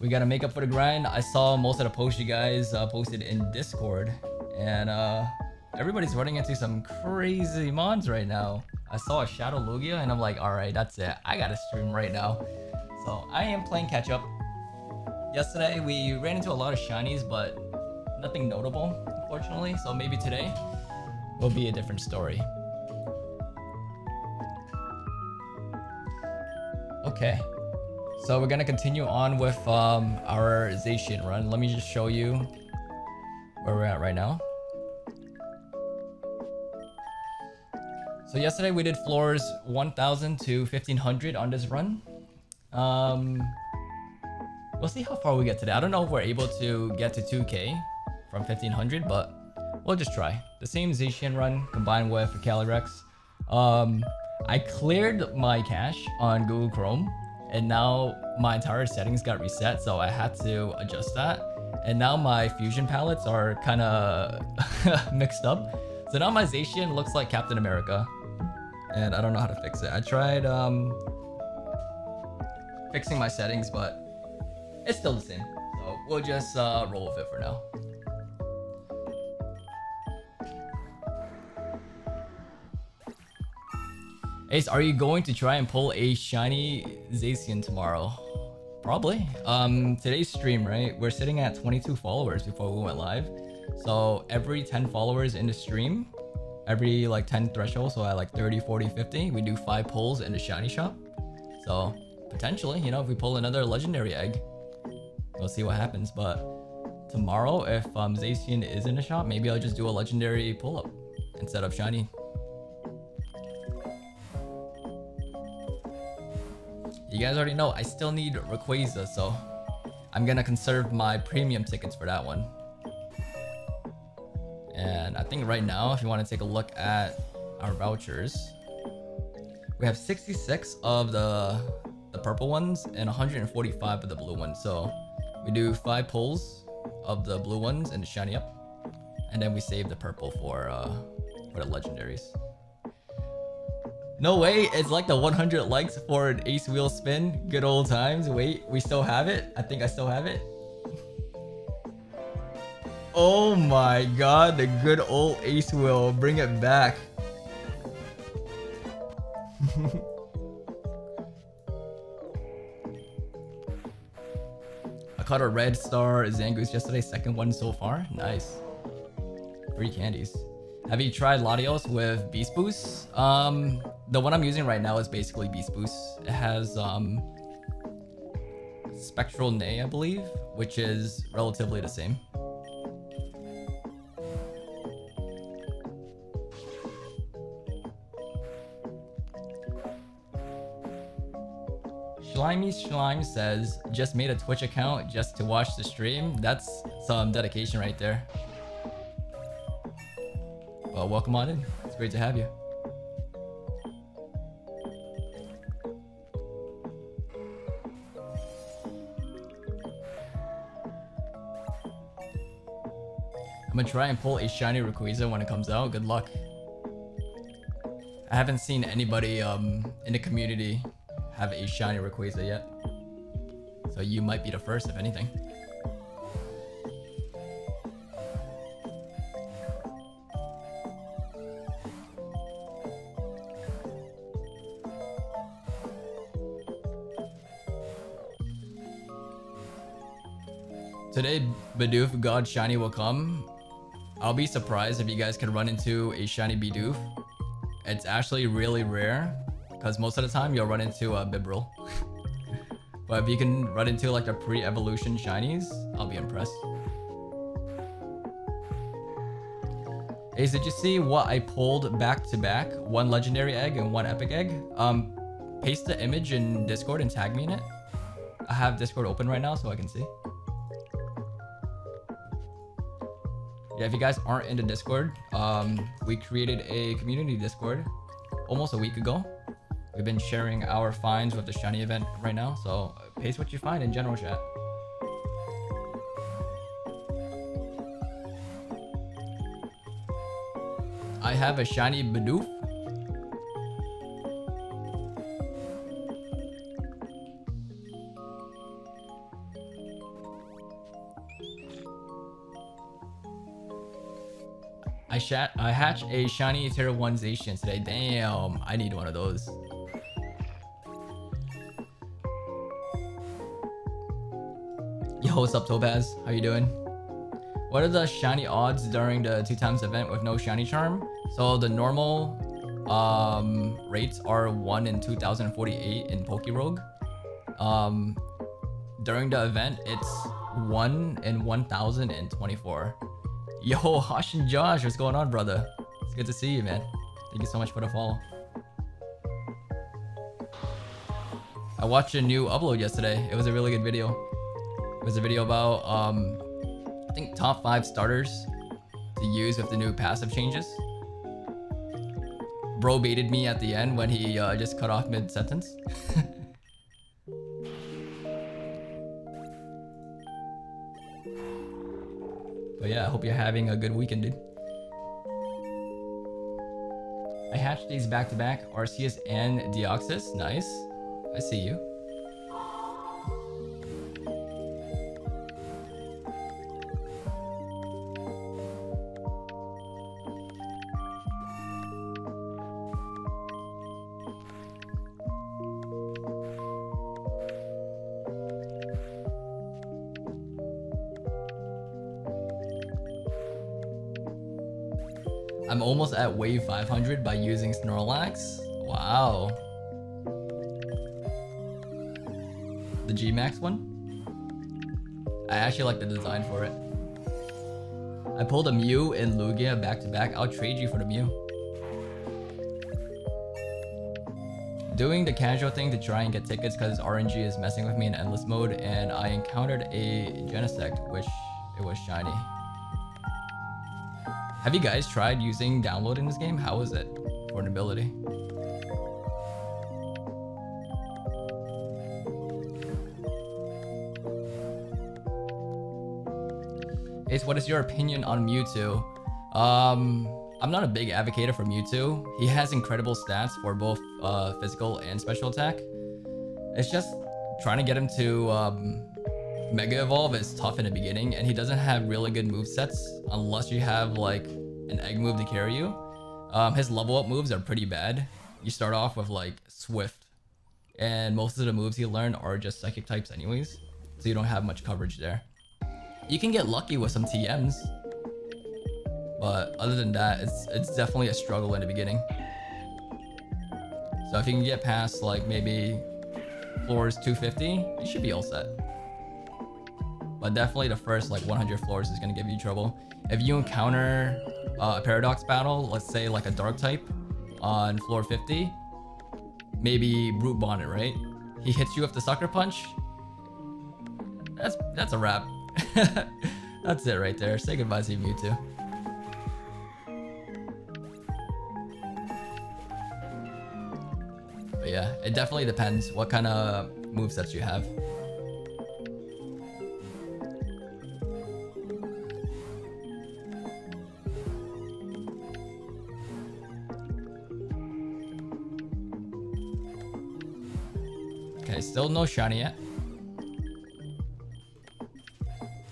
We gotta make up for the grind. I saw most of the posts you guys posted in Discord, and everybody's running into some crazy mons right now. I saw a Shadow Lugia, and I'm like, all right, that's it. I gotta stream right now. So I am playing catch up. Yesterday we ran into a lot of shinies, but nothing notable, unfortunately. So maybe today will be a different story. Okay. So we're gonna continue on with our Zacian run. Let me just show you where we're at right now. So yesterday we did floors 1000 to 1500 on this run. We'll see how far we get today. I don't know if we're able to get to 2k from 1500, but we'll just try. The same Zacian run combined with Calyrex. I cleared my cache on Google Chrome, and now my entire settings got reset, so I had to adjust that. And now my fusion palettes are kind of mixed up. So now my Zacian looks like Captain America, and I don't know how to fix it. I tried fixing my settings, but it's still the same. So we'll just roll with it for now. Ace, are you going to try and pull a shiny Zacian tomorrow? Probably. Today's stream, right? We're sitting at 22 followers before we went live. So every 10 followers in the stream, every like 10 thresholds, so at like 30, 40, 50, we do 5 pulls in the shiny shop. So potentially, you know, if we pull another legendary egg, we'll see what happens. But tomorrow, if Zacian is in the shop, maybe I'll just do a legendary pull-up instead of shiny. You guys already know I still need Rayquaza, so I'm gonna conserve my premium tickets for that one. And I think right now, if you want to take a look at our vouchers, we have 66 of the purple ones and 145 of the blue ones. So we do 5 pulls of the blue ones and the shiny up, and then we save the purple for the legendaries. No way, it's like the 100 likes for an ace wheel spin. Good old times. Wait, we still have it? I think I still have it. Oh my god, the good old ace wheel. Bring it back. I caught a red star Zangoose yesterday, second one so far. Nice. 3 candies. Have you tried Latios with Beast Boost? The one I'm using right now is basically Beast Boost. It has Spectral Nay, I believe, which is relatively the same. Slimy Slime says, just made a Twitch account just to watch the stream. That's some dedication right there. Well, welcome on in. It's great to have you. I'm gonna try and pull a shiny Rayquaza when it comes out. Good luck. I haven't seen anybody in the community have a shiny Rayquaza yet, so you might be the first, if anything. Today, Bidoof God Shiny will come. I'll be surprised if you guys can run into a shiny Bidoof. It's actually really rare, because most of the time you'll run into a Bibrel. But if you can run into like the pre-evolution shinies, I'll be impressed. Ace, did you see what I pulled back to back? 1 legendary egg and 1 epic egg. Paste the image in Discord and tag me in it. I have Discord open right now so I can see. Yeah, if you guys aren't into Discord, we created a community Discord almost a week ago. We've been sharing our finds with the shiny event right now, so paste what you find in general chat. I have a shiny Bidoof. I hatched a shiny tier 1 Zacian today. Damn, I need one of those. Yo, what's up, Topaz? How you doing? What are the shiny odds during the 2x event with no shiny charm? So the normal rates are 1 in 2048 in Pokerogue. During the event, it's 1 in 1024. Yo, Hosh and Josh, what's going on, brother? It's good to see you, man. Thank you so much for the follow. I watched a new upload yesterday. It was a really good video. It was a video about I think top 5 starters to use with the new passive changes. Bro baited me at the end when he just cut off mid-sentence. But yeah, I hope you're having a good weekend, dude. I hatched these back-to-back, Arceus and Deoxys. Nice. I see you. I'm almost at wave 500 by using Snorlax. Wow. The G-Max one? I actually like the design for it. I pulled a Mew and Lugia back to back. I'll trade you for the Mew. Doing the casual thing to try and get tickets because RNG is messing with me in endless mode, and I encountered a Genesect, which it was shiny. Have you guys tried using downloading this game? How is it? Portability. Ace, what is your opinion on Mewtwo? I'm not a big advocate for Mewtwo. He has incredible stats for both physical and special attack. It's just trying to get him to Mega Evolve is tough in the beginning, and he doesn't have really good movesets unless you have like an egg move to carry you. His level up moves are pretty bad. You start off with like Swift, and most of the moves he learned are just psychic types anyways, so you don't have much coverage there. You can get lucky with some TMs, but other than that, it's definitely a struggle in the beginning. So if you can get past like maybe floors 250, you should be all set. But definitely the first like 100 floors is going to give you trouble. If you encounter a Paradox battle, let's say like a Dark type on floor 50, maybe Brute Bonnet, right? He hits you with the Sucker Punch. That's a wrap. That's it right there. Say goodbye to Mewtwo. But yeah, it definitely depends what kind of movesets you have. Okay, still no shiny yet.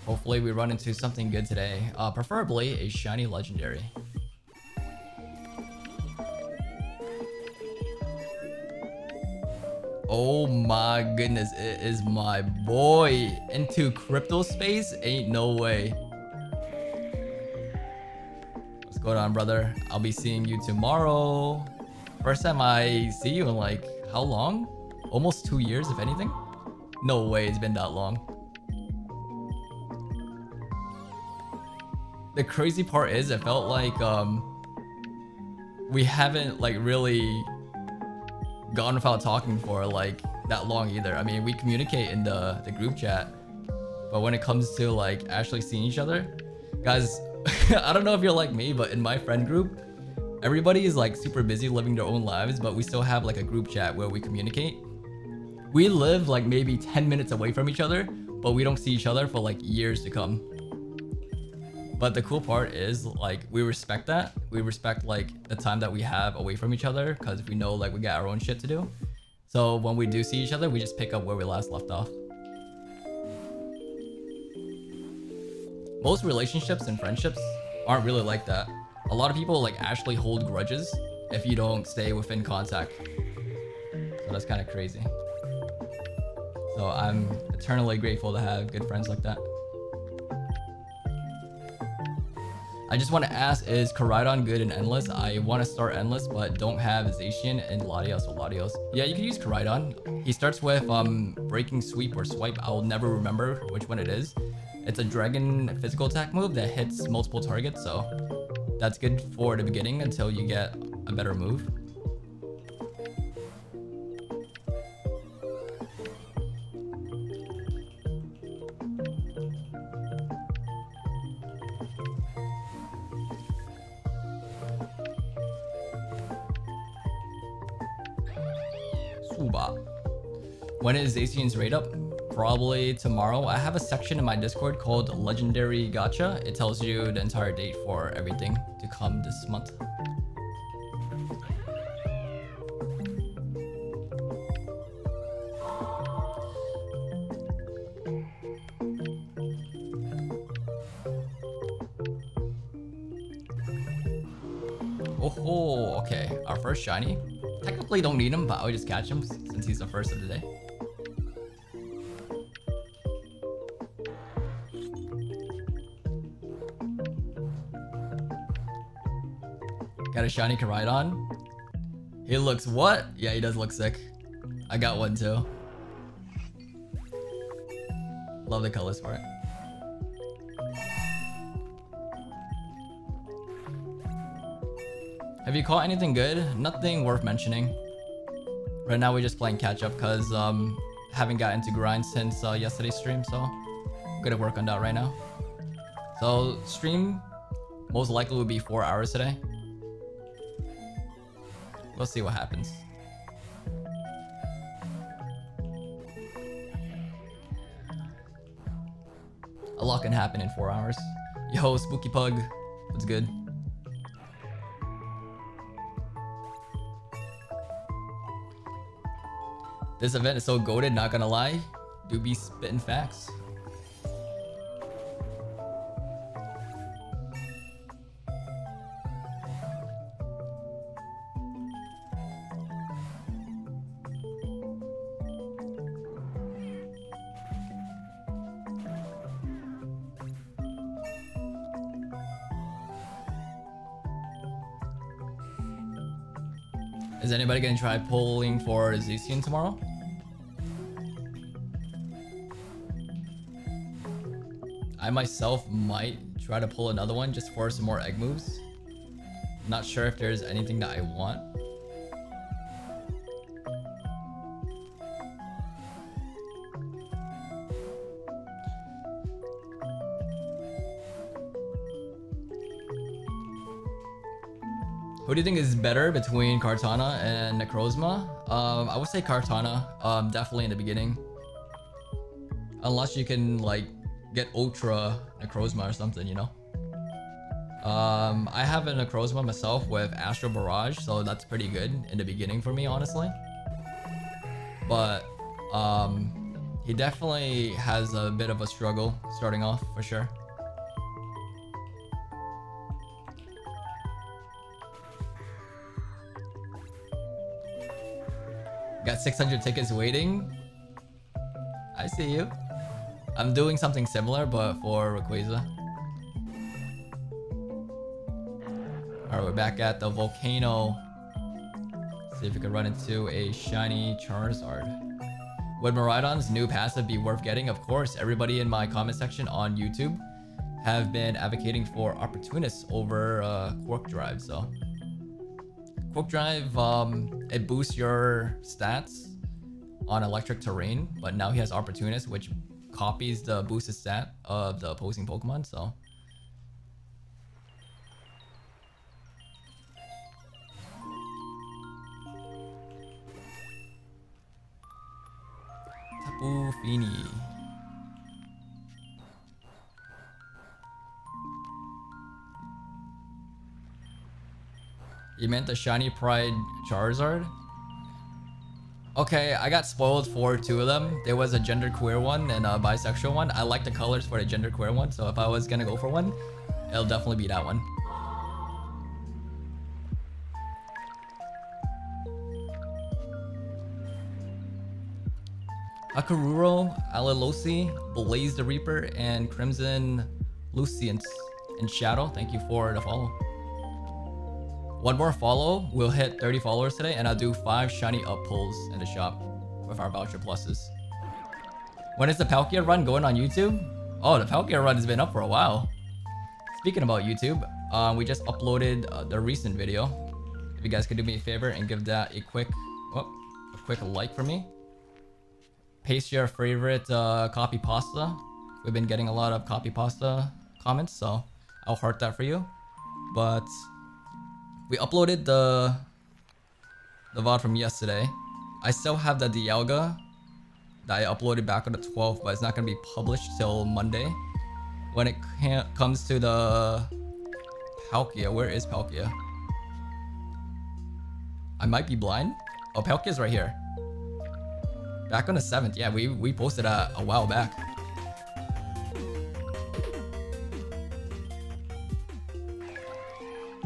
Hopefully we run into something good today. Preferably a shiny legendary. Oh my goodness, it is my boy. Into crypto space? Ain't no way. What's going on, brother? I'll be seeing you tomorrow. First time I see you in like, how long? Almost 2 years, if anything? No way it's been that long. The crazy part is, it felt like we haven't like really gone without talking for like that long either. I mean, we communicate in the group chat, but when it comes to like actually seeing each other, guys, I don't know if you're like me, but in my friend group, everybody is like super busy living their own lives, but we still have like a group chat where we communicate. We live like maybe 10 minutes away from each other, but we don't see each other for like years to come. But the cool part is like we respect that. We respect like the time that we have away from each other, because we know like we got our own shit to do. So when we do see each other, we just pick up where we last left off. Most relationships and friendships aren't really like that. A lot of people like actually hold grudges if you don't stay within contact. So that's kind of crazy. So I'm eternally grateful to have good friends like that. I just want to ask, is Koraidon good in Endless? I want to start Endless, but don't have Zacian and Latios or Latios. Yeah, you can use Koraidon. He starts with Breaking Sweep or Swipe. I'll never remember which one it is. It's a dragon physical attack move that hits multiple targets, so that's good for the beginning until you get a better move. When is Zacian's raid up? Probably tomorrow. I have a section in my Discord called Legendary Gacha. It tells you the entire date for everything to come this month. Oh, okay. Our first shiny. Technically don't need him, but I'll just catch him since he's the first of the day. Got a shiny Koraidon. He looks what? Yeah, he does look sick. I got one too. Love the colors for it. Have you caught anything good? Nothing worth mentioning. Right now we're just playing catch up because haven't gotten to grind since yesterday's stream, so I'm gonna work on that right now. So stream most likely will be 4 hours today. We'll see what happens. A lot can happen in 4 hours. Yo, Spooky Pug, what's good? This event is so goated, not gonna lie. Do be spitting facts. Is anybody gonna try pulling for Zacian tomorrow? I myself might try to pull another one just for some more egg moves. Not sure if there's anything that I want. Who do you think is better between Kartana and Necrozma? I would say Kartana, definitely in the beginning. Unless you can like get Ultra Necrozma or something, you know? I have a Necrozma myself with Astral Barrage, so that's pretty good in the beginning for me, honestly. But he definitely has a bit of a struggle starting off, for sure. Got 600 tickets waiting. I see you. I'm doing something similar, but for Rayquaza. Alright, we're back at the volcano. See if we can run into a shiny Charizard. Would Miraidon's new passive be worth getting? Of course, everybody in my comment section on YouTube have been advocating for Opportunist over Quark Drive, so. Quark Drive, it boosts your stats on electric terrain, but now he has Opportunist, which copies the boosted stat of the opposing Pokemon, so. Tapu Fini. You meant the Shiny Pride Charizard? Okay, I got spoiled for two of them. There was a genderqueer one and a bisexual one. I like the colors for the genderqueer one, so if I was gonna go for one, it'll definitely be that one. Hakururo, Alilosi, Blaze the Reaper, and Crimson Lucience and Shadow. Thank you for the follow. One more follow, we'll hit 30 followers today, and I'll do 5 shiny up pulls in the shop with our voucher pluses. When is the Palkia run going on YouTube? Oh, the Palkia run has been up for a while. Speaking about YouTube, we just uploaded the recent video. If you guys could do me a favor and give that a quick like for me. Paste your favorite copy pasta. We've been getting a lot of copy pasta comments, so I'll heart that for you. But we uploaded the VOD from yesterday. I still have the Dialga that I uploaded back on the 12th, but it's not gonna be published till Monday. When it comes to the Palkia, where is Palkia? I might be blind. Oh, Palkia's right here. Back on the 7th, yeah, we posted a while back.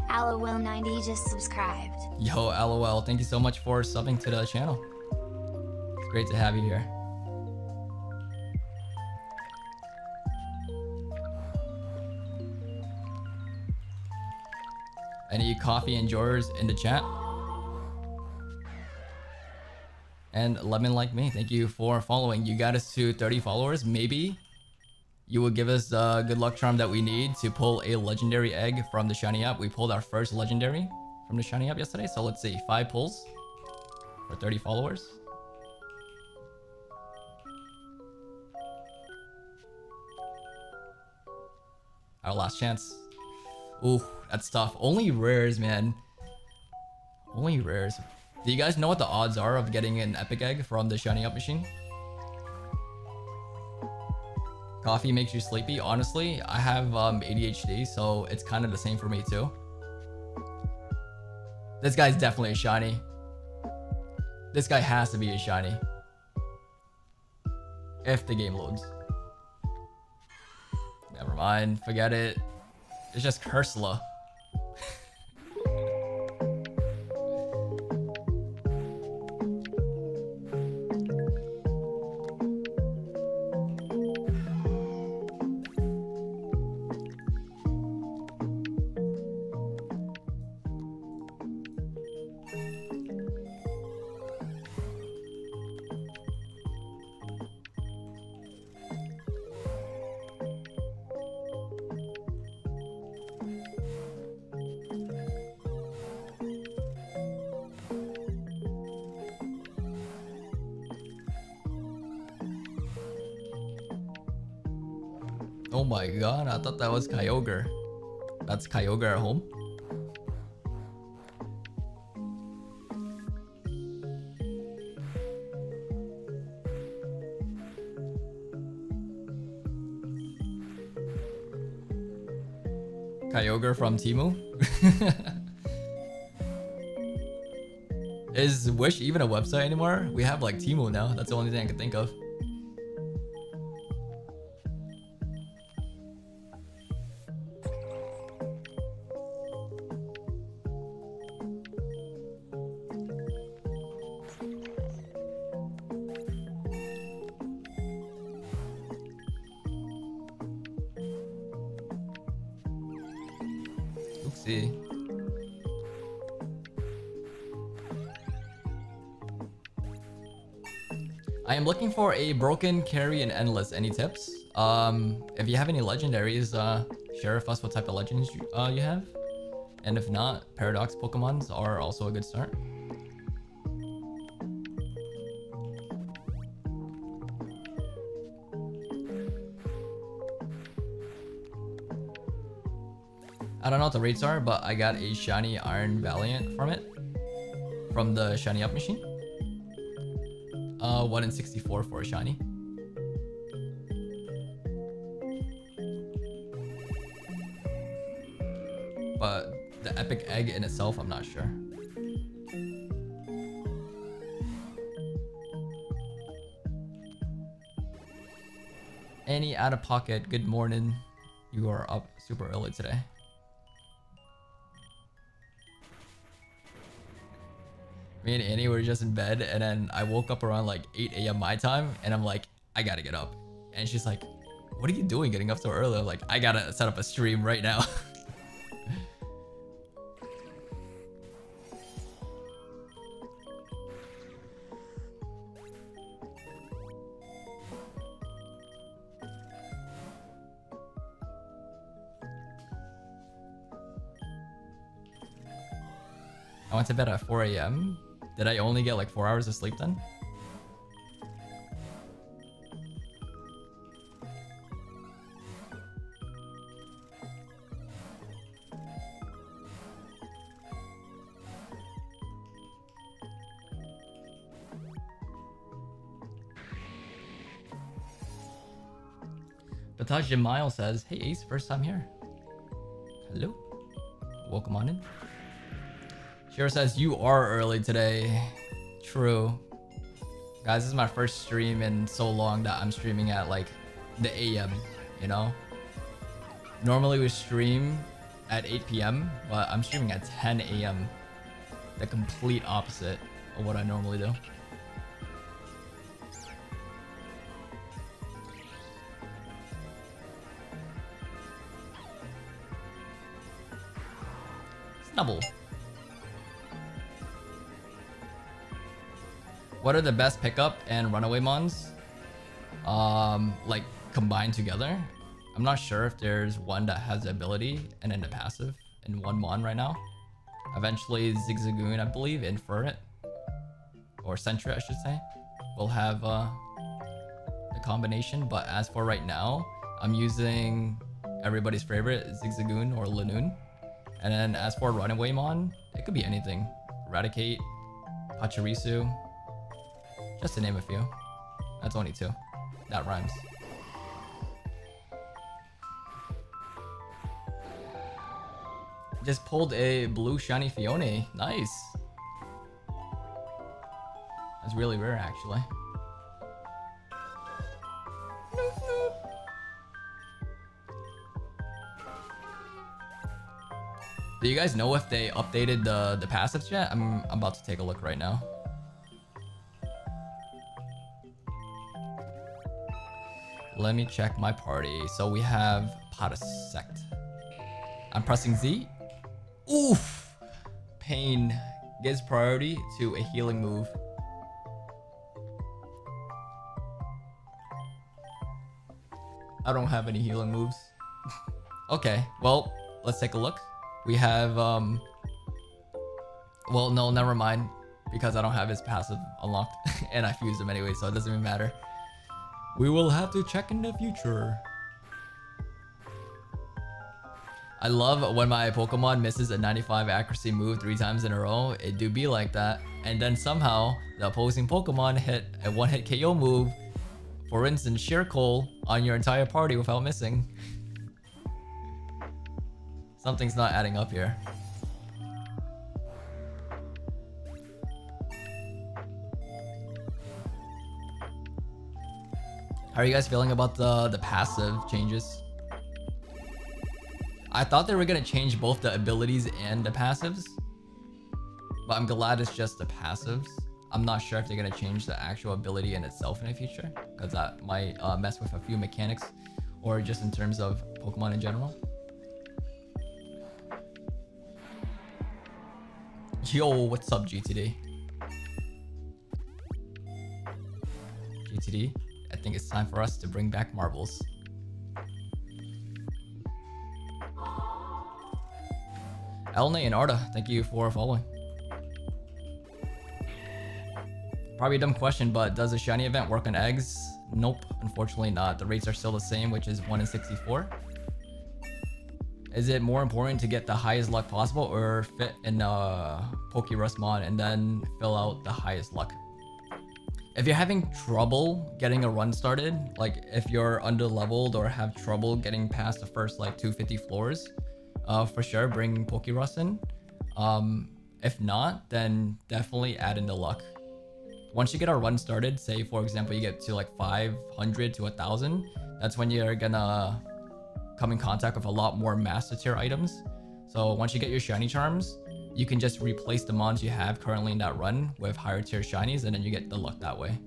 LOL90 just subscribed. Yo, LOL, thank you so much for subbing to the channel. It's great to have you here. Any coffee enjoyers in the chat? And Lemon like me, thank you for following. You got us to 30 followers. Maybe you will give us the good luck charm that we need to pull a legendary egg from the shiny app. We pulled our first legendary from the shiny app yesterday. So let's see, 5 pulls for 30 followers. Our last chance. Ooh, that's tough. Only rares, man. Only rares. Do you guys know what the odds are of getting an epic egg from the shiny up machine? Coffee makes you sleepy. Honestly, I have ADHD, so it's kind of the same for me too. This guy's definitely a shiny. This guy has to be a shiny. If the game loads. Never mind, forget it. It's just Cursula. Oh my god, I thought that was Kyogre. That's Kyogre at home? Kyogre from Temu? Is Wish even a website anymore? We have like Temu now. That's the only thing I can think of. See. I am looking for a broken, carry, and endless. Any tips? If you have any legendaries, share with us what type of legends you have. And if not, Paradox Pokemons are also a good start. I don't know what the rates are, but I got a shiny Iron Valiant from it. From the shiny up machine. 1 in 64 for a shiny. But the epic egg in itself, I'm not sure. Any out of pocket, good morning. You are up super early today. Me and Annie were just in bed, and then I woke up around like 8 a.m. my time, and I'm like, I gotta get up. And she's like, what are you doing getting up so early? I'm like, I gotta set up a stream right now. I went to bed at 4 a.m. Did I only get like 4 hours of sleep then? Bataj Jemile says, hey Ace, first time here. Hello. Welcome on in. Shira says, you are early today. True. Guys, this is my first stream in so long that I'm streaming at like the AM, you know? Normally we stream at 8 p.m., but I'm streaming at 10 a.m. The complete opposite of what I normally do. Snubble. What are the best pickup and runaway mons? Like combined together? I'm not sure if there's one that has the ability and then the passive in one mon right now. Eventually Zigzagoon, I believe, Infer it. Or Sentry, I should say. Will have the combination, but as for right now, I'm using everybody's favorite, Zigzagoon or Lanoon. And then as for runaway mon, it could be anything. Eradicate, Pachirisu, just to name a few. That's only 2. That rhymes. Just pulled a blue shiny Fione. Nice. That's really rare, actually. Do you guys know if they updated the passives yet? I'm about to take a look right now. Let me check my party. So we have Parasect. I'm pressing Z. Oof! Pain gives priority to a healing move. I don't have any healing moves. Okay, well, let's take a look. We have, well, no, never mind. Because I don't have his passive unlocked. And I fused him anyway, so it doesn't even matter. We will have to check in the future. I love when my Pokemon misses a 95 accuracy move 3 times in a row. It do be like that. And then somehow, the opposing Pokemon hit a one-hit KO move. For instance, Sheer Coal on your entire party without missing. Something's not adding up here. How are you guys feeling about the passive changes? I thought they were gonna change both the abilities and the passives, but I'm glad it's just the passives. I'm not sure if they're gonna change the actual ability in itself in the future, because that might mess with a few mechanics, or just in terms of Pokemon in general. Yo, what's up, GTD? GTD, I think it's time for us to bring back marbles. Elnay and Arda, thank you for following. Probably a dumb question, but does the shiny event work on eggs? Nope, unfortunately not. The rates are still the same, which is 1 in 64. Is it more important to get the highest luck possible or fit in Pokérustmon and then fill out the highest luck? If you're having trouble getting a run started, like if you're under-leveled or have trouble getting past the first like 250 floors, for sure bring Pokérust in. If not, then definitely add in the luck. Once you get a run started, say for example you get to like 500 to 1000, that's when you're gonna come in contact with a lot more master tier items. So once you get your shiny charms, you can just replace the mons you have currently in that run with higher tier shinies, and then you get the luck that way.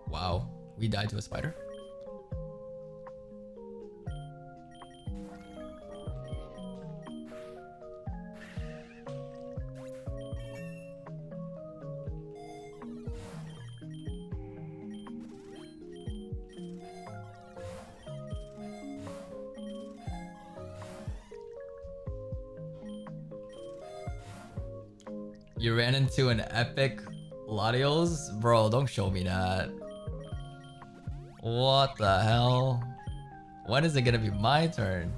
Wow, we died to a spider. You ran into an epic Latios? Bro, don't show me that. What the hell? When is it gonna be my turn?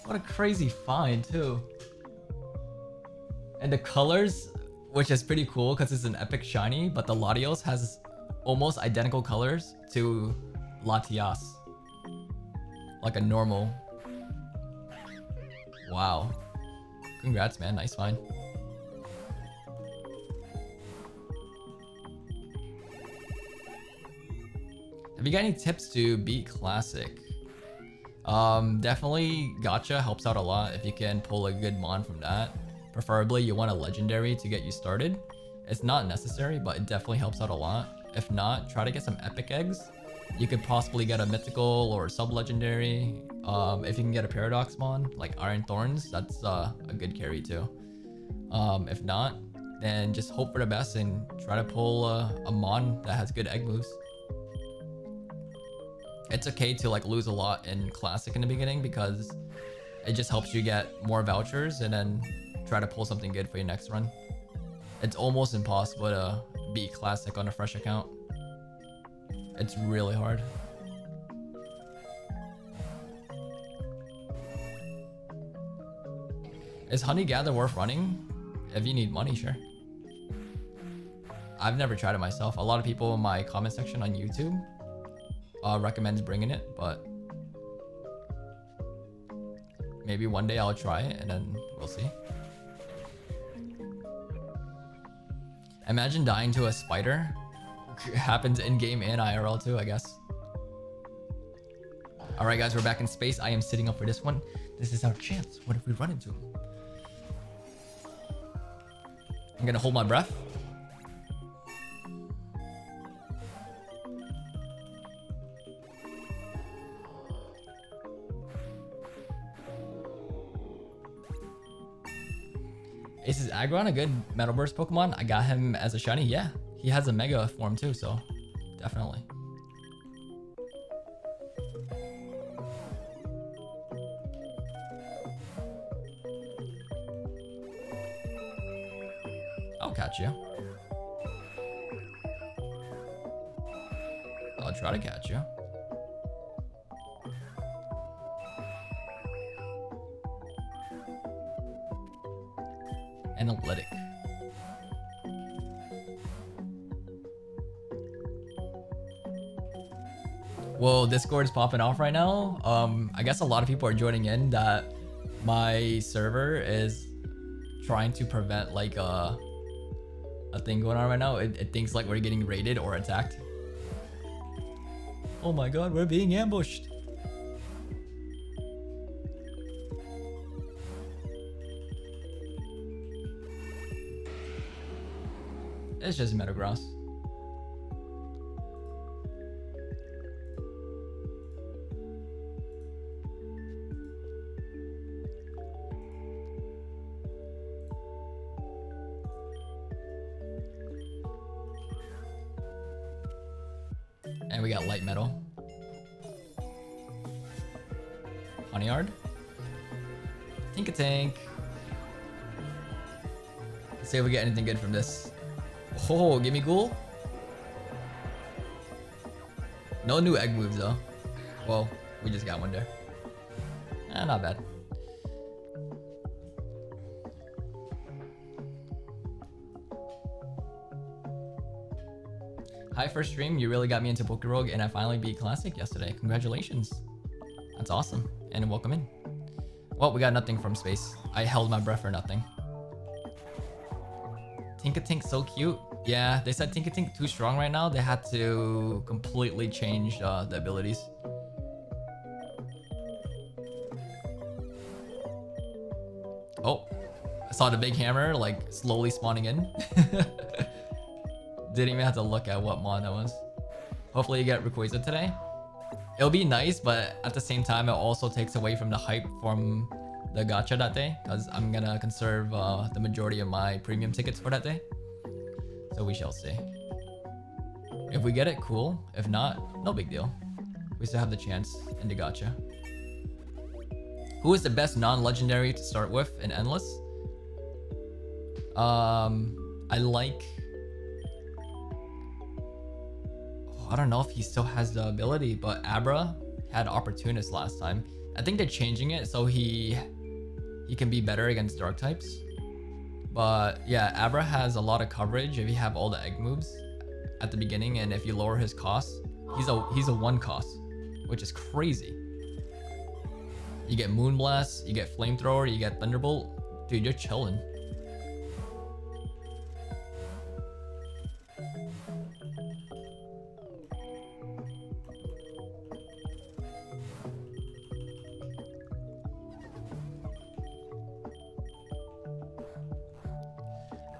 What a crazy find too. And the colors, which is pretty cool because it's an epic shiny, but the Latios has almost identical colors to Latias. Like a normal. Wow. Congrats, man. Nice find. Have you got any tips to beat Classic? Definitely Gacha helps out a lot if you can pull a good mon from that. Preferably you want a legendary to get you started. It's not necessary, but it definitely helps out a lot. If not, try to get some epic eggs. You could possibly get a mythical or sub-legendary. If you can get a paradox mon, like Iron Thorns, that's a good carry too. If not, then just hope for the best and try to pull a mon that has good egg moves. It's okay to like lose a lot in Classic in the beginning because it just helps you get more vouchers and then try to pull something good for your next run. It's almost impossible to beat Classic on a fresh account. It's really hard. Is Honey Gather worth running? If you need money, sure. I've never tried it myself. A lot of people in my comment section on YouTube recommends bringing it, but maybe one day I'll try it and then we'll see. Imagine dying to a spider. Happens in game and IRL too, I guess. All right, guys, we're back in space. I am sitting up for this one. This is our chance. What if we run into him? I'm gonna hold my breath. Is Aggron a good Metal Burst Pokemon? I got him as a shiny. Yeah, he has a Mega form too, so definitely. I'll catch you. I'll try to catch you. Analytic. Whoa, Discord is popping off right now. I guess a lot of people are joining in that my server is trying to prevent like a thing going on right now. It thinks like we're getting raided or attacked. Oh my god, we're being ambushed. It's just Metagross. And we got Light Metal. Honeyard. Tinkatank. Let's see if we get anything good from this. Oh, give me Ghoul. No new egg moves though. Well, we just got one there. Not bad. Hi, first stream. You really got me into Pokerogue and I finally beat Classic yesterday. Congratulations. That's awesome. And welcome in. Well, we got nothing from space. I held my breath for nothing. Tinkatink's so cute. Yeah, they said Tinkatink too strong right now. They had to completely change the abilities. Oh, I saw the big hammer like slowly spawning in. Didn't even have to look at what mon that was. Hopefully you get Rayquaza today. It'll be nice, but at the same time, it also takes away from the hype from the gacha that day, because I'm gonna conserve the majority of my premium tickets for that day. So we shall see. If we get it, cool. If not, no big deal. We still have the chance in the gacha. Who is the best non-legendary to start with in Endless? I like... I don't know if he still has the ability, but Abra had Opportunist last time. I think they're changing it so he can be better against dark types. But yeah, Abra has a lot of coverage if you have all the egg moves at the beginning, and if you lower his cost, he's a 1 cost, which is crazy. You get Moonblast, you get Flamethrower, you get Thunderbolt. Dude, you're chilling.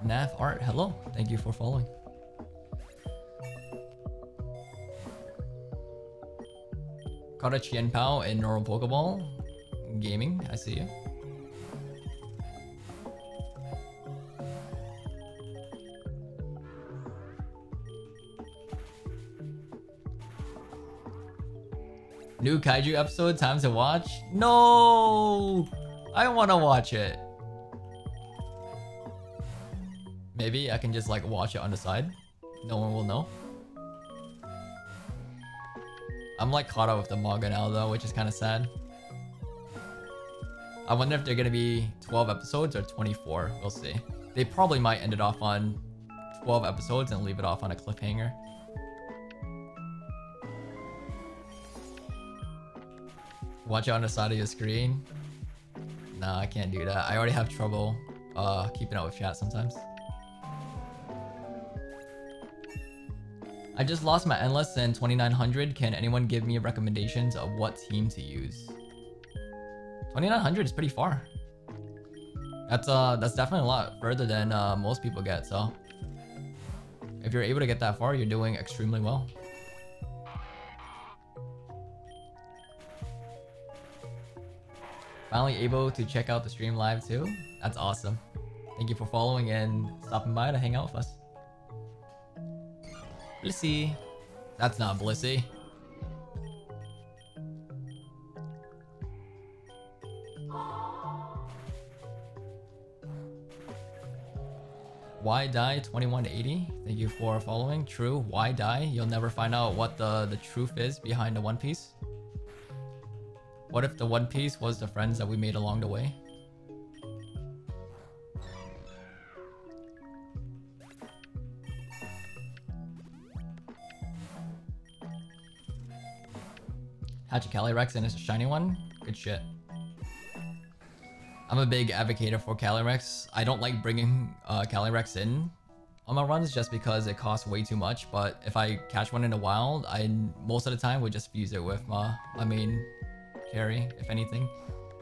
Nav Art, hello. Thank you for following. Caught a Chien Pao in Neural Pokeball Gaming. I see you. New Kaiju episode, time to watch? No! I want to watch it. Maybe I can just like watch it on the side. No one will know. I'm like caught up with the manga now though, which is kind of sad. I wonder if they're gonna be 12 episodes or 24. We'll see. They probably might end it off on 12 episodes and leave it off on a cliffhanger. Watch it on the side of your screen. Nah, I can't do that. I already have trouble keeping up with chat sometimes. I just lost my Endless in 2900. Can anyone give me recommendations of what team to use? 2900 is pretty far. That's definitely a lot further than most people get, so if you're able to get that far, you're doing extremely well. Finally able to check out the stream live too. That's awesome. Thank you for following and stopping by to hang out with us. Blissey. That's not Blissey. Why die 2180? Thank you for following. True. Why die? You'll never find out what the truth is behind the One Piece. What if the One Piece was the friends that we made along the way? Hatch a Calyrex and it's a shiny one? Good shit. I'm a big advocate for Calyrex. I don't like bringing Calyrex in on my runs just because it costs way too much, but if I catch one in the wild, I most of the time would just fuse it with my main carry, if anything.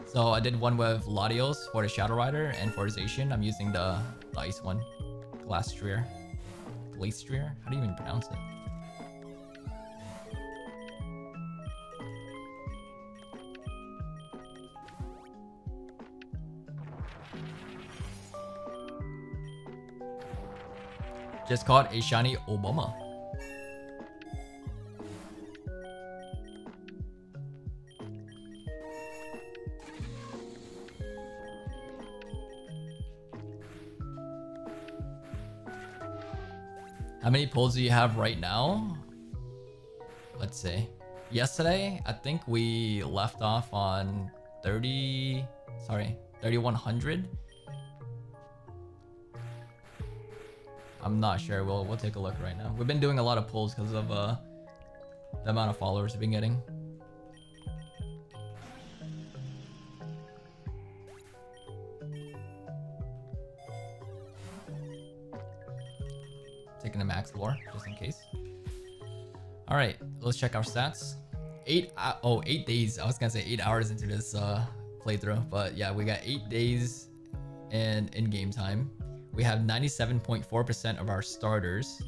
So I did one with Latios for the Shadow Rider, and for Zacian, I'm using the ice one. Glastrier. Glastrier? How do you even pronounce it? Just caught a shiny Obama. How many pulls do you have right now? Let's see. Yesterday, I think we left off on 3,100. I'm not sure. We'll take a look right now. We've been doing a lot of pulls because of the amount of followers we've been getting. checking the max lore just in case. All right, let's check our stats. 8 days. I was gonna say 8 hours into this playthrough, but yeah, we got 8 days and in-game time. We have 97.4% of our starters.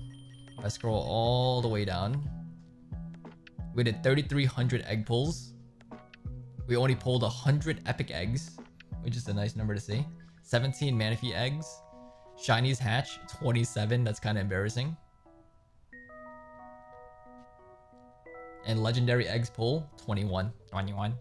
If I scroll all the way down, we did 3,300 egg pulls. We only pulled 100 epic eggs, which is a nice number to see. 17 Manaphy eggs. Shinies hatch 27. That's kind of embarrassing. And legendary eggs pull 21. 21.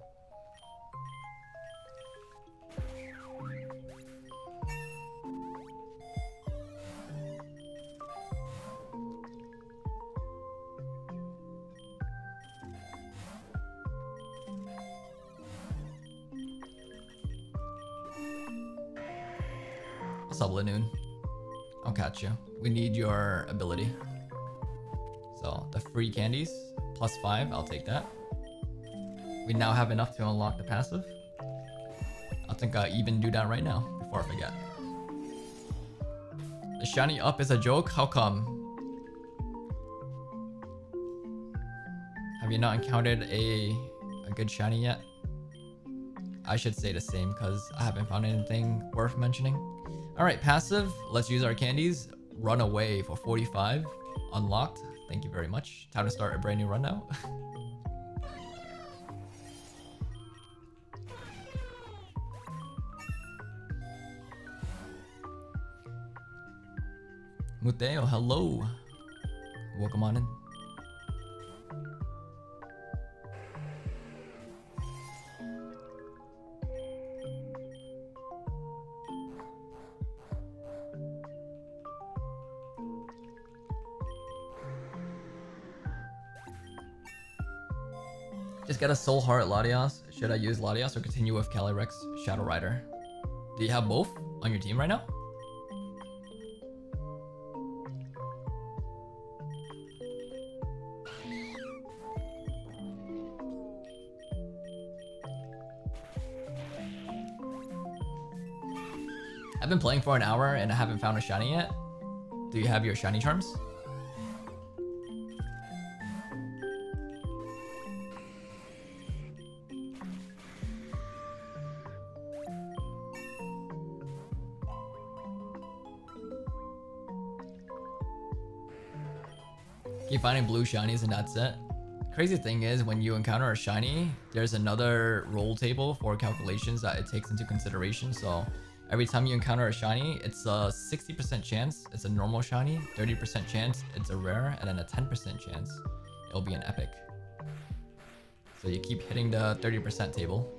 What's up, Lanoon? I'll catch you. We need your ability. So the free candies, +5, I'll take that. We now have enough to unlock the passive. I think I'll even do that right now before I forget. The shiny up is a joke? How come? Have you not encountered a good shiny yet? I should say the same because I haven't found anything worth mentioning. Alright, passive. Let's use our candies. Run away for 45. Unlocked. Thank you very much. Time to start a brand new run now. Muteo, hello. Welcome on in. Just get a Soul Heart Latias. Should I use Latias or continue with Calyrex Shadow Rider? Do you have both on your team right now? I've been playing for an hour and I haven't found a shiny yet. Do you have your shiny charms? Keep finding blue shinies and that's it. Crazy thing is, when you encounter a shiny, there's another roll table for calculations that it takes into consideration. So every time you encounter a shiny, it's a 60% chance it's a normal shiny, 30% chance it's a rare, and then a 10% chance it'll be an epic. So you keep hitting the 30% table.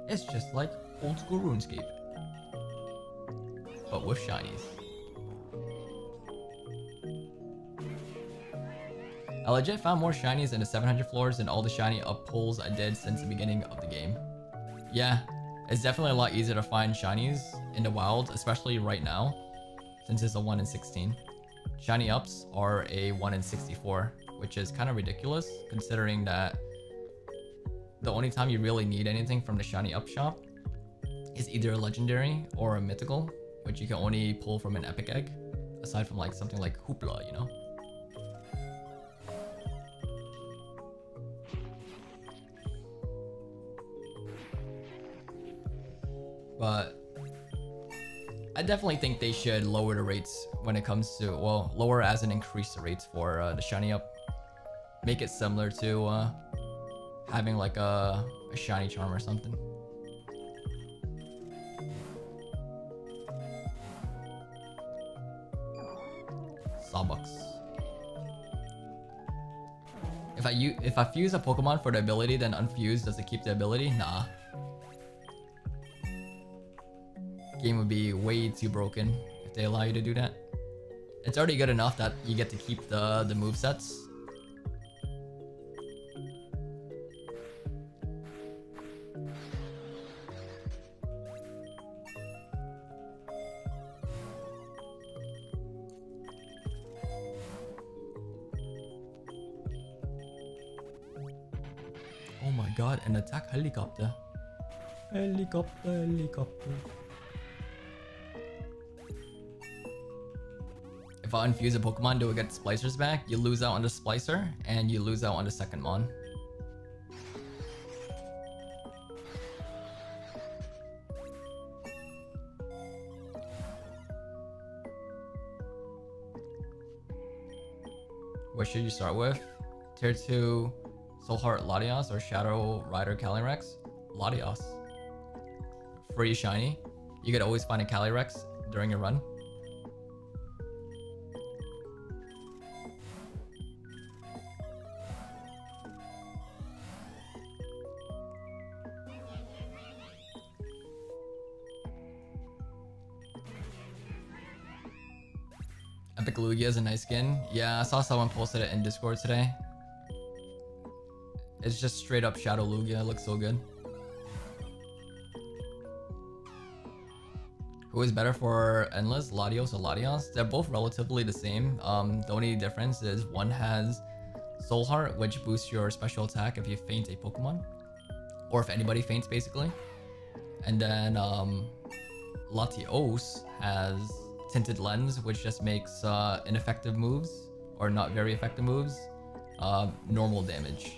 It's just like old school RuneScape, but with shinies. I legit found more shinies in the 700 floors than all the shiny up pulls I did since the beginning of the game. Yeah, it's definitely a lot easier to find shinies in the wild, especially right now, since it's a 1 in 16. Shiny ups are a 1 in 64, which is kind of ridiculous considering that the only time you really need anything from the shiny up shop is either a legendary or a mythical, which you can only pull from an epic egg, aside from like something like Hoopla, you know? But I definitely think they should lower the rates when it comes to, well, lower as in increase the rates for the shiny up. Make it similar to having like a shiny charm or something. Sawbucks. If I fuse a Pokemon for the ability, then unfuse, does it keep the ability? Nah. Game would be way too broken if they allow you to do that. It's already good enough that you get to keep the movesets. Oh my god, an attack helicopter. Helicopter. I unfuse a Pokemon, do I get Splicers back? You lose out on the Splicer, and you lose out on the second Mon. What should you start with? Tier 2 Soul Heart Latios or Shadow Rider Calyrex? Latios. Free shiny. You could always find a Calyrex during your run. Epic Lugia is a nice skin. Yeah, I saw someone posted it in Discord today. It's just straight up Shadow Lugia. It looks so good. Who is better for Endless, Latios or Latios? They're both relatively the same. The only difference is one has Soul Heart, which boosts your special attack if you feint a Pokemon. Or if anybody faints, basically. And then Latios has Tinted Lens, which just makes ineffective moves, or not very effective moves, normal damage.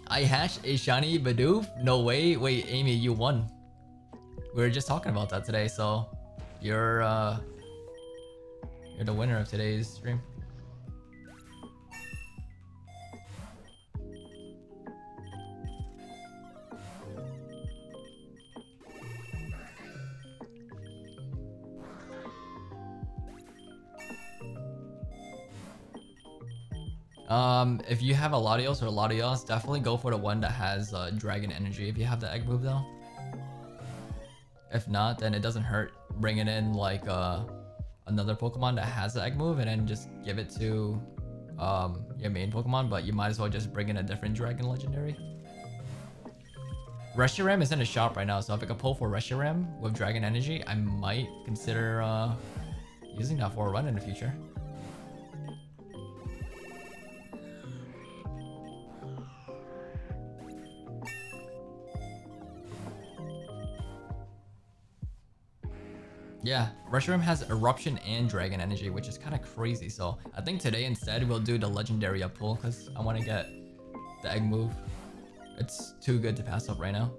I hashed a shiny Bidoof? No way. Wait, Amy, you won. We were just talking about that today, so you're the winner of today's stream. If you have a Latios or Latios, definitely go for the one that has Dragon Energy if you have the egg move though. If not, then it doesn't hurt bringing in like another Pokemon that has the egg move and then just give it to your main Pokemon, but you might as well just bring in a different Dragon Legendary. Reshiram is in the shop right now, so if I could pull for Reshiram with Dragon Energy, I might consider using that for a run in the future. Yeah, Reshiram has Eruption and Dragon Energy, which is kind of crazy. So I think today instead we'll do the Legendary up pull because I want to get the egg move. It's too good to pass up right now.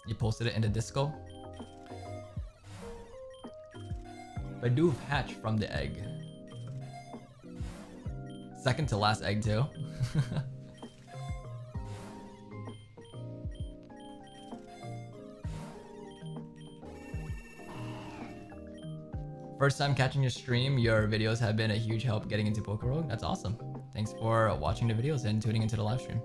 You posted it in the Disco. Bidoof hatched from the egg. Second to last egg too. First time catching your stream, your videos have been a huge help getting into Pokerogue. That's awesome. Thanks for watching the videos and tuning into the live stream.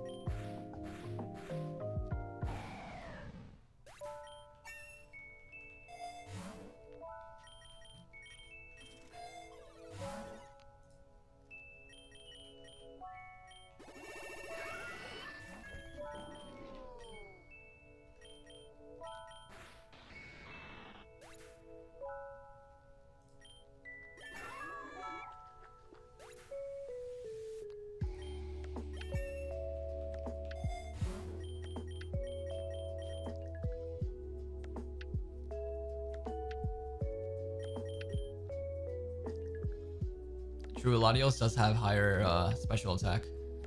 True, Latios does have higher special attack.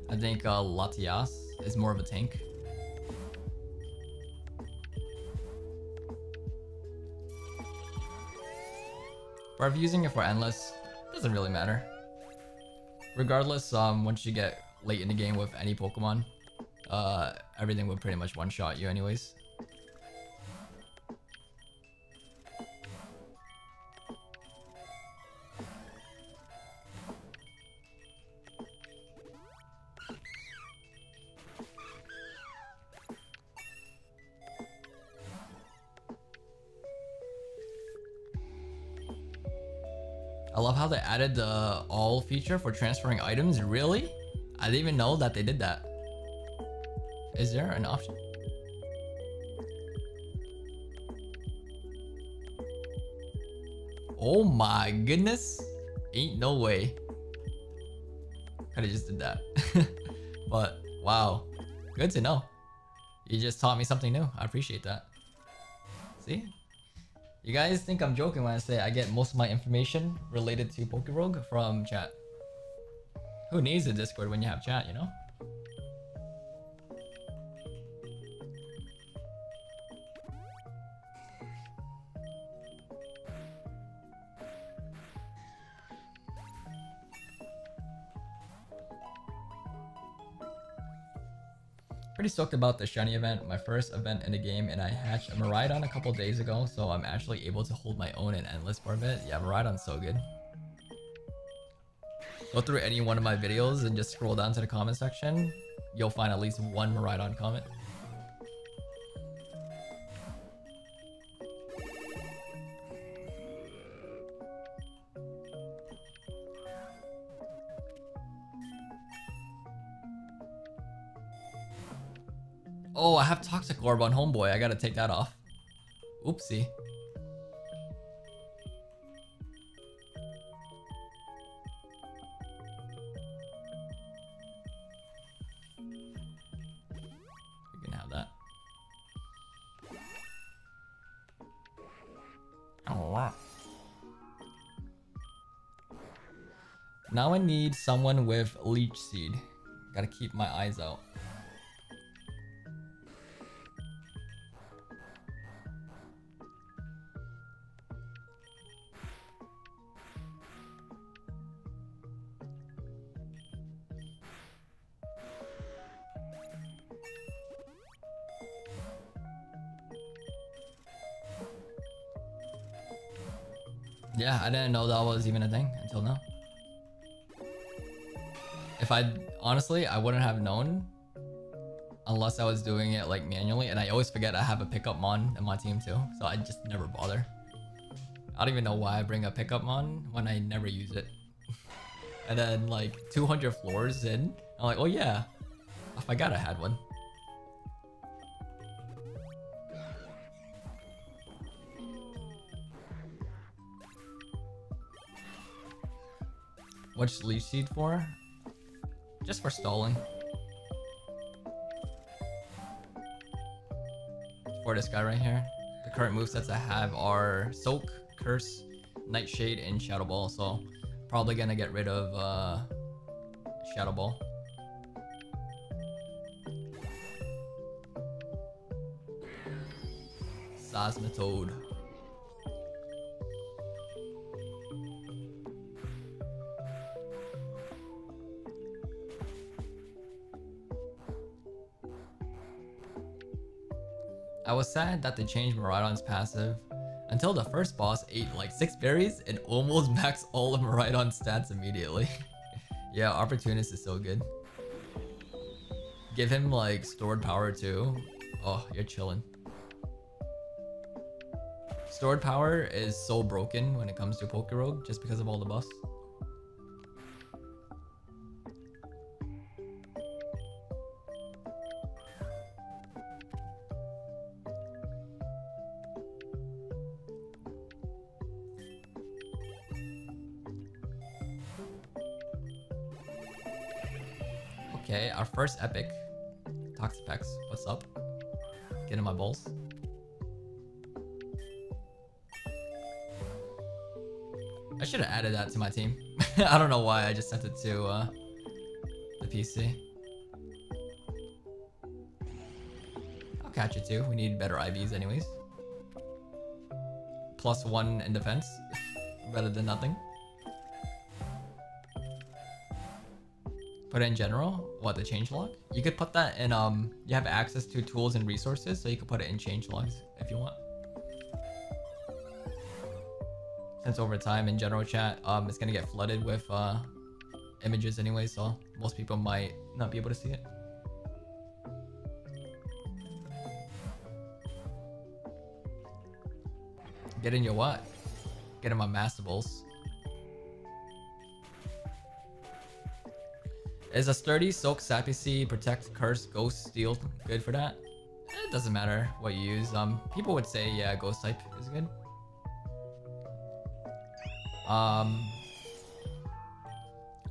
I think Latias is more of a tank. But if you're using it for Endless, it doesn't really matter. Regardless, once you get late in the game with any Pokemon, everything would pretty much one-shot you anyways. I love how they added the all feature for transferring items. Really? I didn't even know that they did that. Is there an option? Oh my goodness. Ain't no way. Could've just did that. But wow, good to know. You just taught me something new. I appreciate that. See? You guys think I'm joking when I say I get most of my information related to PokeRogue from chat. Who needs a Discord when you have chat, you know? Pretty stoked about the shiny event, my first event in the game, and I hatched a Miraidon a couple days ago, so I'm actually able to hold my own in Endless for a bit. Yeah, Miraidon's so good. Go through any one of my videos and just scroll down to the comment section. You'll find at least one Miraidon comment. Oh, I have Toxic Orb on Homeboy. I gotta take that off. Oopsie. We can have that. Oh. Now I need someone with Leech Seed. Gotta keep my eyes out. Yeah, I didn't know that was even a thing until now. If honestly, I wouldn't have known unless I was doing it like manually, and I always forget I have a pickup mon in my team too, so I just never bother. I don't even know why I bring a pickup mon when I never use it. And then like 200 floors in, I'm like, oh yeah, I forgot I had one. What's Leech Seed for? Just for stalling. For this guy right here. The current movesets I have are Soak, Curse, Nightshade, and Shadow Ball. So probably gonna get rid of Shadow Ball. Seismitoad. I was sad that they changed Miraidon's passive until the first boss ate like 6 berries and almost maxed all of Miraidon's stats immediately. Yeah, Opportunist is so good. Give him like stored power too. Oh, you're chilling. Stored power is so broken when it comes to PokeRogue just because of all the buffs. Okay, our first epic. Toxapex, what's up? Get in my balls. I should have added that to my team. I don't know why I just sent it to the PC. I'll catch it too. We need better IVs anyways. +1 in defense. Better than nothing. Put it in general? What, the changelog? You could put that in, you have access to tools and resources, so you could put it in changelogs if you want. Since over time in general chat, it's gonna get flooded with images anyway, so most people might not be able to see it. Get in your what? Get in my mastables. Is a sturdy soak, sappy seed, protect, curse, ghost, steal good for that? It doesn't matter what you use. People would say yeah, ghost type is good.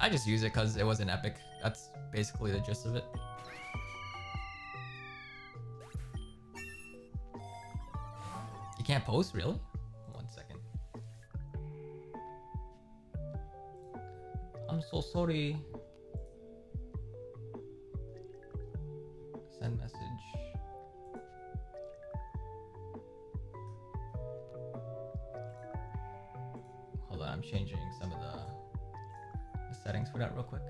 I just use it because it was an epic. That's basically the gist of it. You can't post, really? 1 second. I'm so sorry. Send message. Hold on, I'm changing some of the settings for that real quick.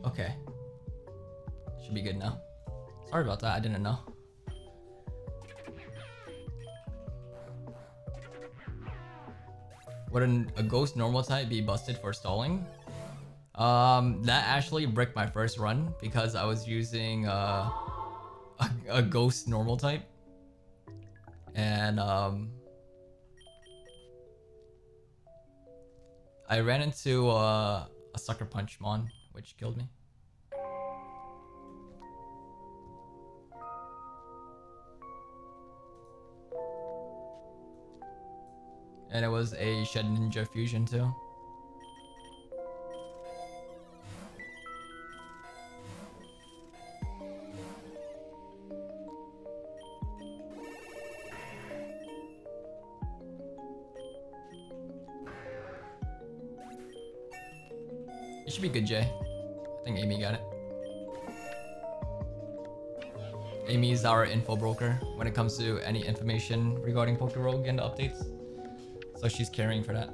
Okay. Should be good now. Sorry about that, I didn't know. Would a ghost normal type be busted for stalling? That actually bricked my first run because I was using a ghost normal type. And I ran into a sucker punch mon, which killed me. And it was a Shed Ninja fusion too. It should be good, Jay. I think Amy got it. Amy is our info broker when it comes to any information regarding PokeRogue and the updates. So she's carrying for that.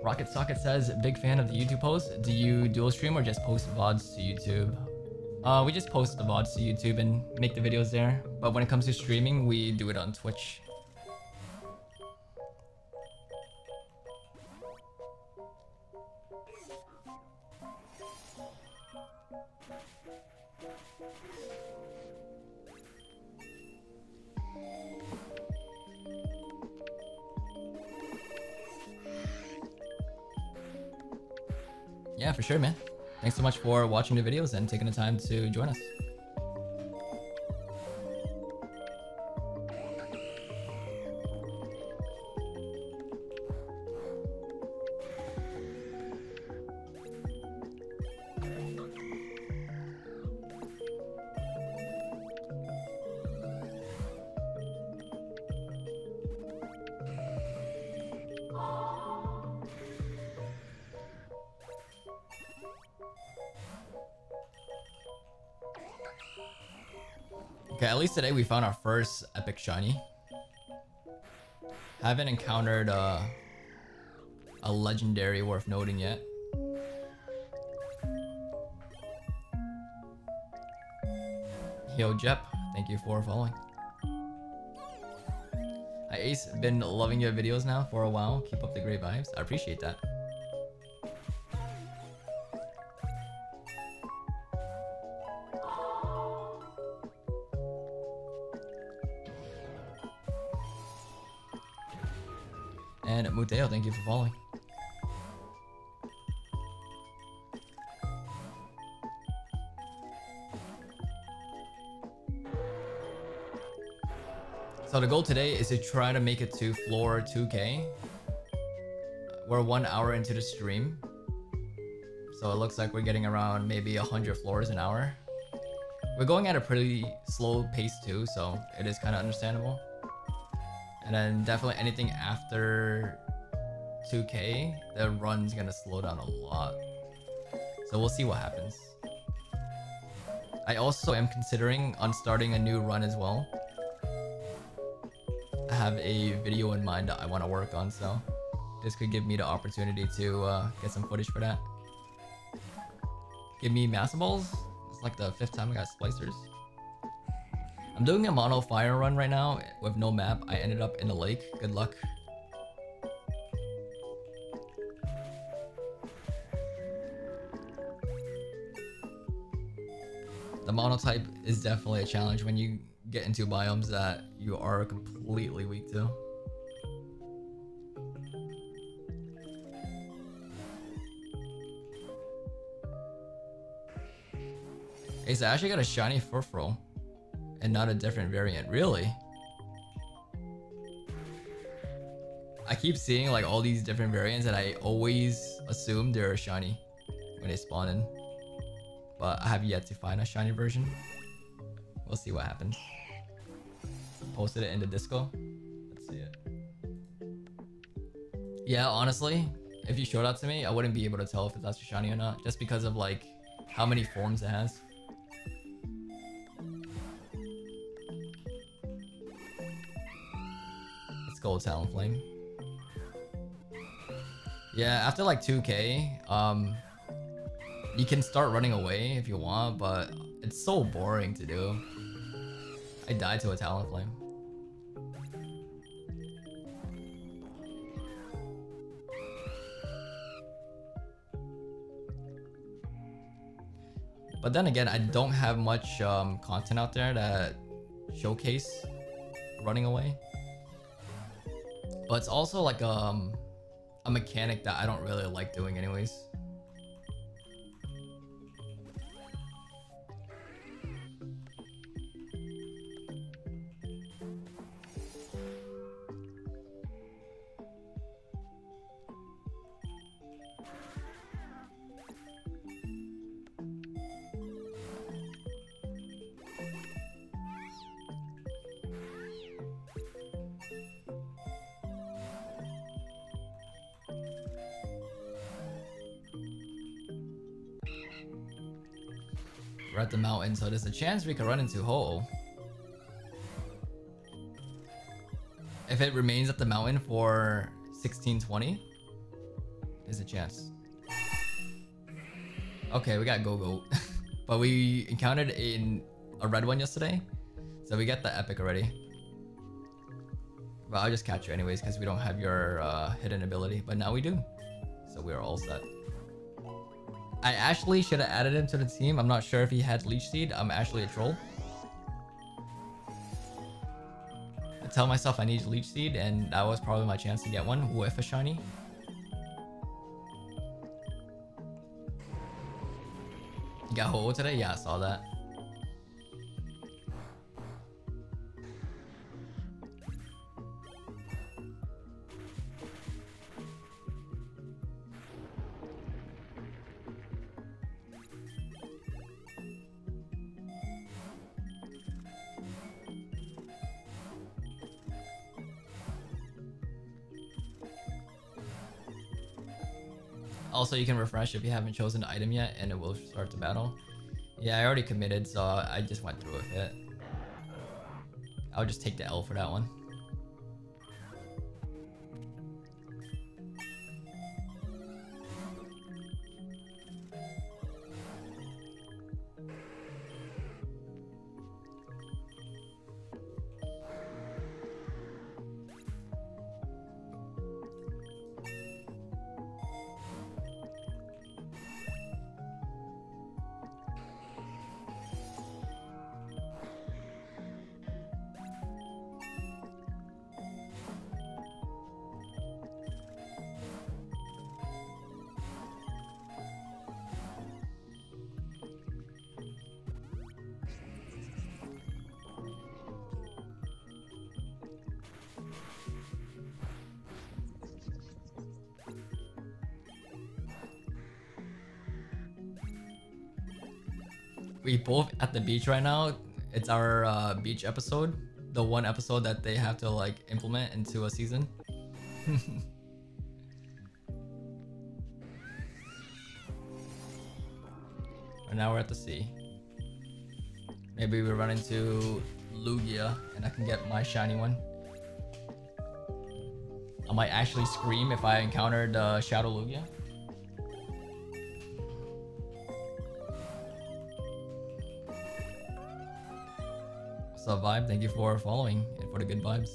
Rocket Socket says, big fan of the YouTube post. Do you dual stream or just post VODs to YouTube? We just post the VODs to YouTube and make the videos there. But when it comes to streaming, we do it on Twitch. Yeah, for sure, man. Thanks so much for watching the videos and taking the time to join us. Okay, at least today we found our first epic shiny. Haven't encountered a legendary worth noting yet. Yo, Jep, thank you for following. Hi Ace, been loving your videos now for a while. Keep up the great vibes. I appreciate that. And Muteo, thank you for following. So the goal today is to try to make it to floor 2K. We're 1 hour into the stream. So it looks like we're getting around maybe 100 floors an hour. We're going at a pretty slow pace too, so it is kind of understandable. And then definitely anything after 2K, the run's gonna slow down a lot. So we'll see what happens. I also am considering on starting a new run as well. I have a video in mind that I want to work on, so this could give me the opportunity to get some footage for that. Give me massive balls. It's like the 5th time I got splicers. I'm doing a mono fire run right now with no map. I ended up in a lake. Good luck. The monotype is definitely a challenge when you get into biomes that you are completely weak to. Hey, so I actually got a shiny Furfrou and not a different variant. Really? I keep seeing like all these different variants and I always assume they're shiny when they spawn in. But I have yet to find a shiny version. We'll see what happens. Posted it in the disco. Let's see it. Yeah, honestly, if you showed that to me, I wouldn't be able to tell if that's shiny or not, just because of like how many forms it has. Let's go Talonflame. Yeah, after like 2k, you can start running away if you want, but it's so boring to do. I died to a Talonflame. But then again, I don't have much content out there that showcase running away. But it's also like a mechanic that I don't really like doing anyways. We're at the mountain, so there's a chance we could run into Ho-Oh. If it remains at the mountain for 1620, there's a chance. Okay, we got Go-Go. But we encountered a red one yesterday, so we got the epic already. But I'll just catch you anyways, because we don't have your hidden ability, but now we do. So we're all set. I actually should have added him to the team. I'm not sure if he had Leech Seed. I'm actually a troll. I tell myself I need Leech Seed, and that was probably my chance to get one with a shiny. You got Ho-Oh today? Yeah, I saw that. Also, you can refresh if you haven't chosen the item yet, and it will start the battle. Yeah, I already committed, so I just went through with it. I'll just take the L for that one. We both at the beach right now. It's our beach episode. The one episode that they have to like implement into a season. And now we're at the sea. Maybe we run into Lugia and I can get my shiny one. I might actually scream if I encountered Shadow Lugia. What's up, Vibe? Thank you for following and for the good vibes.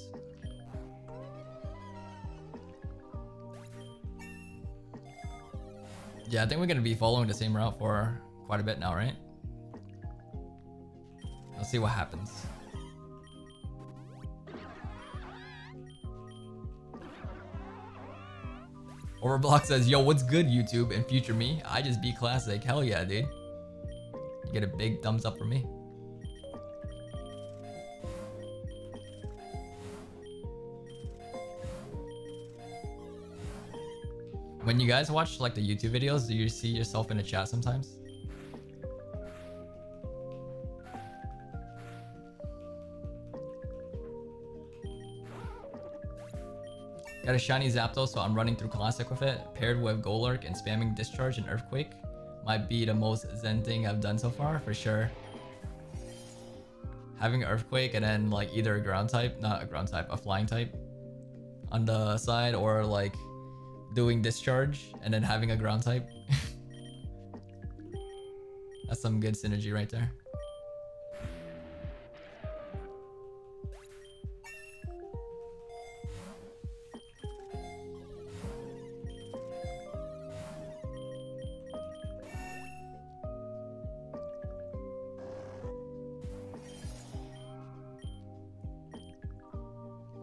Yeah, I think we're gonna be following the same route for quite a bit now, right? Let's see what happens. Overblock says, yo, what's good, YouTube and future me? I just be classic. Hell yeah, dude. You get a big thumbs up from me. When you guys watch like the YouTube videos, do you see yourself in the chat sometimes? Got a shiny Zapdos, so I'm running through Classic with it, paired with Golurk and spamming Discharge and Earthquake. Might be the most zen thing I've done so far, for sure. Having Earthquake and then like either a ground type, not a ground type, a flying type on the side, or like doing Discharge and then having a ground type. That's some good synergy right there.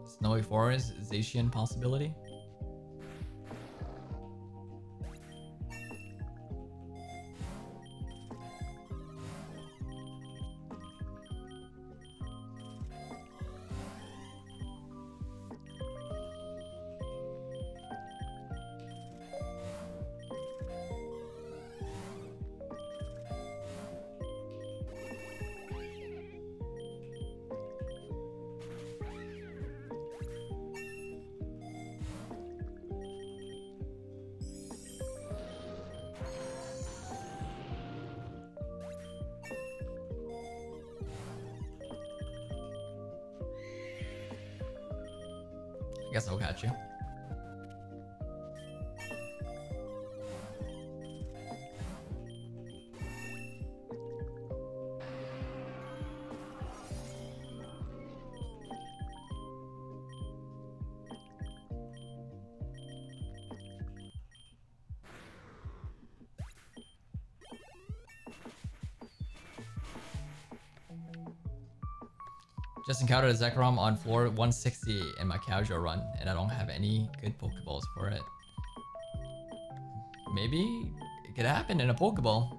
Snowy Forest, Zacian possibility. I guess I'll catch you. Just encountered a Zekrom on floor 160 in my casual run, and I don't have any good Pokeballs for it. Maybe it could happen in a Pokeball.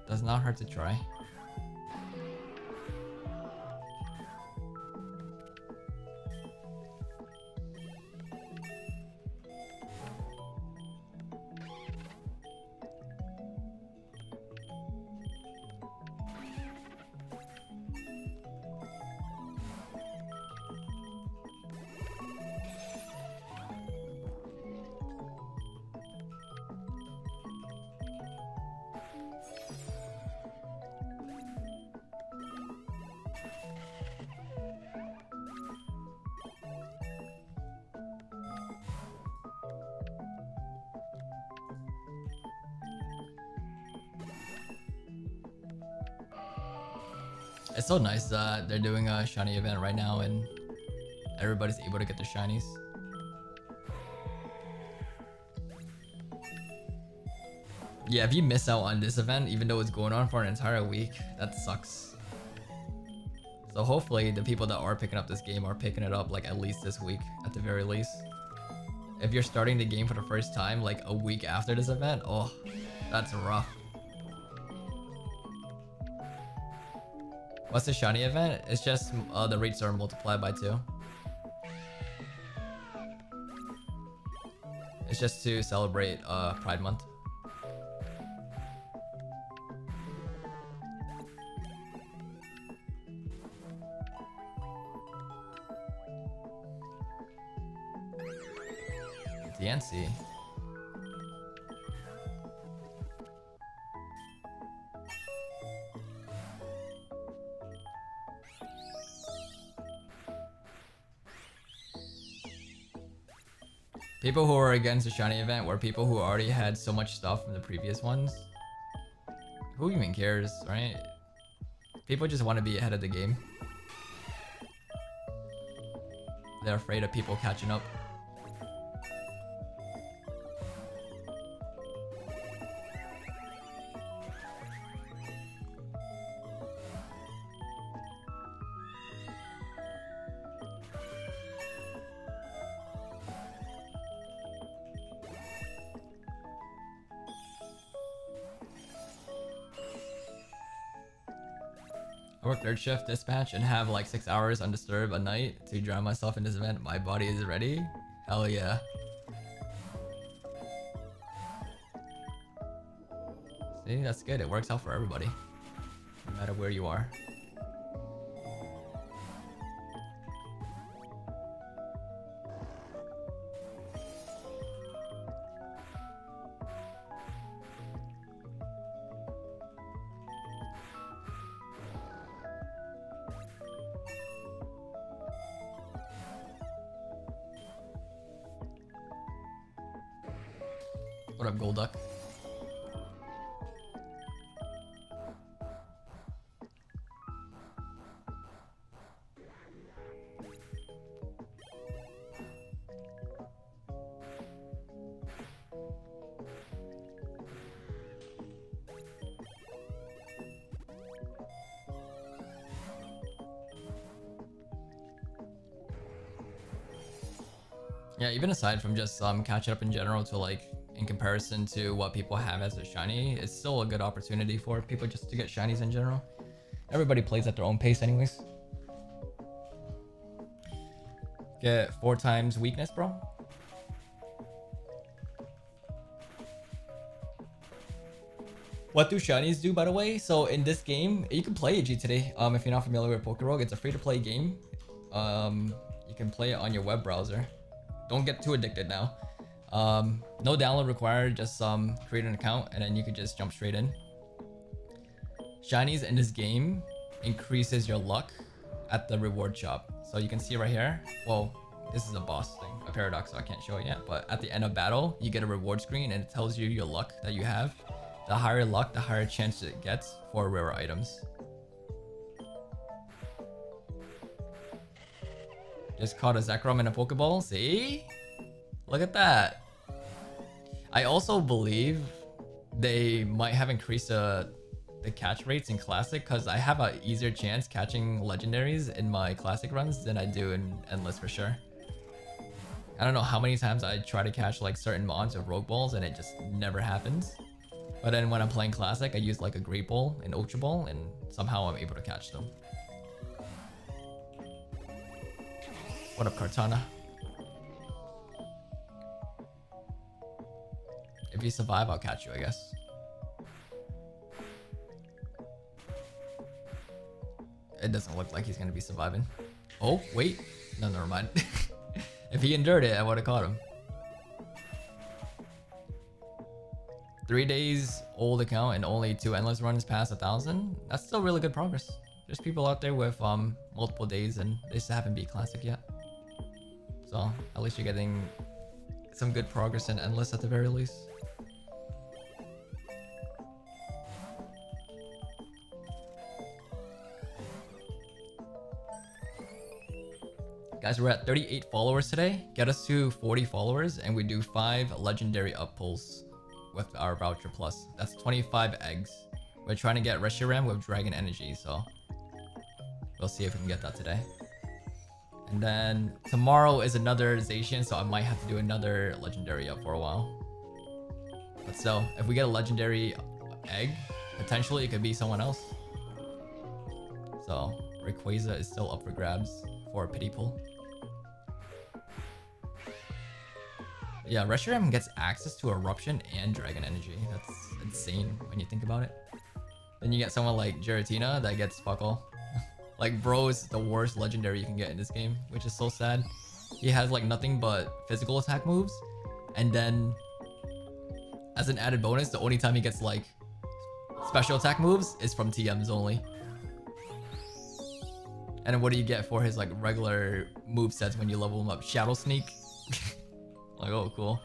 Does not hurt to try. It's so nice that they're doing a shiny event right now and everybody's able to get their shinies. Yeah, if you miss out on this event, even though it's going on for an entire week, that sucks. So hopefully the people that are picking up this game are picking it up like at least this week, at the very least. If you're starting the game for the first time like a week after this event, oh, that's rough. What's the shiny event? It's just the rates are multiplied by 2. It's just to celebrate Pride Month. DNC. People who are against the shiny event were people who already had so much stuff from the previous ones, Who even cares, right? People just want to be ahead of the game. They're afraid of people catching up. I work third shift dispatch and have like 6 hours undisturbed a night to drown myself in this event. My body is ready. Hell yeah. See, that's good. It works out for everybody, no matter where you are. What up, Golduck? Yeah, even aside from just catching up in general to like in comparison to what people have as a shiny, it's still a good opportunity for people just to get shinies in general. Everybody plays at their own pace anyways. Get 4 times weakness, bro. What do shinies do, by the way? So in this game, you can play AG today. If you're not familiar with Pokerogue, it's a free-to-play game. You can play it on your web browser. Don't get too addicted now. No download required, just create an account and then you can just jump straight in. Shinies in this game increases your luck at the reward shop. So you can see right here, well, this is a boss thing, a paradox, so I can't show it yet, but at the end of battle, you get a reward screen and it tells you your luck that you have. The higher luck, the higher chance it gets for rare items. Just caught a Zekrom in a Pokeball, see? Look at that. I also believe they might have increased the catch rates in Classic because I have an easier chance catching legendaries in my Classic runs than I do in Endless for sure. I don't know how many times I try to catch like certain mons or Rogue Balls and it just never happens. But then when I'm playing Classic, I use like a Great Ball and Ultra Ball and somehow I'm able to catch them. What up, Kartana? If you survive, I'll catch you, I guess. It doesn't look like he's gonna be surviving. Oh, wait. No, never mind. If he endured it, I would have caught him. 3 days old account and only 2 endless runs past 1,000. That's still really good progress. There's people out there with multiple days and they just haven't beat Classic yet. So at least you're getting some good progress in endless at the very least. Guys, we're at 38 followers today. Get us to 40 followers and we do 5 legendary up pulls with our voucher plus. That's 25 eggs. We're trying to get Reshiram with Dragon Energy, so we'll see if we can get that today. And then tomorrow is another Zacian, so I might have to do another legendary up for a while. But still, if we get a legendary egg, potentially it could be someone else. So Rayquaza is still up for grabs for a pity pull. Yeah, Reshiram gets access to Eruption and Dragon Energy. That's insane when you think about it. Then you get someone like Giratina that gets fuck all. Like, bro is the worst legendary you can get in this game, which is so sad. He has like nothing but physical attack moves. And then as an added bonus, the only time he gets like special attack moves is from TMs only. And then what do you get for his like regular move sets when you level him up? Shadow Sneak. Like, oh, cool.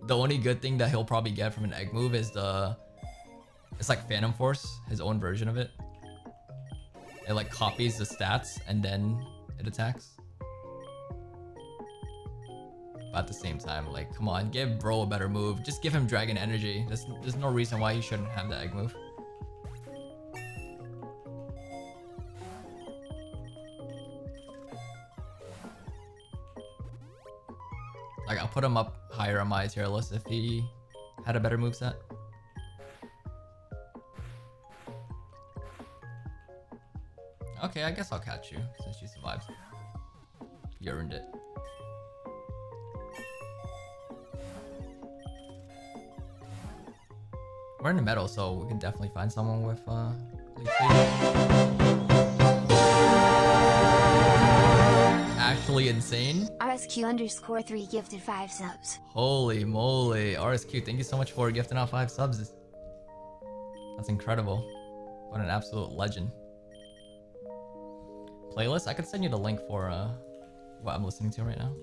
The only good thing that he'll probably get from an egg move is the It's like Phantom Force, his own version of it. It like copies the stats and then it attacks. But at the same time, like, come on, give bro a better move. Just give him Dragon Energy. There's no reason why he shouldn't have the egg move. Like, I'll put him up higher on my tier list if he had a better moveset. Okay, I guess I'll catch you since you survived. You earned it. We're in the meadow, so we can definitely find someone with league actually insane. RSQ_3 gifted 5 subs. Holy moly, RSQ, thank you so much for gifting out 5 subs. That's incredible. What an absolute legend. Playlist? I could send you the link for what I'm listening to right now.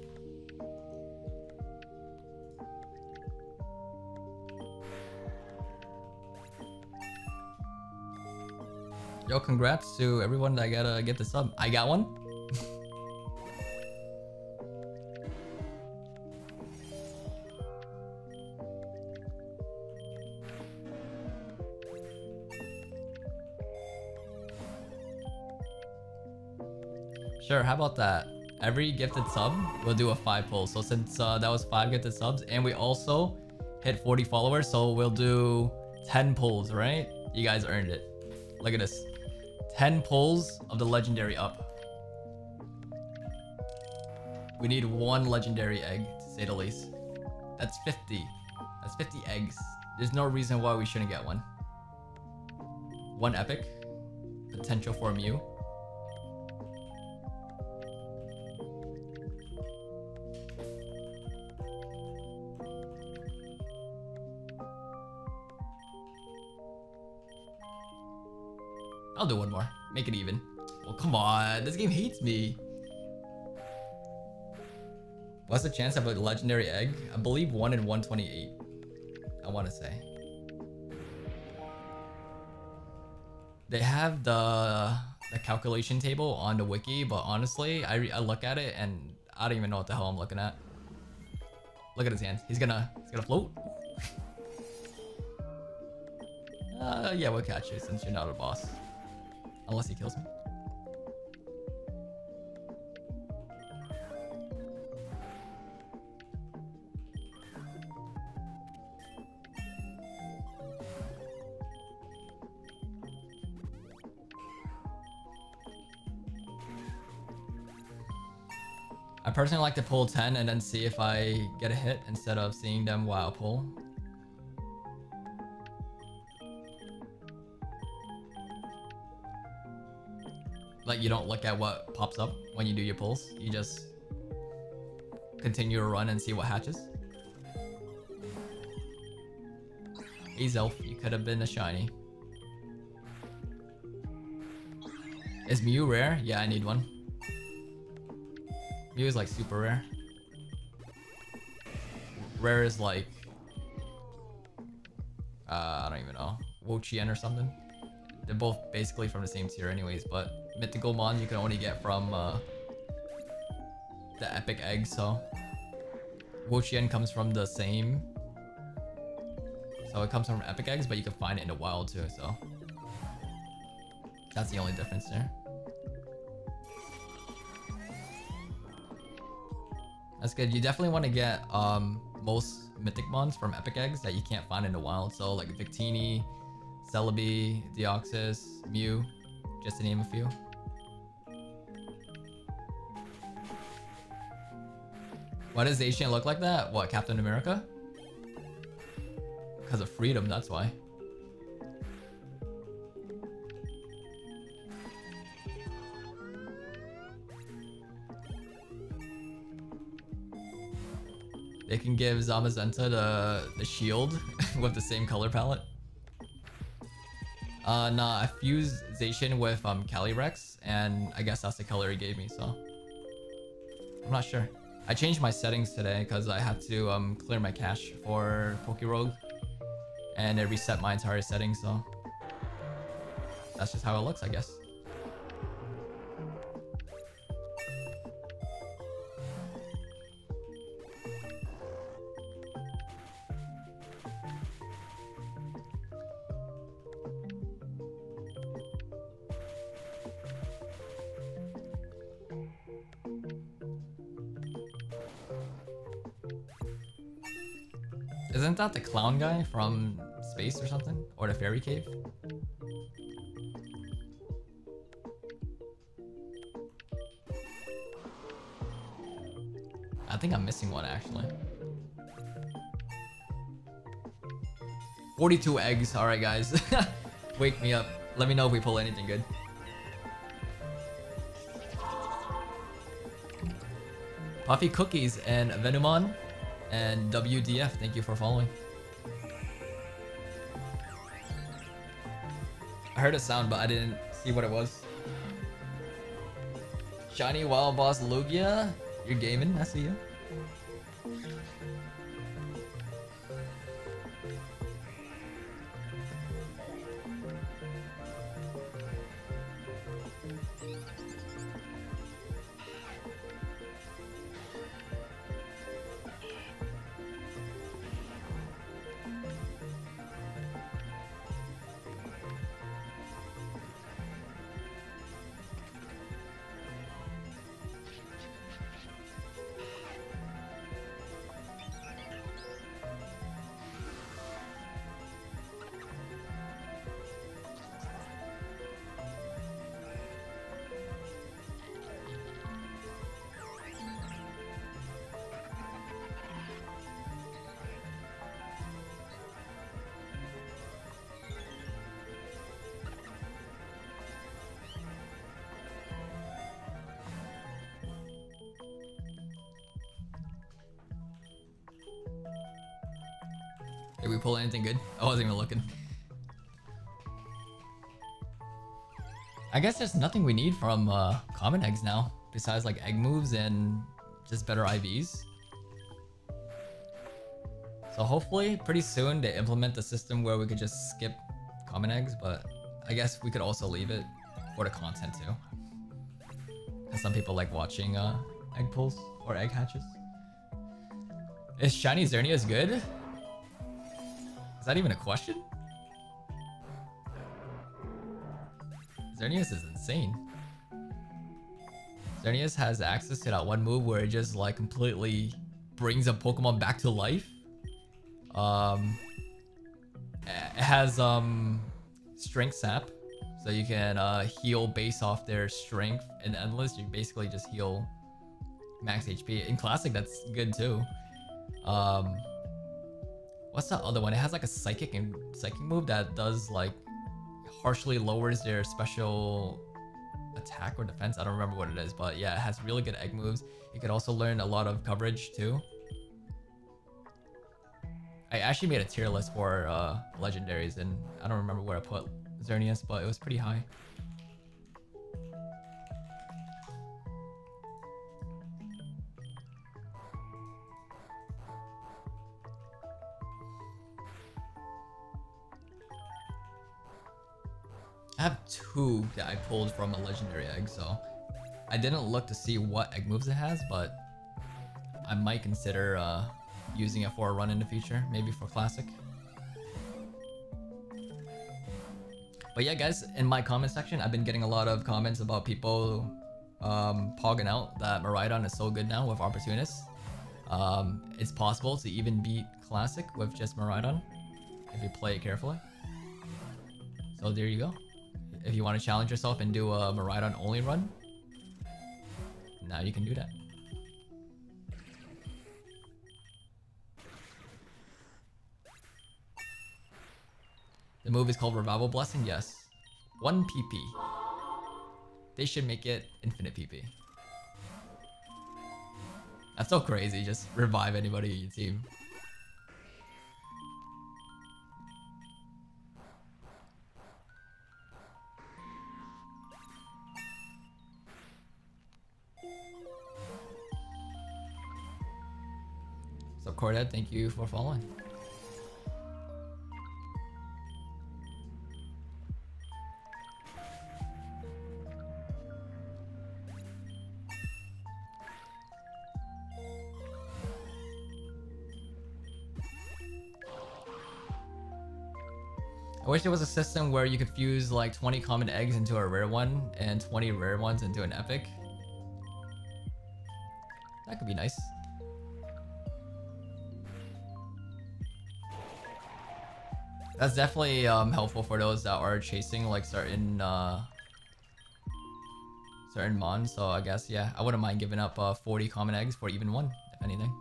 Yo, congrats to everyone that gotta get the sub. I got one. Sure, how about that? Every gifted sub, we'll do a 5 pull. So since that was 5 gifted subs, and we also hit 40 followers, so we'll do 10 pulls, right? You guys earned it. Look at this. 10 pulls of the legendary up. We need 1 legendary egg, to say the least. That's 50. That's 50 eggs. There's no reason why we shouldn't get one. 1 epic. Potential for a Mew. I'll do 1 more. Make it even. Well, come on. This game hates me. What's the chance of a legendary egg? I believe 1 in 128. I want to say. They have the calculation table on the wiki, but honestly, I look at it and I don't even know what the hell I'm looking at. Look at his hands. He's gonna float. Yeah, we'll catch you since you're not a boss. Unless he kills me. I personally like to pull 10 and then see if I get a hit instead of seeing them while I pull. Like, you don't look at what pops up when you do your pulls. You just continue to run and see what hatches. Hey Zelf, you could have been a shiny. Is Mew rare? Yeah, I need one. Mew is like super rare. Rare is like I don't even know, Zacian or something. They're both basically from the same tier anyways, but mythical mon you can only get from the epic egg, so Zacian comes from the same, so it comes from epic eggs, but you can find it in the wild too, so that's the only difference there. That's good. You definitely want to get most mythic mons from epic eggs that you can't find in the wild, so like Victini, Celebi, Deoxys, Mew, just to name a few. Why does Zacian look like that? What, Captain America? Because of freedom, that's why. They can give Zamazenta the shield with the same color palette. Nah, I fused Zacian with Calyrex, and I guess that's the color he gave me, so I'm not sure. I changed my settings today because I had to clear my cache for Pokerogue. and it reset my entire settings, so that's just how it looks, I guess. Isn't that the clown guy from space or something? Or the fairy cave? I think I'm missing one actually. 42 eggs. Alright guys. Wake me up. Let me know if we pull anything good. Puffy Cookies and Venumon and WDF, thank you for following. I heard a sound, but I didn't see what it was. Shiny Wild Boss Lugia, you're gaming, I see you. Did we pull anything good? I wasn't even looking. I guess there's nothing we need from common eggs now, besides like egg moves and just better IVs. So hopefully pretty soon they implement the system where we could just skip common eggs, but I guess we could also leave it for the content too. And some people like watching egg pulls or egg hatches. Is Shiny Xerneas good? Is that even a question? Xerneas is insane. Xerneas has access to that one move where it just like completely brings a Pokemon back to life. It has strength sap, so you can heal based off their strength. In Endless, you basically just heal max HP. In Classic, that's good too. What's that other one? It has like a psychic move that does like harshly lowers their special attack or defense. I don't remember what it is, but yeah, it has really good egg moves. You could also learn a lot of coverage too. I actually made a tier list for legendaries, and I don't remember where I put Xerneas, but it was pretty high. I have 2 that I pulled from a legendary egg, so I didn't look to see what egg moves it has, but I might consider using it for a run in the future, maybe for Classic. But yeah, guys, in my comment section, I've been getting a lot of comments about people pogging out that Miraidon is so good now with Opportunist. It's possible to even beat Classic with just Miraidon if you play it carefully. So there you go. If you want to challenge yourself and do a Miraidon only run, now you can do that. The move is called Revival Blessing, yes. 1 PP. They should make it infinite PP. That's so crazy, just revive anybody in your team. So Corded, thank you for following. I wish there was a system where you could fuse like 20 common eggs into a rare one and 20 rare ones into an epic. That could be nice. That's definitely helpful for those that are chasing like certain mons. So I guess yeah, I wouldn't mind giving up 40 common eggs for even one, if anything.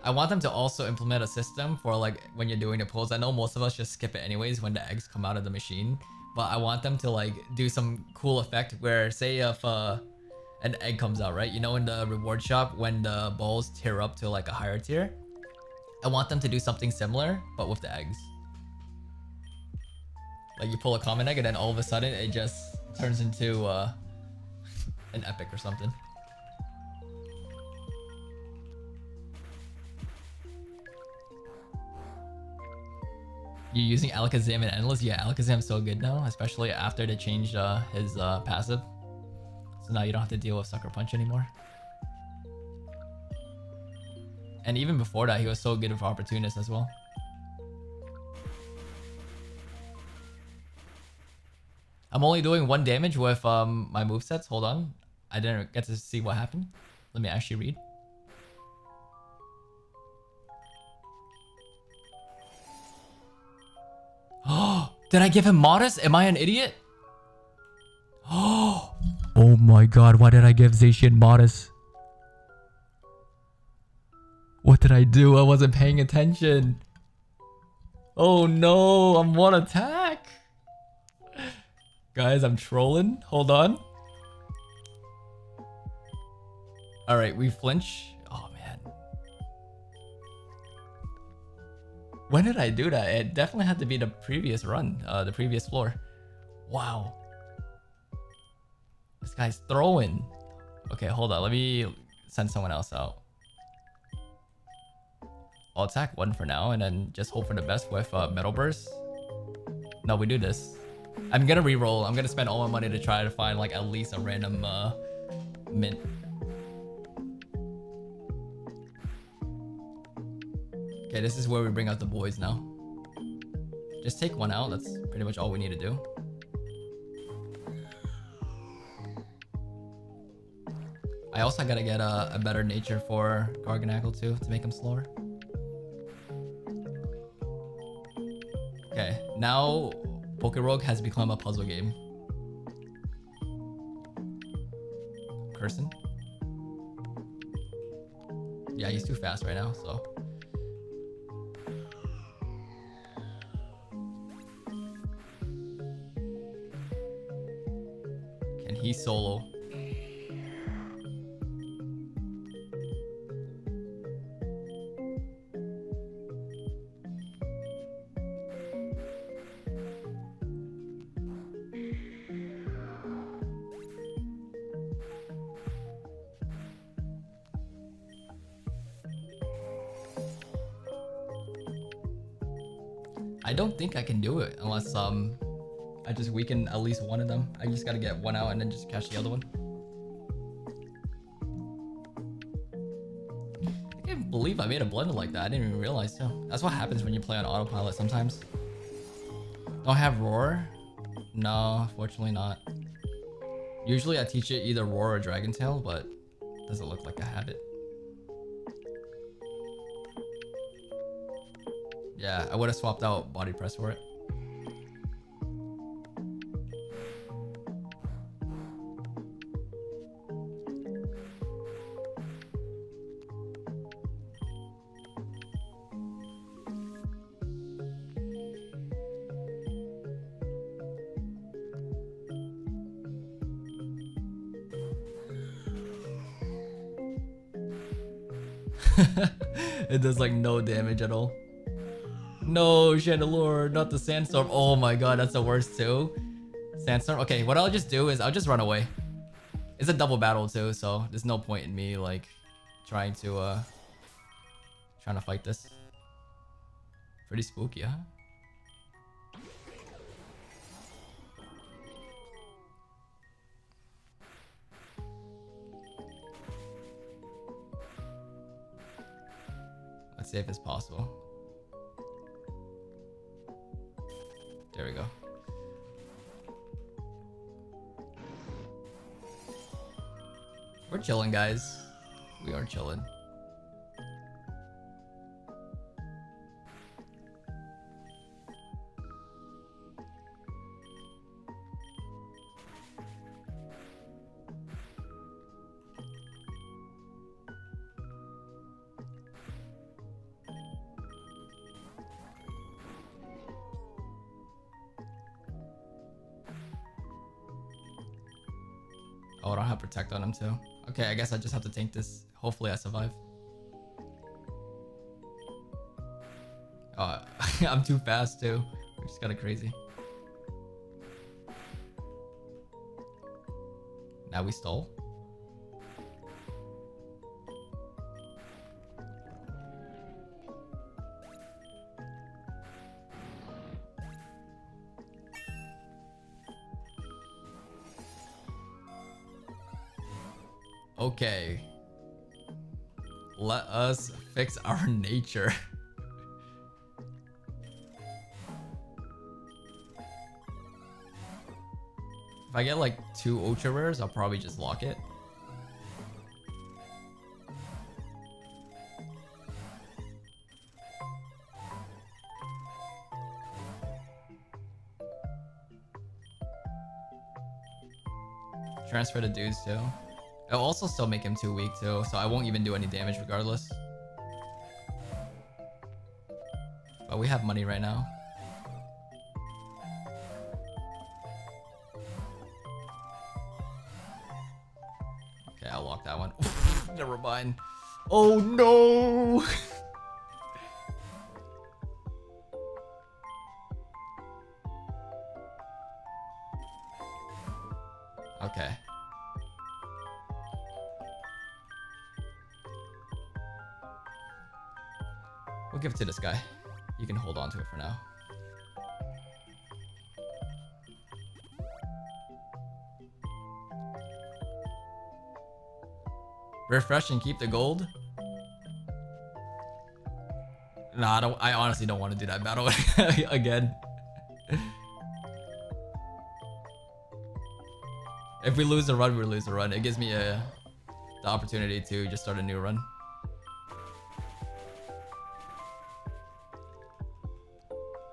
I want them to also implement a system for like when you're doing the pulls. I know most of us just skip it anyways when the eggs come out of the machine, but I want them to like do some cool effect where say if an egg comes out, right? You know, in the reward shop when the balls tier up to like a higher tier, I want them to do something similar but with the eggs. Like you pull a common egg and then all of a sudden it just turns into an epic or something. You're using Alakazam and Endless? Yeah, Alakazam's so good now, especially after they changed his passive. So now you don't have to deal with Sucker Punch anymore. And even before that, he was so good with Opportunist as well. I'm only doing 1 damage with my movesets. Hold on. I didn't get to see what happened. Let me actually read. Oh, did I give him Modest? Am I an idiot? Oh my god, why did I give Zacian Modest? What did I do? I wasn't paying attention. Oh no, I'm 1 attack. Guys, I'm trolling. Hold on. Alright, we flinch. Oh man. When did I do that? It definitely had to be the previous run, the previous floor. Wow. This guy's throwing. Okay, hold on. Let me send someone else out. I'll attack 1 for now and then just hope for the best with Metal Burst. No, we do this. I'm gonna reroll. I'm gonna spend all my money to try to find like at least a random mint. Okay, this is where we bring out the boys now. Just take 1 out. That's pretty much all we need to do. I also gotta get a better nature for Garganacl too to make him slower. Okay, now Pokerogue has become a puzzle game. Curson? Yeah, he's too fast right now, so. Can he solo? I don't think I can do it unless I just weaken at least 1 of them. I just gotta get 1 out and then just catch the other one. I can't believe I made a blunder like that. I didn't even realize too. That's what happens when you play on autopilot sometimes. Don't have Roar? No, fortunately not. Usually I teach it either Roar or Dragon Tail, but it doesn't look like I have it. Yeah, I would have swapped out Body Press for it. It does like no damage at all. No, Chandelure, not the Sandstorm. Oh my god, that's the worst too. Sandstorm. Okay, what I'll just do is I'll just run away. It's a double battle too, so there's no point in me like trying to fight this. Pretty spooky, huh? Let's see if it's possible. There we go. We're chilling, guys. We are chilling. Oh, I don't have protect on him too. Okay, I guess I just have to tank this. Hopefully I survive. Oh, I'm too fast too, which is kind of crazy. Now we stole. Okay. Let us fix our nature. If I get like 2 ultra rares, I'll probably just lock it. Transfer the dudes too. It'll also still make him too weak too, so I won't even do any damage regardless. But we have money right now. Okay, I'll lock that one. Never mind. Oh no! Okay. We'll give it to this guy. You can hold on to it for now. Refresh and keep the gold? Nah, I honestly don't want to do that battle again. If we lose the run, we lose the run. It gives me the opportunity to just start a new run.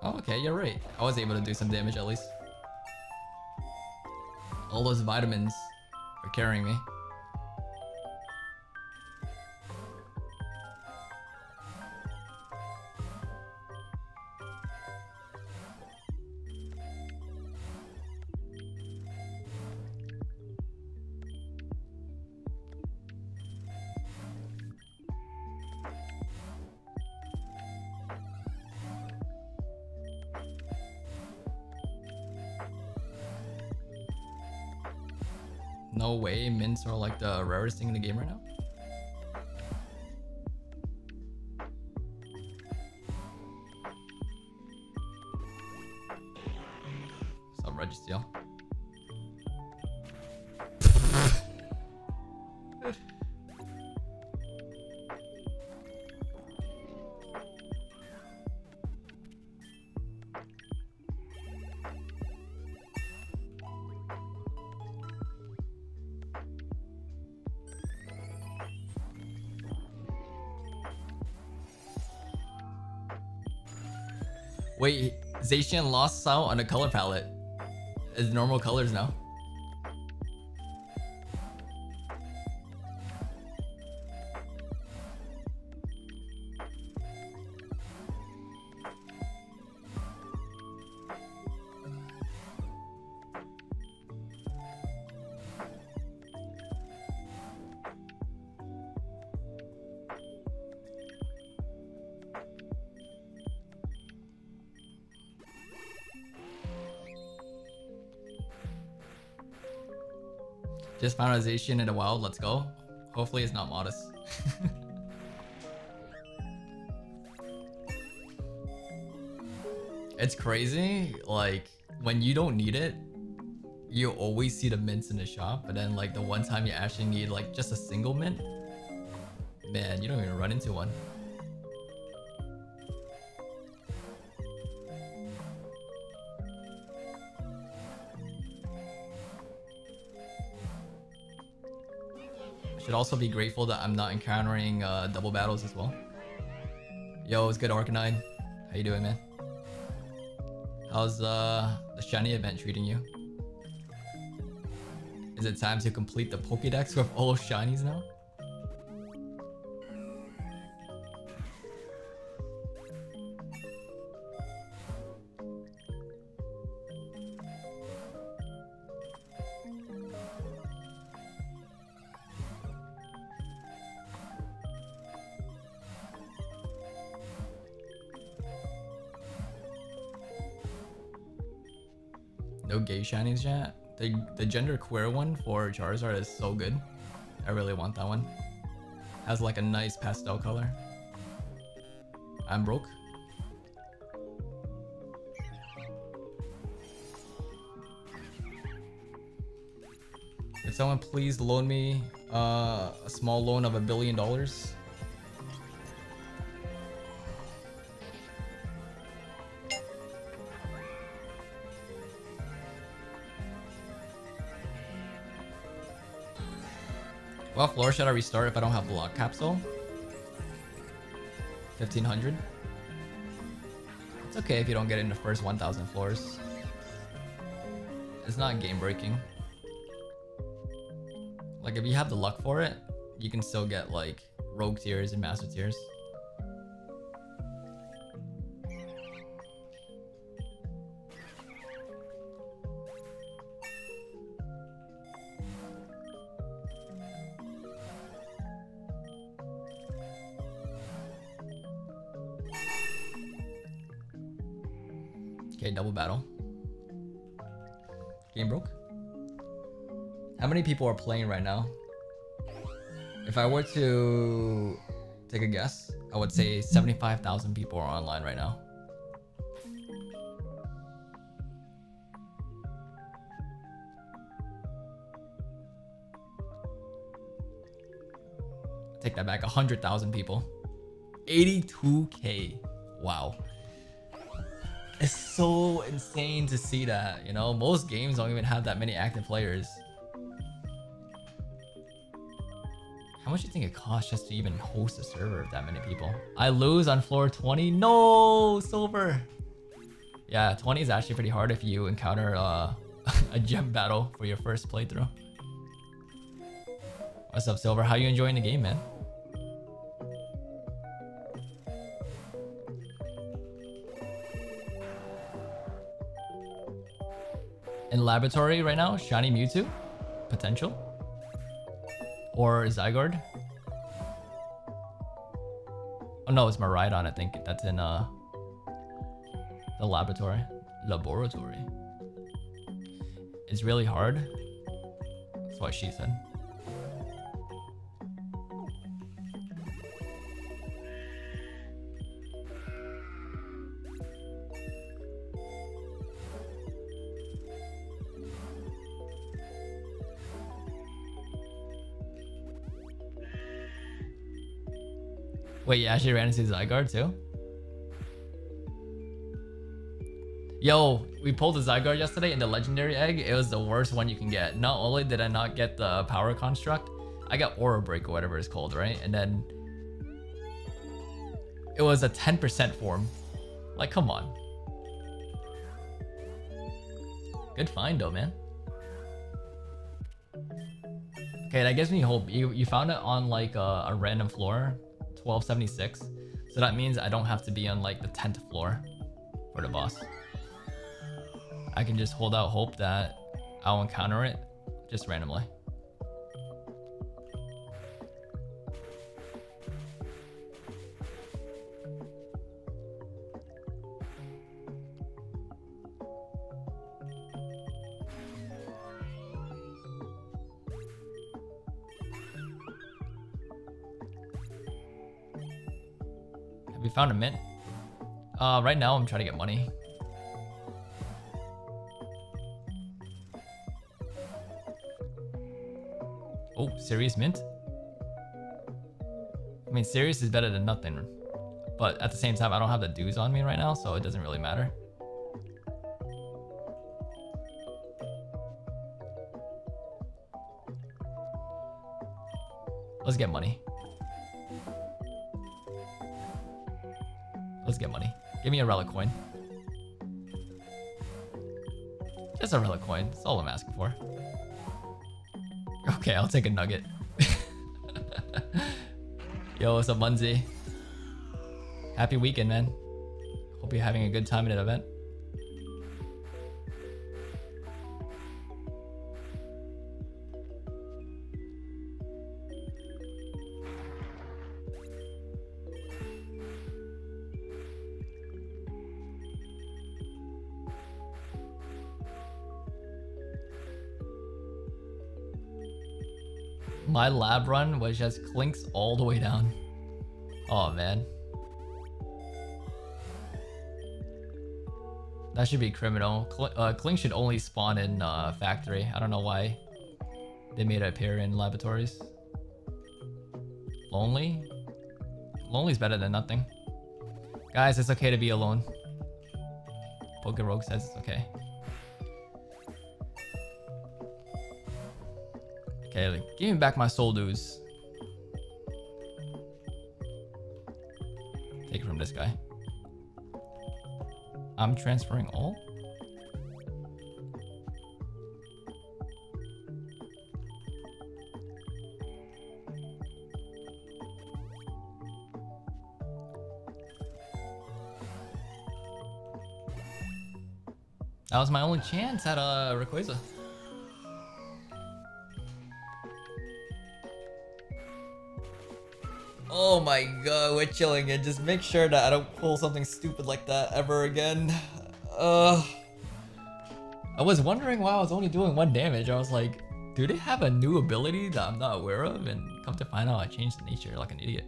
Oh, okay, you're right. I was able to do some damage at least. All those vitamins are carrying me. No way, mints are like the rarest thing in the game right now. What's up, Registeel? Wait, Zacian lost out on the color palette. It's normal colors now. Just found a Zacian in the wild, let's go. Hopefully it's not modest. It's crazy, like, when you don't need it, you always see the mints in the shop, but then like the one time you actually need like just a single mint, man, you don't even run into one. Should also be grateful that I'm not encountering double battles as well. Yo, it's good, Arcanine. How you doing, man? How's the shiny event treating you? Is it time to complete the Pokédex with all shinies now? No gay shinies yet. The gender queer one for Charizard is so good. I really want that one. Has like a nice pastel color. I'm broke. Could someone please loan me a small loan of $1 billion? What floor should I restart if I don't have the lock capsule? 1500. It's okay if you don't get in the first 1000 floors. It's not game breaking. Like if you have the luck for it, you can still get like rogue tiers and master tiers. Okay, double battle. Game broke. How many people are playing right now? If I were to take a guess, I would say 75,000 people are online right now. Take that back, 100,000 people. 82K. Wow. It's so insane to see that, you know? Most games don't even have that many active players. How much do you think it costs just to even host a server of that many people? I lose on floor 20. No, Silver. Yeah, 20 is actually pretty hard if you encounter a gem battle for your first playthrough. What's up, Silver? How you enjoying the game, man? In laboratory right now, shiny Mewtwo, potential, or Zygarde. Oh no, it's Miraidon. I think that's in the laboratory. Laboratory. It's really hard. That's what she said. Wait, you actually ran into Zygarde too? Yo, we pulled the Zygarde yesterday in the legendary egg. It was the worst one you can get. Not only did I not get the power construct, I got Aura Break or whatever it's called, right? And then it was a 10% form. Like, come on. Good find though, man. Okay, that gives me hope. You found it on like a random floor. 1276, so that means I don't have to be on like the 10th floor for the boss. I can just hold out hope that I'll encounter it just randomly. We found a mint. Right now I'm trying to get money. Oh, serious mint? I mean, serious is better than nothing. But at the same time, I don't have the dues on me right now, so it doesn't really matter. Let's get money. Let's get money. Give me a relic coin. Just a relic coin. That's all I'm asking for. Okay, I'll take a nugget. Yo, what's up, Munzie? Happy weekend, man. Hope you're having a good time at an event. My lab run was just clinks all the way down. Oh man. That should be criminal. Clink should only spawn in factory. I don't know why they made it appear in laboratories. Lonely? Lonely's better than nothing. Guys, it's okay to be alone. Poker Rogue says it's okay. Okay, like, give me back my soul dues. Take it from this guy. I'm transferring all? That was my only chance at Rayquaza. Oh my god, we're chilling it. Just make sure that I don't pull something stupid like that ever again. I was wondering why I was only doing 1 damage. I was like, do they have a new ability that I'm not aware of? And come to find out I changed the nature like an idiot.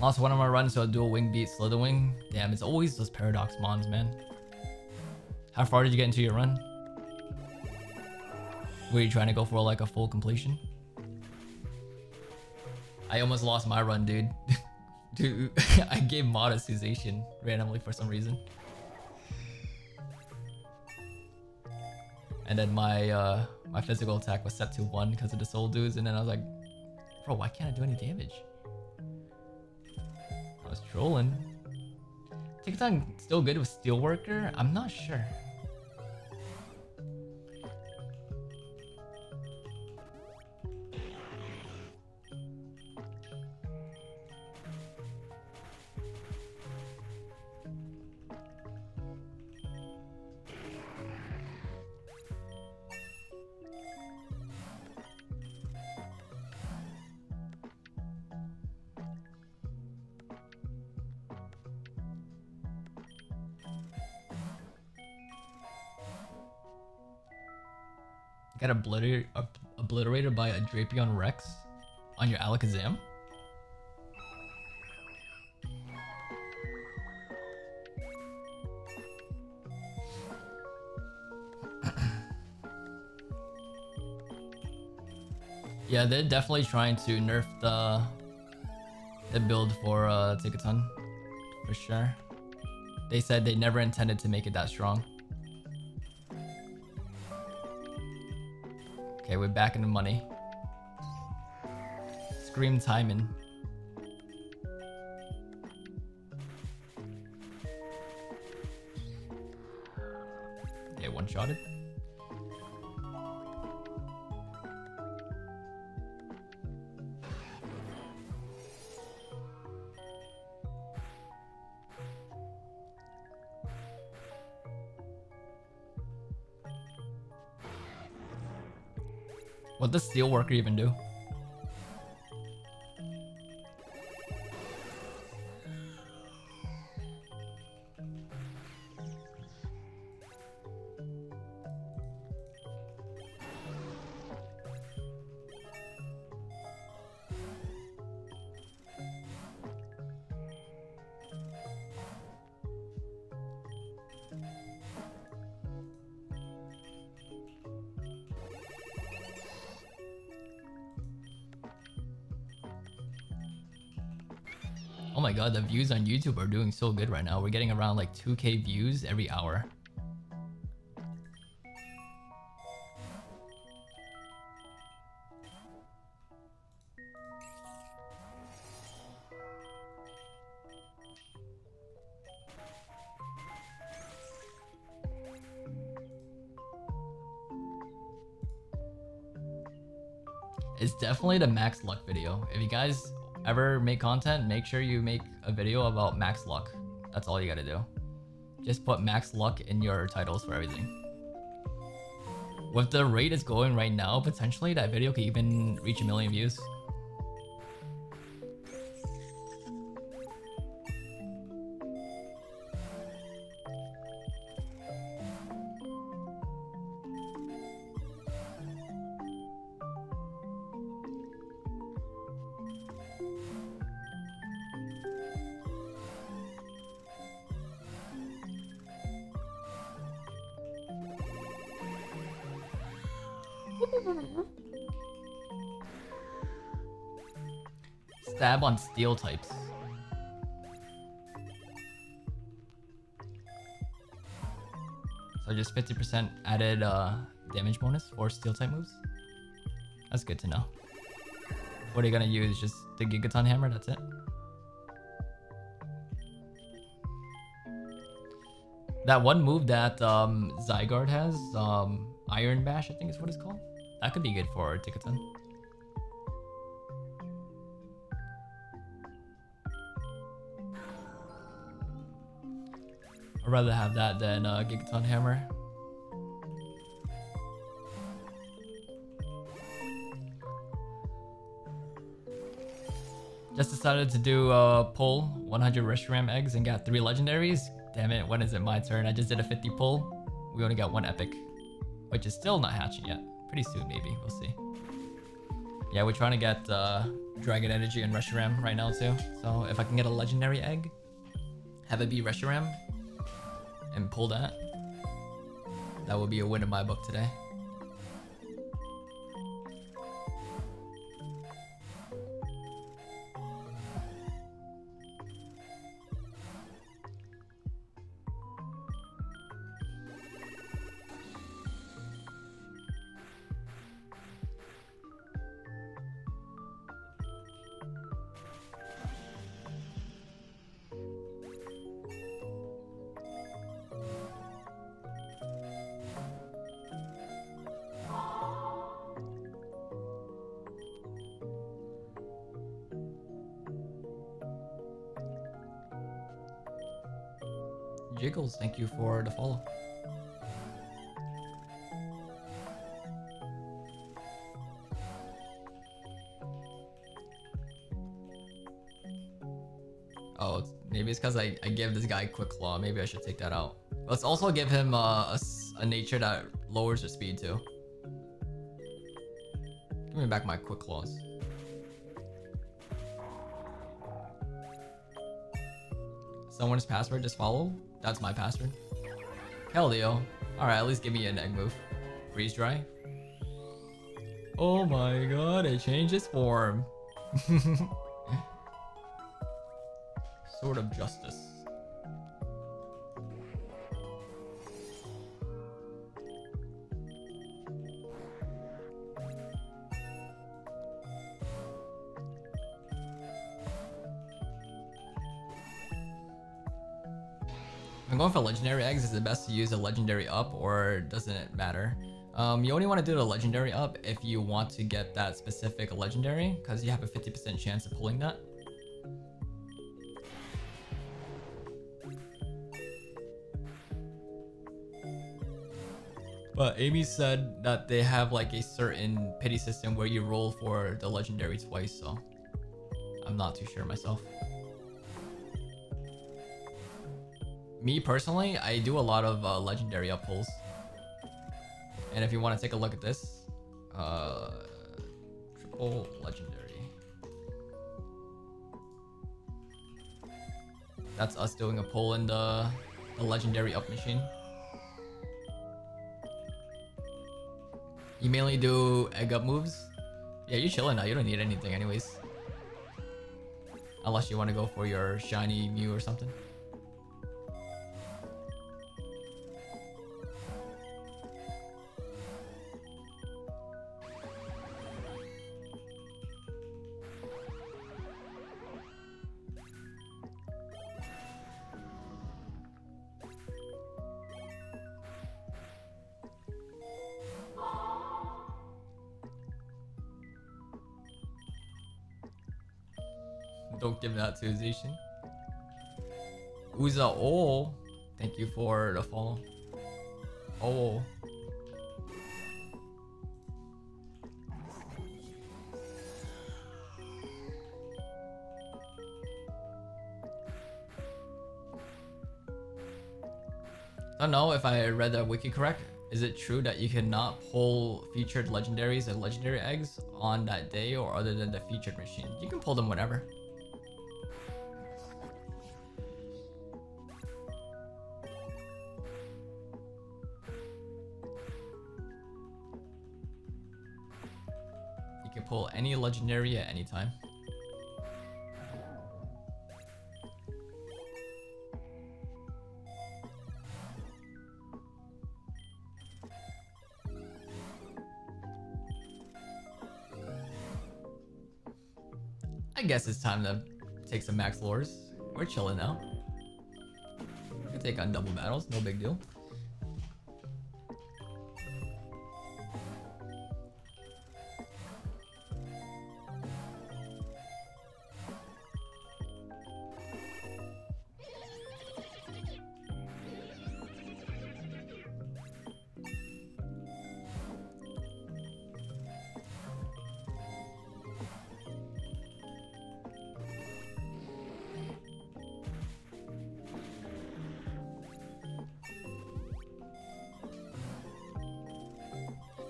Lost one of my runs to a dual wing beat Slitherwing. Damn, it's always those Paradox Mons, man. How far did you get into your run? Were you trying to go for like a full completion? I almost lost my run, dude. Dude, I gave Modest to Zacian randomly for some reason. And then my my physical attack was set to 1 because of the soul dudes, and then I was like, bro, why can't I do any damage? I was trolling. TikTok still good with Steelworker? I'm not sure. Got obliterated by a Drapion Rex on your Alakazam? Yeah, they're definitely trying to nerf the build for Tickaton, for sure. They said they never intended to make it that strong. Okay, we're back in the money. Scream timing. Okay, one-shotted. What does Steelworker even do? Oh my god, the views on YouTube are doing so good right now. We're getting around like 2K views every hour. It's definitely the max luck video. If you guys ever make content, make sure you make a video about max luck. That's all you gotta do. Just put max luck in your titles for everything. With the rate it's going right now, potentially that video could even reach 1 million views. Stab on steel types. So just 50% added damage bonus for steel type moves. That's good to know. What are you gonna use? Just the Gigaton Hammer, that's it? That one move that Zygarde has, Iron Bash I think is what it's called. That could be good for Gigaton. I'd rather have that than Gigaton Hammer. Just decided to do pull 100 Reshiram eggs and got 3 legendaries. Damn it, when is it my turn? I just did a 50 pull. We only got 1 epic, which is still not hatching yet. Pretty soon maybe, we'll see. Yeah, we're trying to get Dragon Energy and Reshiram right now too. So if I can get a legendary egg, have it be Reshiram, and pull that, that would be a win in my book today. Jiggles, thank you for the follow. Oh, maybe it's because I give this guy Quick Claw. Maybe I should take that out. Let's also give him a nature that lowers his speed too. Give me back my Quick Claws. Someone's password, just follow? That's my password. Hell yo. Alright, at least give me an egg move. Freeze dry. Oh my god, it changed its form. Sword of Justice. I'm going for legendary eggs. Is it best to use a legendary up or doesn't it matter? You only want to do the legendary up if you want to get that specific legendary, because you have a 50% chance of pulling that. But Amy said that they have like a certain pity system where you roll for the legendary twice, so I'm not too sure myself. Me personally, I do a lot of legendary up pulls. And if you want to take a look at this, triple legendary. That's us doing a pull in the legendary up machine. You mainly do egg up moves? Yeah, you're chilling now. You don't need anything anyways. Unless you want to go for your shiny Mew or something. Don't give that to Zacian. Uza oh, thank you for the follow. Oh. I don't know if I read the wiki correct. Is it true that you cannot pull featured legendaries and legendary eggs on that day or other than the featured machine? You can pull them whenever. You can pull any legendary at any time. I guess it's time to take some max lures. We're chilling now. We can take on double battles, no big deal.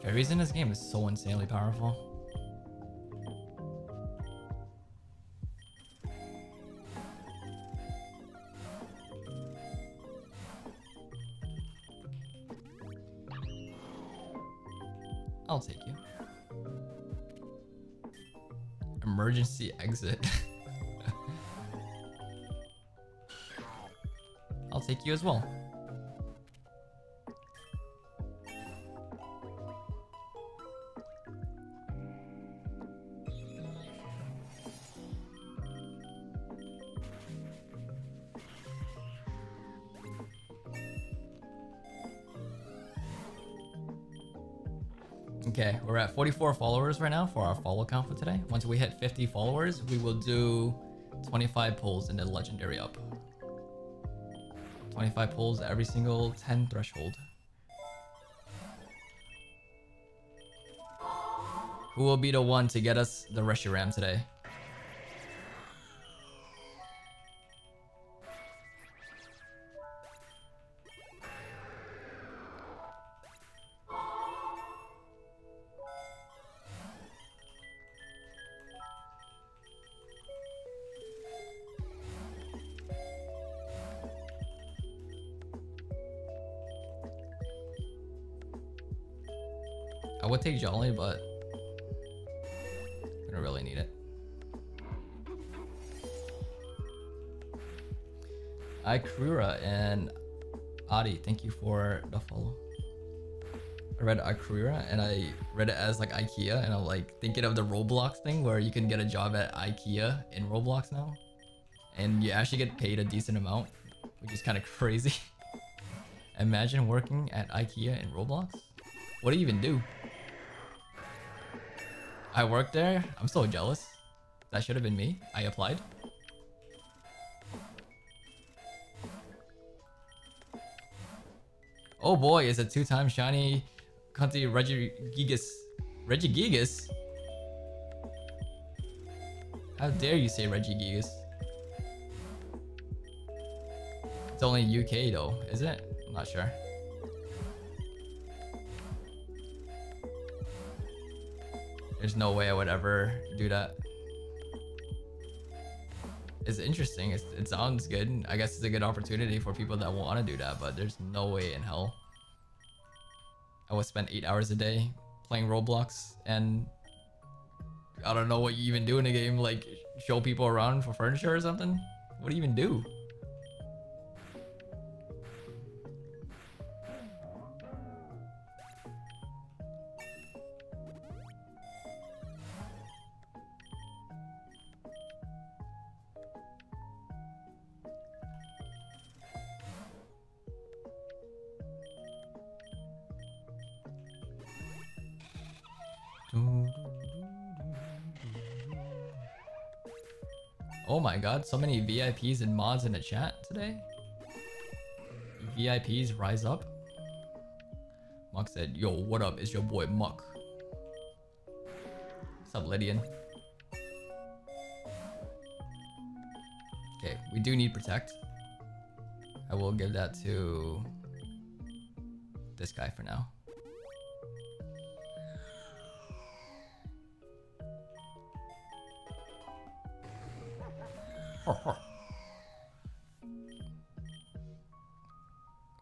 Fairies in this game is so insanely powerful. I'll take you. Emergency exit. I'll take you as well. Okay, we're at 44 followers right now for our follow count for today. Once we hit 50 followers, we will do 25 pulls in the legendary up. 25 pulls every single 10 threshold. Who will be the one to get us the Reshiram today? I would take Jolly, but I don't really need it. Ikrura and Adi, thank you for the follow. I read Ikrura and I read it as like IKEA, and I'm like thinking of the Roblox thing where you can get a job at IKEA in Roblox now, and you actually get paid a decent amount, which is kind of crazy. Imagine working at IKEA in Roblox. What do you even do? I worked there. I'm so jealous. That should have been me. I applied. Oh boy, it's a 2-time shiny Cunty Regigigas. Regigigas? How dare you say Regigigas? It's only UK though, is it? I'm not sure. There's no way I would ever do that. It's interesting. It sounds good. I guess it's a good opportunity for people that want to do that, but there's no way in hell I would spend 8 hours a day playing Roblox and I don't know what you even do in a game, like show people around for furniture or something. What do you even do? Oh my god, so many VIPs and mods in the chat today. VIPs rise up. Muck said, yo, what up? It's your boy Muck. What's up, Lydian? Okay, we do need protect. I will give that to this guy for now.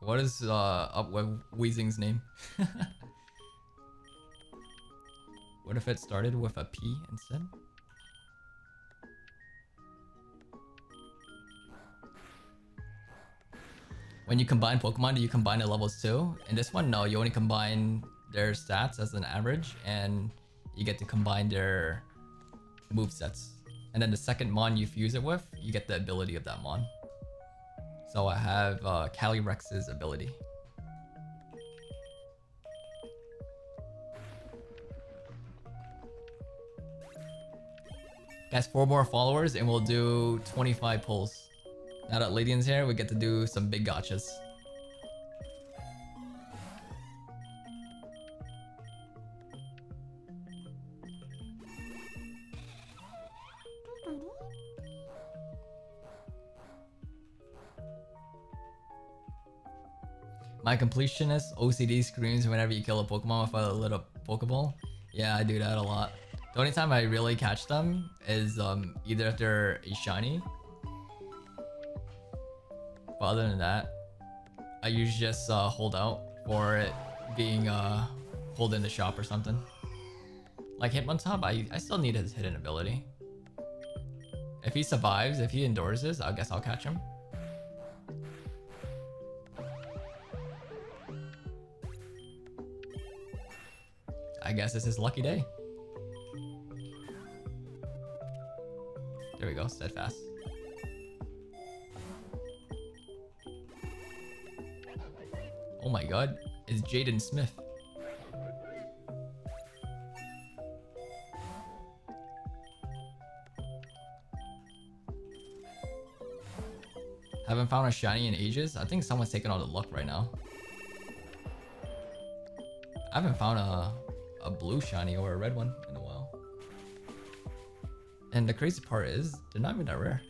What is up with Weezing's name? What if it started with a P instead? When you combine Pokemon, do you combine the levels too? In this one, no, you only combine their stats as an average, and you get to combine their movesets. And then the second Mon you fuse it with, you get the ability of that Mon. So I have Calirex's ability. Guys, 4 more followers and we'll do 25 pulls. Now that Lydian's here, we get to do some big gotchas. My completionist OCD screams whenever you kill a Pokemon with a lit up Pokeball. Yeah, I do that a lot. The only time I really catch them is either if they're a shiny. But other than that, I usually just hold out for it being pulled in the shop or something. Like Hitmontop, I still need his hidden ability. If he survives, if he endures this, I guess I'll catch him. I guess it's his lucky day. There we go, Steadfast. Oh my god, it's Jaden Smith. Haven't found a shiny in ages. I think someone's taking all the luck right now. I haven't found a blue shiny or a red one in a while. And the crazy part is, they're not even that rare.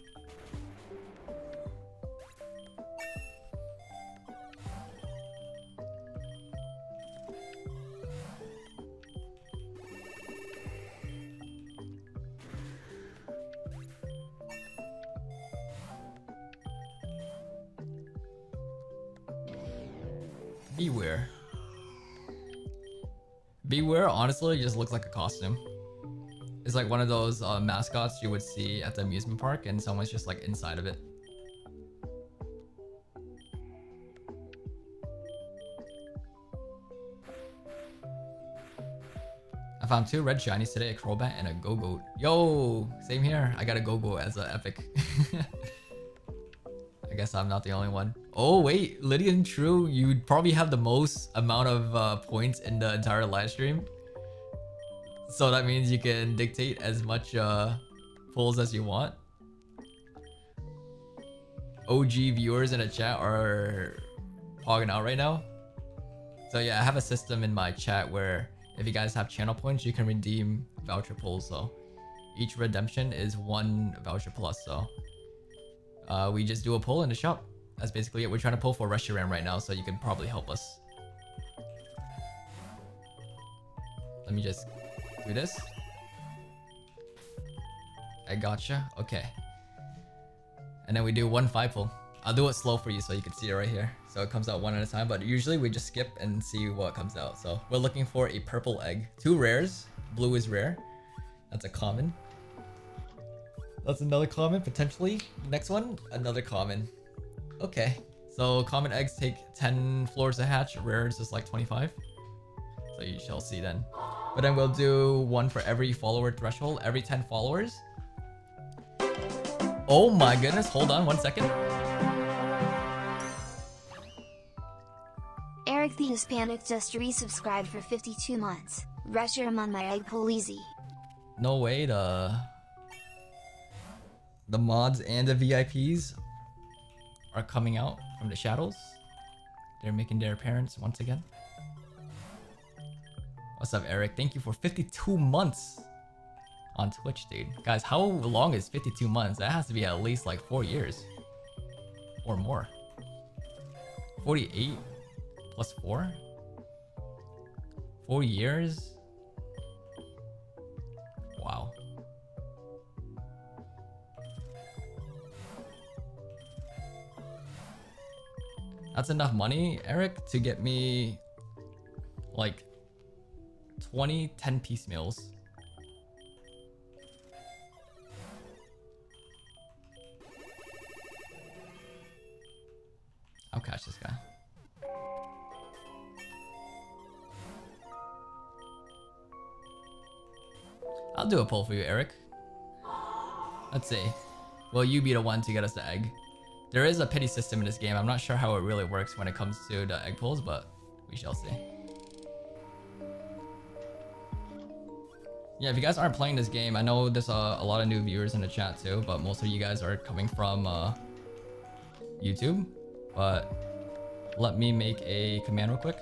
Beware. Beware honestly just looks like a costume. It's like one of those mascots you would see at the amusement park and someone's just like inside of it. I found 2 red shinies today, a Crobat and a Go-Goat. Yo, same here. I got a Go-Goat as an epic. I guess I'm not the only one. Oh wait, Lydian, true. You'd probably have the most amount of points in the entire live stream. So that means you can dictate as much pulls as you want. OG viewers in the chat are hogging out right now. So yeah, I have a system in my chat where if you guys have channel points, you can redeem voucher pulls. So each redemption is 1 voucher plus. So we just do a pull in the shop. That's basically it. We're trying to pull for Reshiram right now, so you can probably help us. Let me just do this. I gotcha. Okay. And then we do 1 5 pull. I'll do it slow for you so you can see it right here. So it comes out 1 at a time, but usually we just skip and see what comes out. So we're looking for a purple egg. 2 rares. Blue is rare. That's a common. That's another common, potentially. Next one, another common. Okay. So common eggs take 10 floors to hatch, rares is like 25. So you shall see then. But then we'll do one for every follower threshold, every 10 followers. Oh my goodness, hold on 1 second. Eric the Hispanic just resubscribed for 52 months. Rusher him on my egg pull easy. No way, the mods and the VIPs are coming out from the shadows. They're making their appearance once again. What's up, Eric? Thank you for 52 months on Twitch, dude. Guys, how long is 52 months? That has to be at least like 4 years or more. 48 plus 4? 4 years? Wow. That's enough money, Eric, to get me like 20 10-piece meals. I'll catch this guy. I'll do a poll for you, Eric. Let's see. Will you be the one to get us the egg? There is a pity system in this game. I'm not sure how it really works when it comes to the egg pulls, but we shall see. Yeah, if you guys aren't playing this game, I know there's a lot of new viewers in the chat too, but most of you guys are coming from YouTube. But let me make a command real quick.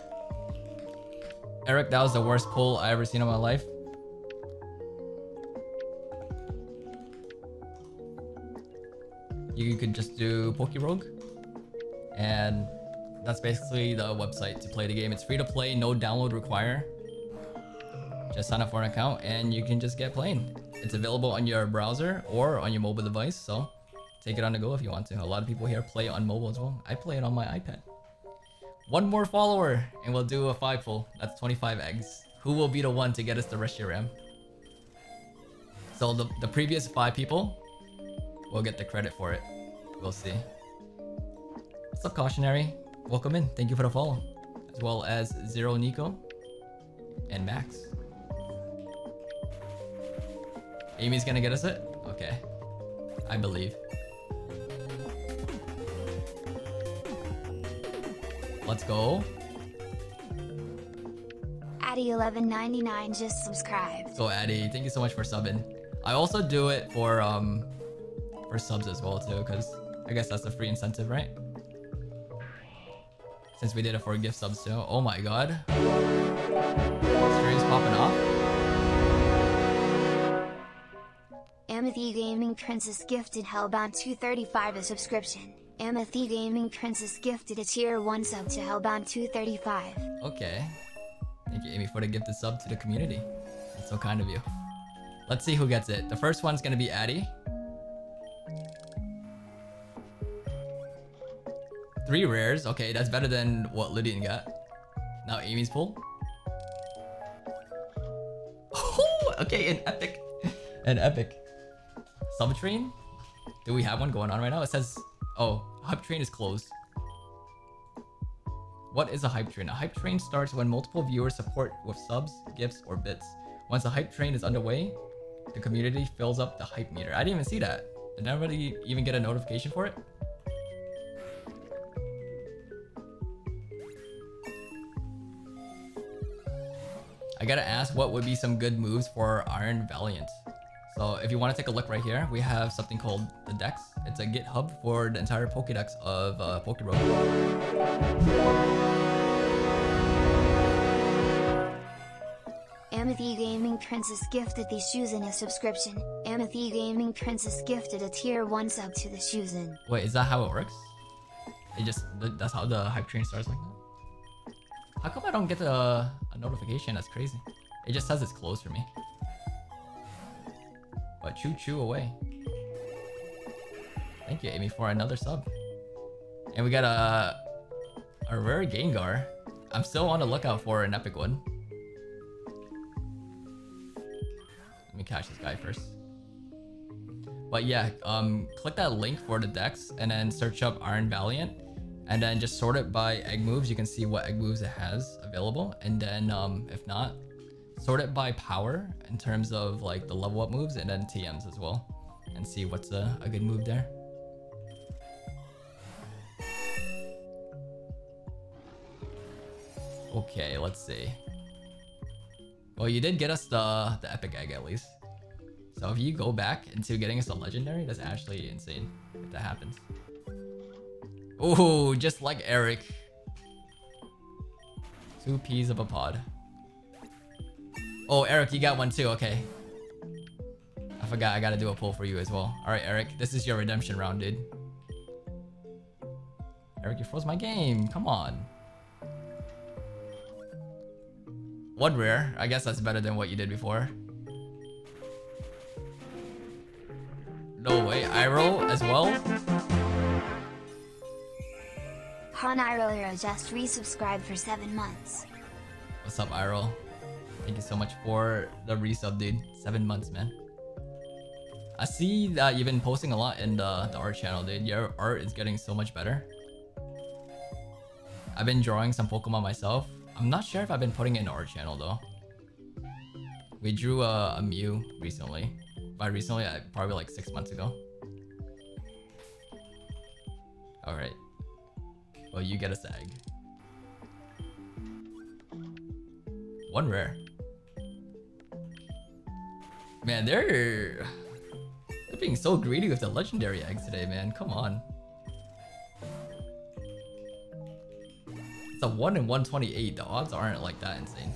Eric, that was the worst pull I ever seen in my life. You could just do PokeRogue, and that's basically the website to play the game. It's free to play, no download require. Just sign up for an account and you can just get playing. It's available on your browser or on your mobile device, so take it on the go if you want to. A lot of people here play on mobile as well. I play it on my iPad. One more follower and we'll do a 5 pull. That's 25 eggs. Who will be the one to get us the Reshiram? So the previous 5 people will get the credit for it. We'll see. What's up, Cautionary? Welcome in. Thank you for the follow. As well as Zero Nico and Max. Amy's gonna get us it? Okay. I believe. Let's go. Addy1199 just subscribed. So Addy, thank you so much for subbing. I also do it for subs as well too, because I guess that's a free incentive, right? Since we did it for gift subs too. Oh my god. Streams popping off. Amethy Gaming Princess gifted Hellbound 235 a subscription. Amethy Gaming Princess gifted a tier 1 sub to Hellbound 235. Okay. Thank you, Amy, for the gifted sub to the community. That's so kind of you. Let's see who gets it. The first one's gonna be Addy. 3 rares. Okay, that's better than what Lydian got. Now Amy's pull. Oh, okay, an epic. An epic. Subtrain? Do we have one going on right now? It says, oh, hype train is closed. What is a hype train? A hype train starts when multiple viewers support with subs, gifts, or bits. Once a hype train is underway, the community fills up the hype meter. I didn't even see that. Did anybody even get a notification for it? I gotta ask, what would be some good moves for Iron Valiant? So if you want to take a look right here, we have something called the Dex. It's a GitHub for the entire Pokédex of PokeRogue. Amethy Gaming Princess gifted the Shuzin a subscription. Amethy Gaming Princess gifted a tier 1 sub to the Shuzin. Wait, is that how it works? That's how the hype train starts like that? How come I don't get a notification? That's crazy. It just says it's closed for me. But choo away. Thank you, Amy, for another sub. And we got a rare Gengar. I'm still on the lookout for an epic one. Let me catch this guy first. But yeah, click that link for the decks and then search up Iron Valiant and then just sort it by egg moves. You can see what egg moves it has available. And then if not, sort it by power in terms of like the level up moves and then TMs as well. And see what's a good move there. Okay, let's see. Well, you did get us the epic egg at least. So if you go back into getting us a legendary, that's actually insane if that happens. Oh, just like Eric. 2 peas of a pod. Oh, Eric, you got one too. Okay. I forgot I gotta do a pull for you as well. Alright, Eric, this is your redemption round, dude. Eric, you froze my game. Come on. One rare. I guess that's better than what you did before. No way. Iroh as well? Han Iroh Hero just resubscribed for 7 months. What's up, Iroh? Thank you so much for the resub, dude. 7 months, man. I see that you've been posting a lot in the art channel, dude. Your art is getting so much better. I've been drawing some Pokemon myself. I'm not sure if I've been putting it in the art channel though. We drew a Mew recently. By recently, probably like 6 months ago. Alright. Well, you get a Sag. 1 rare. Man, they're being so greedy with the legendary eggs today, man. Come on. It's a 1 in 128. The odds aren't like that insane.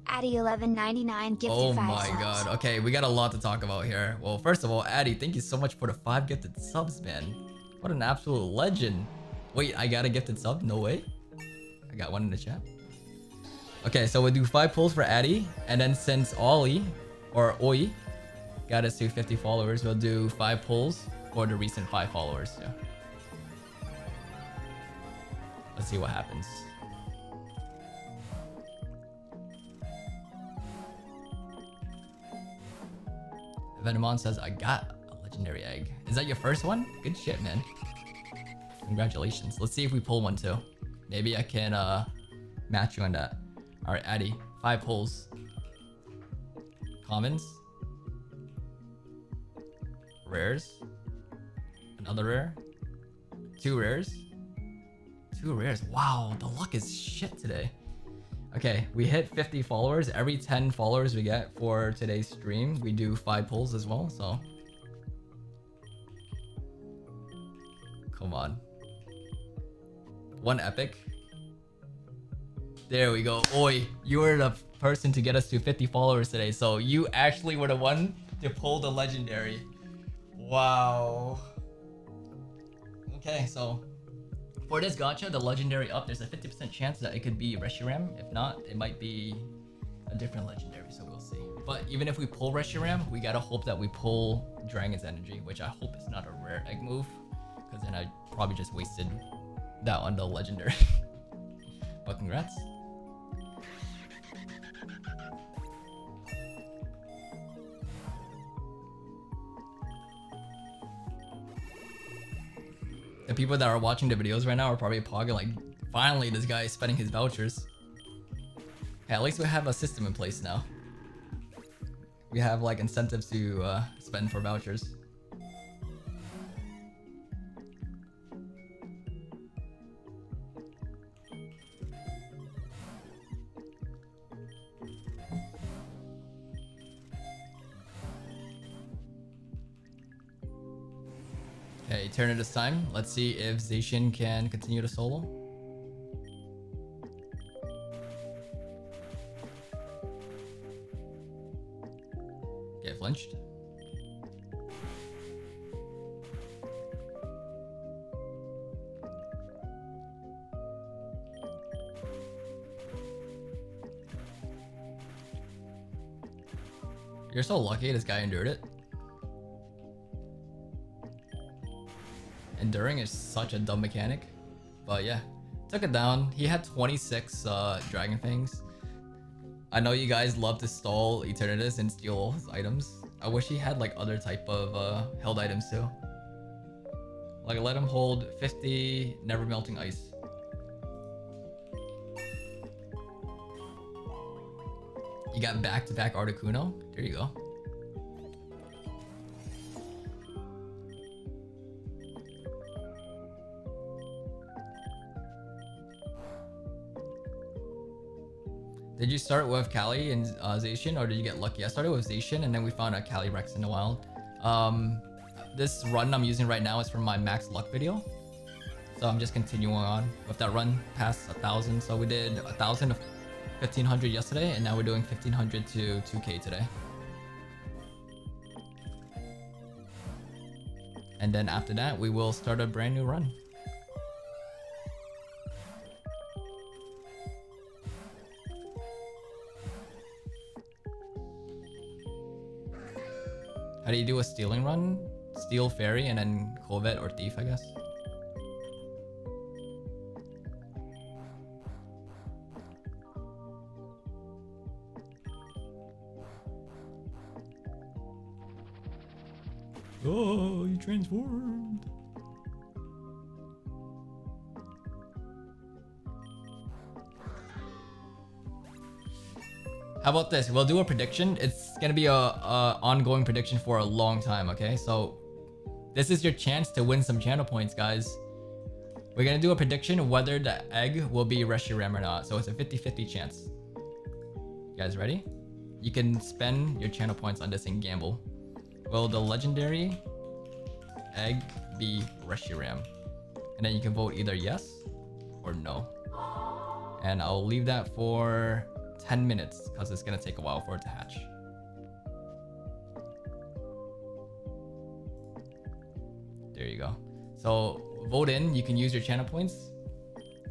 Addy 1199 gifted 5 subs. Oh my god. Okay, we got a lot to talk about here. Well, first of all, Addy, thank you so much for the 5 gifted subs, man. What an absolute legend. Wait, I got a gifted sub? No way. I got one in the chat. Okay, so we'll do 5 pulls for Addy, and then since Ollie or Oi got us to 50 followers, we'll do 5 pulls for the recent 5 followers. Yeah. Let's see what happens. Venomon says, I got a legendary egg. Is that your first one? Good shit, man. Congratulations. Let's see if we pull one too. Maybe I can match you on that. Alright, Addy. 5 pulls. Commons. Rares. Another rare. 2 rares. 2 rares. Wow, the luck is shit today. Okay, we hit 50 followers. Every 10 followers we get for today's stream, we do 5 pulls as well, so. Come on. 1 epic. There we go. Oi, you were the person to get us to 50 followers today, so you actually were the one to pull the legendary. Wow. Okay, so for this gacha, the legendary up, there's a 50% chance that it could be Reshiram. If not, it might be a different legendary, so we'll see. But even if we pull Reshiram, we gotta hope that we pull Dragon's Energy, which I hope is not a rare egg move, because then I probably just wasted that on the legendary. But congrats. The people that are watching the videos right now are probably pogging like, finally this guy is spending his vouchers. Hey, at least we have a system in place now. We have like incentives to spend for vouchers. Okay, turn it this time. Let's see if Zacian can continue to solo. Okay, flinched. You're so lucky this guy endured it. Enduring is such a dumb mechanic, but yeah, Took it down. He had 26 Dragon Fangs. I know you guys love to stall Eternatus and steal all his items. I wish he had like other type of held items too. Like let him hold 50 never melting ice. You got back-to-back Articuno? There you go. Did you start with Kali and Zacian, or did you get lucky? I started with Zacian and then we found a Kali Rex in the wild. This run I'm using right now is from my max luck video. So I'm just continuing on with that run past 1,000. So we did 1,000 to 1,500 yesterday, and now we're doing 1,500 to 2K today. And then after that, we will start a brand new run. How do you do a stealing run? Steal Fairy and then Covet or Thief, I guess. Oh, you transformed. How about this? We'll do a prediction. It's gonna be a ongoing prediction for a long time, okay? So this is your chance to win some channel points, guys. We're gonna do a prediction whether the egg will be Reshiram or not. So it's a 50-50 chance. You guys ready? You can spend your channel points on this and gamble. Will the legendary egg be Reshiram? And then you can vote either yes or no. And I'll leave that for 10 minutes because it's gonna take a while for it to hatch. There you go. So vote in. You can use your channel points.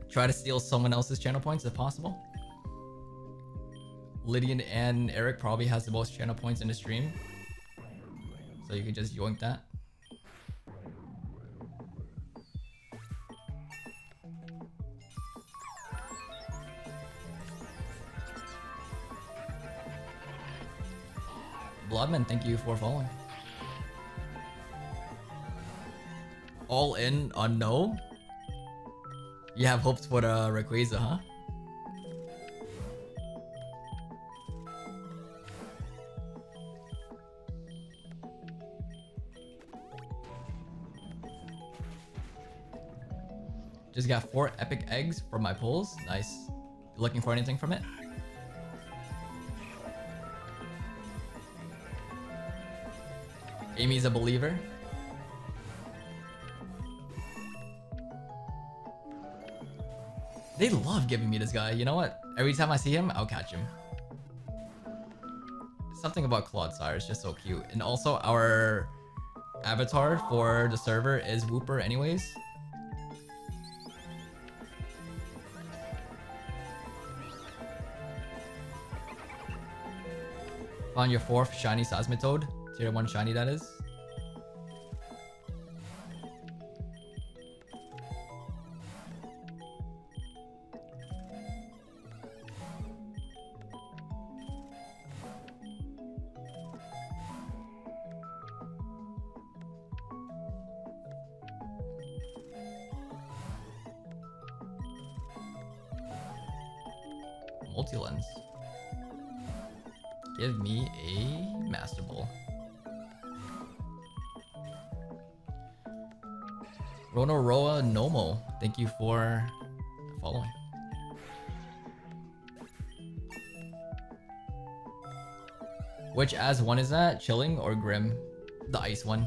Try to steal someone else's channel points if possible. Lydian and Eric probably has the most channel points in the stream. So you can just yoink that. Bloodman, thank you for following. All in on no? You have hopes for the Rayquaza, huh? Just got 4 epic eggs from my pulls. Nice. Looking for anything from it? Amy's a believer. They love giving me this guy. You know what? Every time I see him, I'll catch him. Something about Clodsire is just so cute. And also our avatar for the server is Wooper anyways. Found your 4th shiny Seismitoad. Tier 1 shiny, that is. Multi-lens. Give me a Master Ball. Ronoroa Nomo, thank you for following. Which as one is that? Chilling or Grim? The ice one.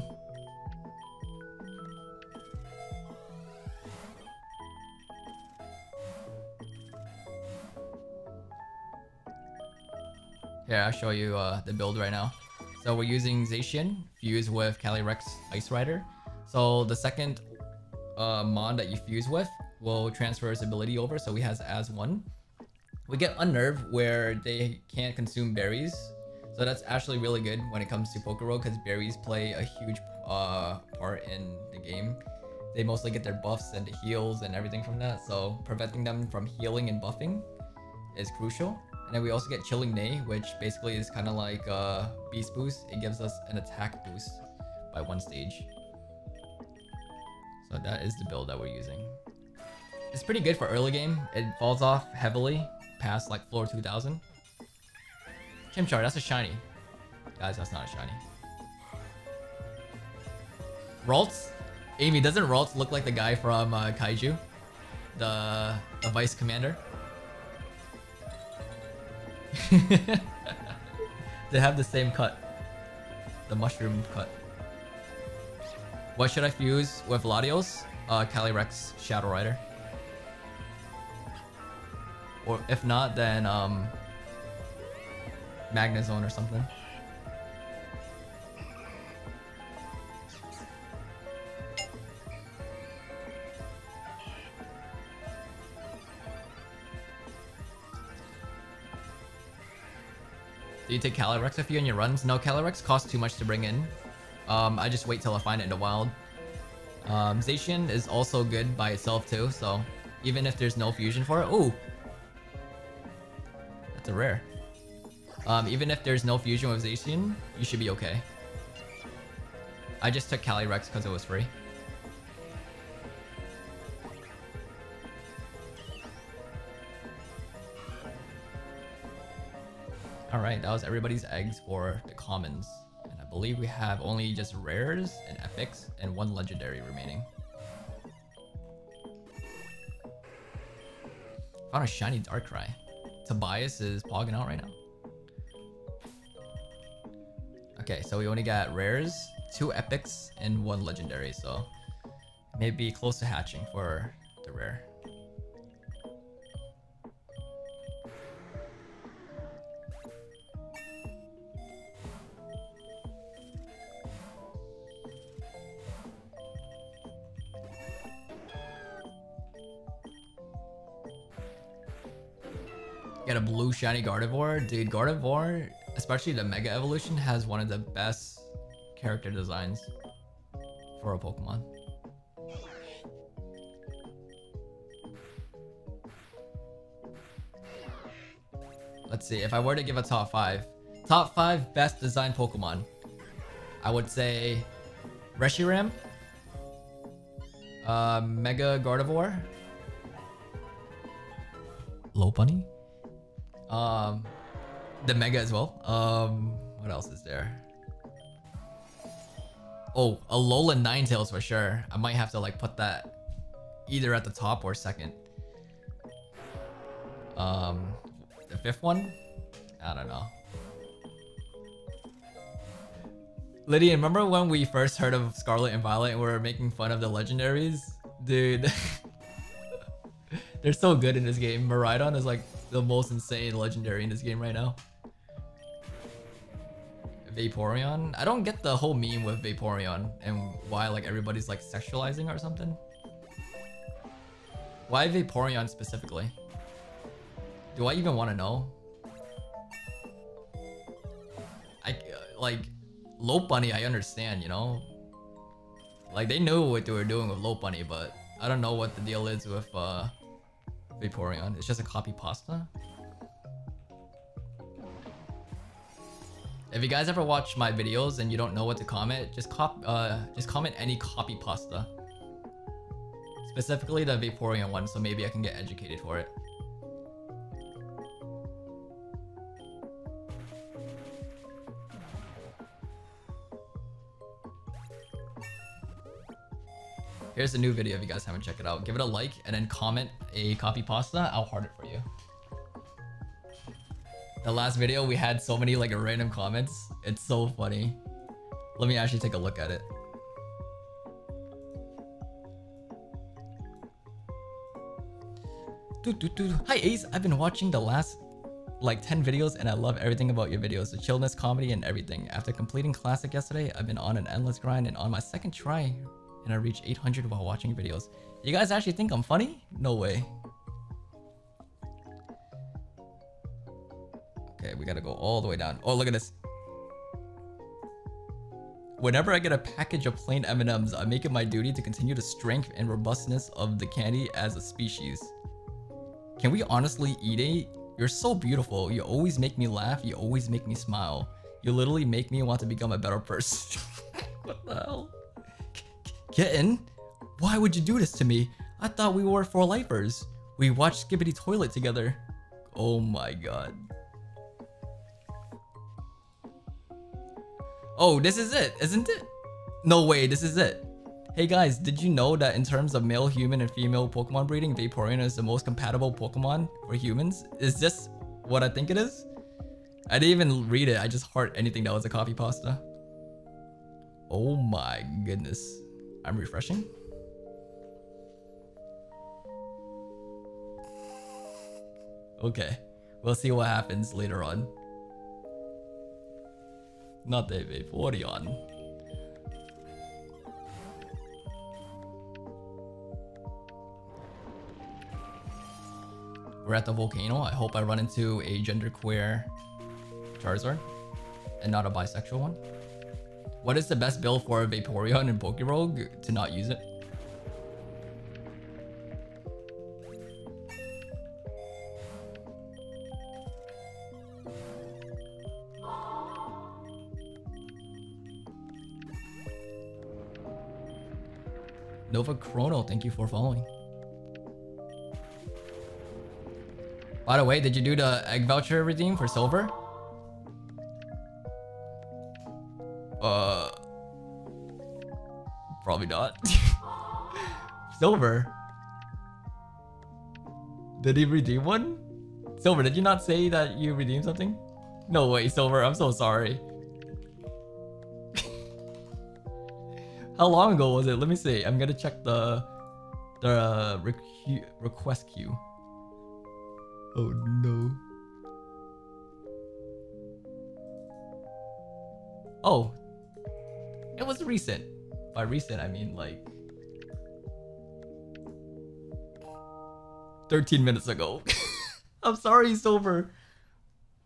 Here, I'll show you the build right now. So we're using Zacian fused with Calyrex Ice Rider. So the second mon that you fuse with will transfer his ability over, so he has as one. We get Unnerve where they can't consume berries, so that's actually really good when it comes to Pokero because berries play a huge part in the game. they mostly get their buffs and the heals and everything from that. So preventing them from healing and buffing is crucial. And then we also get Chilling Neigh, which basically is kind of like Beast Boost. It gives us an attack boost by 1 stage. So that is the build that we're using. It's pretty good for early game. It falls off heavily past like floor 2000. Chimchar, that's a shiny. Guys, that's not a shiny. Ralts? Amy, doesn't Ralts look like the guy from Kaiju? The vice commander? They have the same cut. The mushroom cut. What should I fuse with Latios? Calyrex Shadow Rider. Or if not, then Magnezone or something. Do you take Calyrex with you in your runs? No, Calyrex costs too much to bring in. I just wait till I find it in the wild. Zacian is also good by itself too, so even if there's no fusion for it. Ooh! That's a rare. Even if there's no fusion with Zacian, you should be okay. I just took Calyrex because it was free. Alright, that was everybody's eggs for the commons. And I believe we have only just rares and epics and 1 legendary remaining. Found a shiny Darkrai. Tobias is pogging out right now. Okay, so we only got rares, 2 epics, and 1 legendary, so maybe close to hatching for the rare. Get a blue shiny Gardevoir. Dude, Gardevoir, especially the Mega Evolution, has one of the best character designs for a Pokemon. Let's see, if I were to give a top 5 best designed Pokemon, I would say Reshiram, Mega Gardevoir, Lopunny, the Mega as well. What else is there? Oh, Alolan Ninetales for sure. I might have to like put that either at the top or second. The 5th one? I don't know. Lydia, remember when we first heard of Scarlet and Violet and we were making fun of the legendaries? Dude. They're so good in this game. Miraidon is like the most insane legendary in this game right now. Vaporeon? I don't get the whole meme with Vaporeon and why like everybody's like sexualizing or something. Why Vaporeon specifically? Do I even want to know? Like Lopunny I understand, you know? Like they knew what they were doing with Lopunny, but I don't know what the deal is with Vaporeon. It's just a copy pasta. If you guys ever watch my videos and you don't know what to comment, just comment any copy pasta. Specifically the Vaporeon one, so maybe I can get educated for it. Here's a new video if you guys haven't checked it out. Give it a like and then comment a copy pasta. I'll heart it for you. The last video we had so many like random comments. It's so funny. Let me actually take a look at it. Hi Ace, I've been watching the last like 10 videos and I love everything about your videos. The chillness, comedy, and everything. After completing Classic yesterday, I've been on an endless grind and on my second try and I reached 800 while watching videos. You guys actually think I'm funny? No way. Okay, we gotta go all the way down. Oh, look at this. Whenever I get a package of plain M&Ms, I make it my duty to continue the strength and robustness of the candy as a species. Can we honestly eat it? You're so beautiful. You always make me laugh. You always make me smile. You literally make me want to become a better person. What the hell? Kitten? Why would you do this to me? I thought we were for lifers. We watched Skibbity Toilet together. Oh my god. Oh, this is it, isn't it? No way, this is it. Hey guys, did you know that in terms of male human and female Pokemon breeding, Vaporeon is the most compatible Pokemon for humans? Is this what I think it is? I didn't even read it, I just heart anything that was a copy pasta. Oh my goodness. I'm refreshing. Okay, we'll see what happens later on. Not the Vaporeon. We're at the volcano. I hope I run into a genderqueer Charizard and not a bisexual one. What is the best build for a Vaporeon and Pokerogue to not use it? Nova Chrono, thank you for following. By the way, did you do the egg voucher redeem for silver? Probably not. Silver? Did he redeem one? Silver, did you not say that you redeemed something? No way, Silver, I'm so sorry. How long ago was it? Let me see. I'm gonna check the request queue. Oh no. Oh, it was recent. By recent, I mean like 13 minutes ago. I'm sorry, Silver.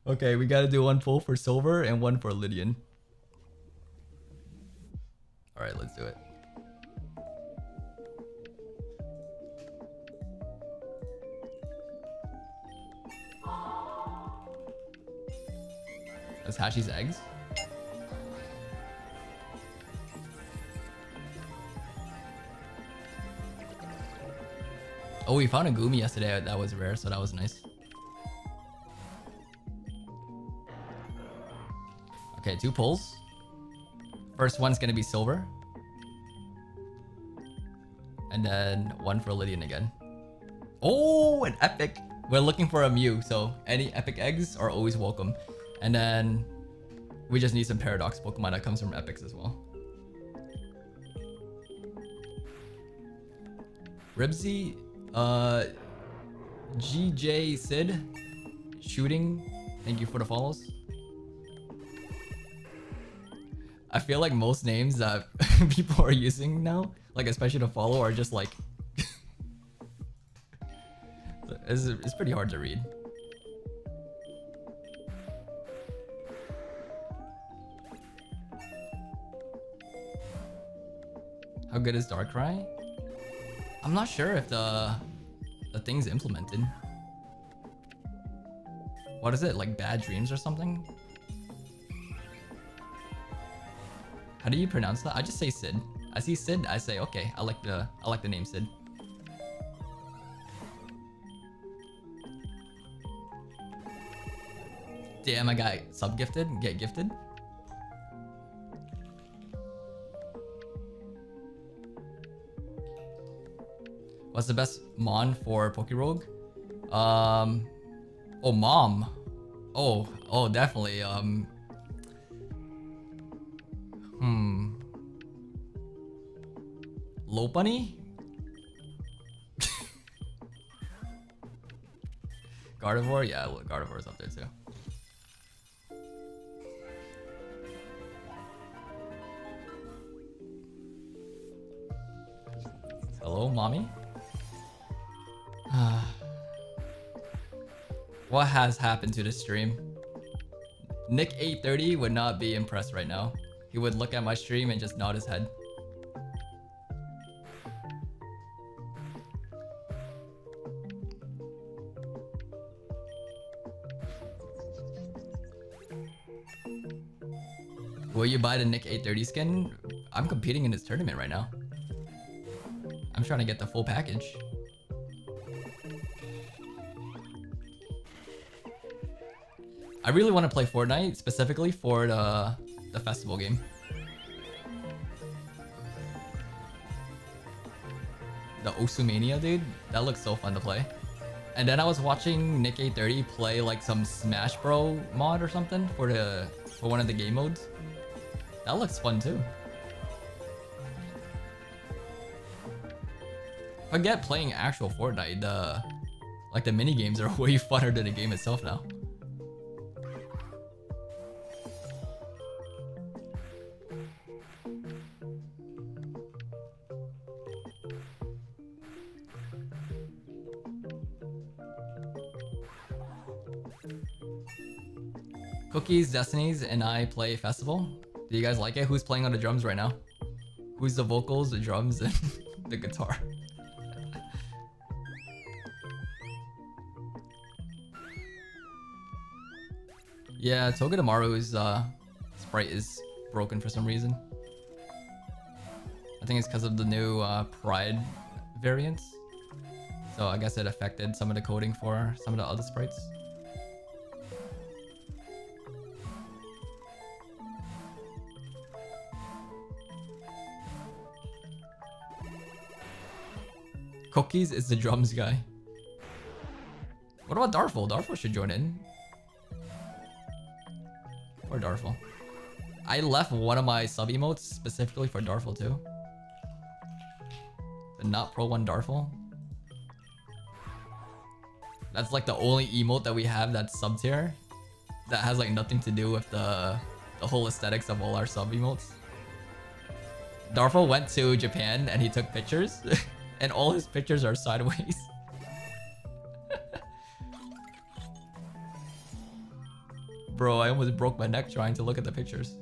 Okay, we gotta do one pull for Silver and one for Lydian. Alright, let's do it. That's Hashi's eggs. Oh, we found a Goomy yesterday that was rare, so that was nice. Okay, 2 pulls. First one's gonna be Silver. And then one for Lydian again. Oh, an epic. We're looking for a Mew, so any epic eggs are always welcome. And then we just need some Paradox Pokemon that comes from epics as well. Ribsy, GJ Sid, shooting. Thank you for the follows. I feel like most names that people are using now, like especially to follow, are just like it's pretty hard to read. How good is Darkrai? I'm not sure if the thing's implemented. What is it, like Bad Dreams or something? How do you pronounce that? I just say Sid. I see Sid, I say okay. I like the name Sid. Damn, I got sub-gifted. Get gifted. What's the best Mon for Pokerogue? Oh, Mom. Oh, definitely. Lopunny? Gardevoir? Yeah, Gardevoir's up there too. Hello, mommy? What has happened to this stream? Nick830 would not be impressed right now. he would look at my stream and just nod his head. Will you buy the Nick 830 skin? I'm competing in this tournament right now. I'm trying to get the full package. I really want to play Fortnite, specifically for the festival game. The Osumania, dude. That looks so fun to play. And then I was watching Nick 830 play like some Smash Bro mod or something for one of the game modes. That looks fun too. Forget playing actual Fortnite. The mini games are way funner than the game itself now. Cookies, Destinies, and I play festival. Do you guys like it? Who's playing on the drums right now? Who's the vocals, the drums, and the guitar? Yeah, Togedemaru's sprite is broken for some reason. I think it's because of the new Pride variants. So I guess it affected some of the coding for some of the other sprites. Cookies is the drums guy. What about Darful? Darful should join in. Or Darful. I left one of my sub emotes specifically for Darful too. The not pro one Darful. That's like the only emote that we have that's sub tier. That has like nothing to do with the whole aesthetics of all our sub emotes. Darful went to Japan and he took pictures. And all his pictures are sideways. Bro, I almost broke my neck trying to look at the pictures.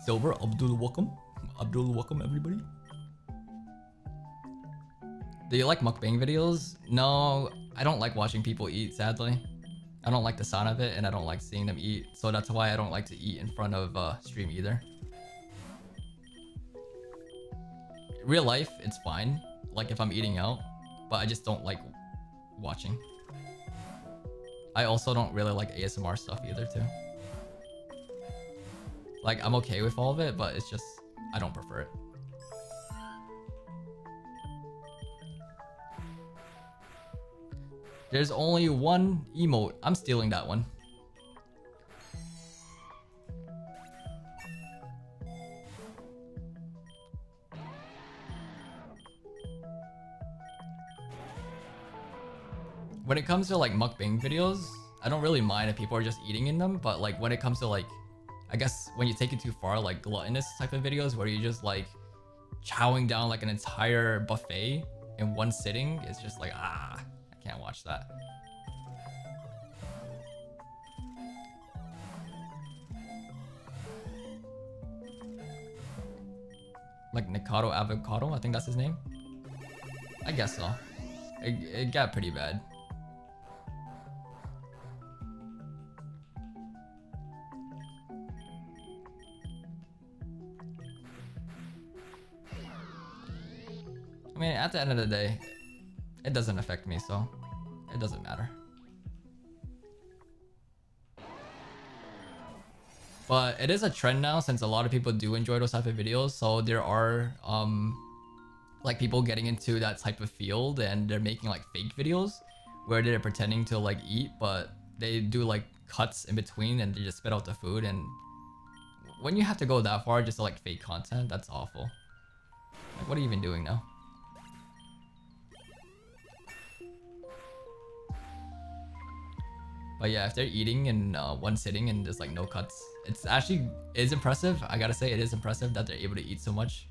Silver, Abdul welcome. Abdul welcome everybody. Do you like mukbang videos? No, I don't like watching people eat, sadly. I don't like the sound of it and I don't like seeing them eat. So that's why I don't like to eat in front of stream either. Real life, it's fine. Like if I'm eating out, but I just don't like watching. I also don't really like ASMR stuff either too. Like I'm okay with all of it, but it's just, I don't prefer it. There's only one emote. I'm stealing that one. When it comes to like mukbang videos, I don't really mind if people are just eating in them, but like when it comes to like, I guess when you take it too far, like gluttonous type of videos where you just like chowing down like an entire buffet in one sitting, it's just like, I can't watch that. Like Nikado Avocado, I think that's his name. I guess so. It got pretty bad. I mean, at the end of the day, it doesn't affect me, so it doesn't matter. But it is a trend now since a lot of people do enjoy those type of videos. So there are like people getting into that type of field and they're making like fake videos where they're pretending to like eat, but they do like cuts in between and they just spit out the food. And when you have to go that far just to like fake content, that's awful. Like, what are you even doing now? But yeah, if they're eating in one sitting and there's like no cuts, it's actually is impressive. I gotta say, it is impressive that they're able to eat so much.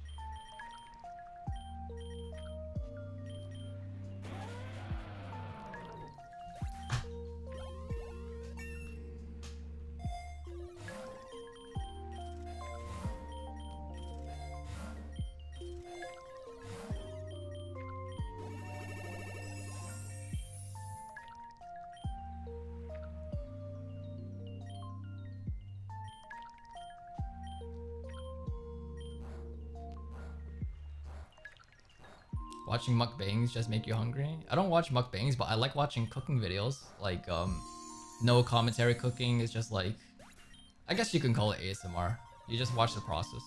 Watching mukbangs just make you hungry? I don't watch mukbangs, but I like watching cooking videos. Like, no commentary cooking is just like... I guess you can call it ASMR. You just watch the process.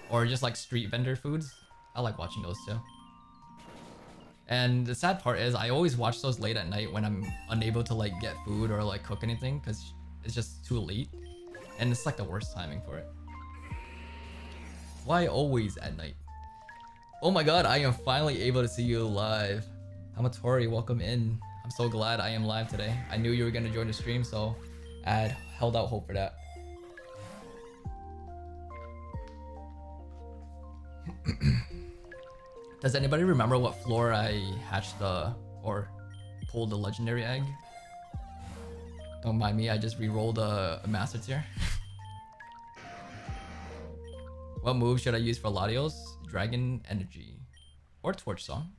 Or just like street vendor foods. I like watching those too. And the sad part is I always watch those late at night when I'm unable to like get food or like cook anything because it's just too late. And it's like the worst timing for it. Why always at night? Oh my god, I am finally able to see you live. Hamatori, welcome in. I'm so glad I am live today. I knew you were gonna join the stream, so I had held out hope for that. Does anybody remember what floor I hatched or pulled the legendary egg? Don't mind me, I just re-rolled a master tier. What move should I use for Latios? Dragon Energy or Torch Song?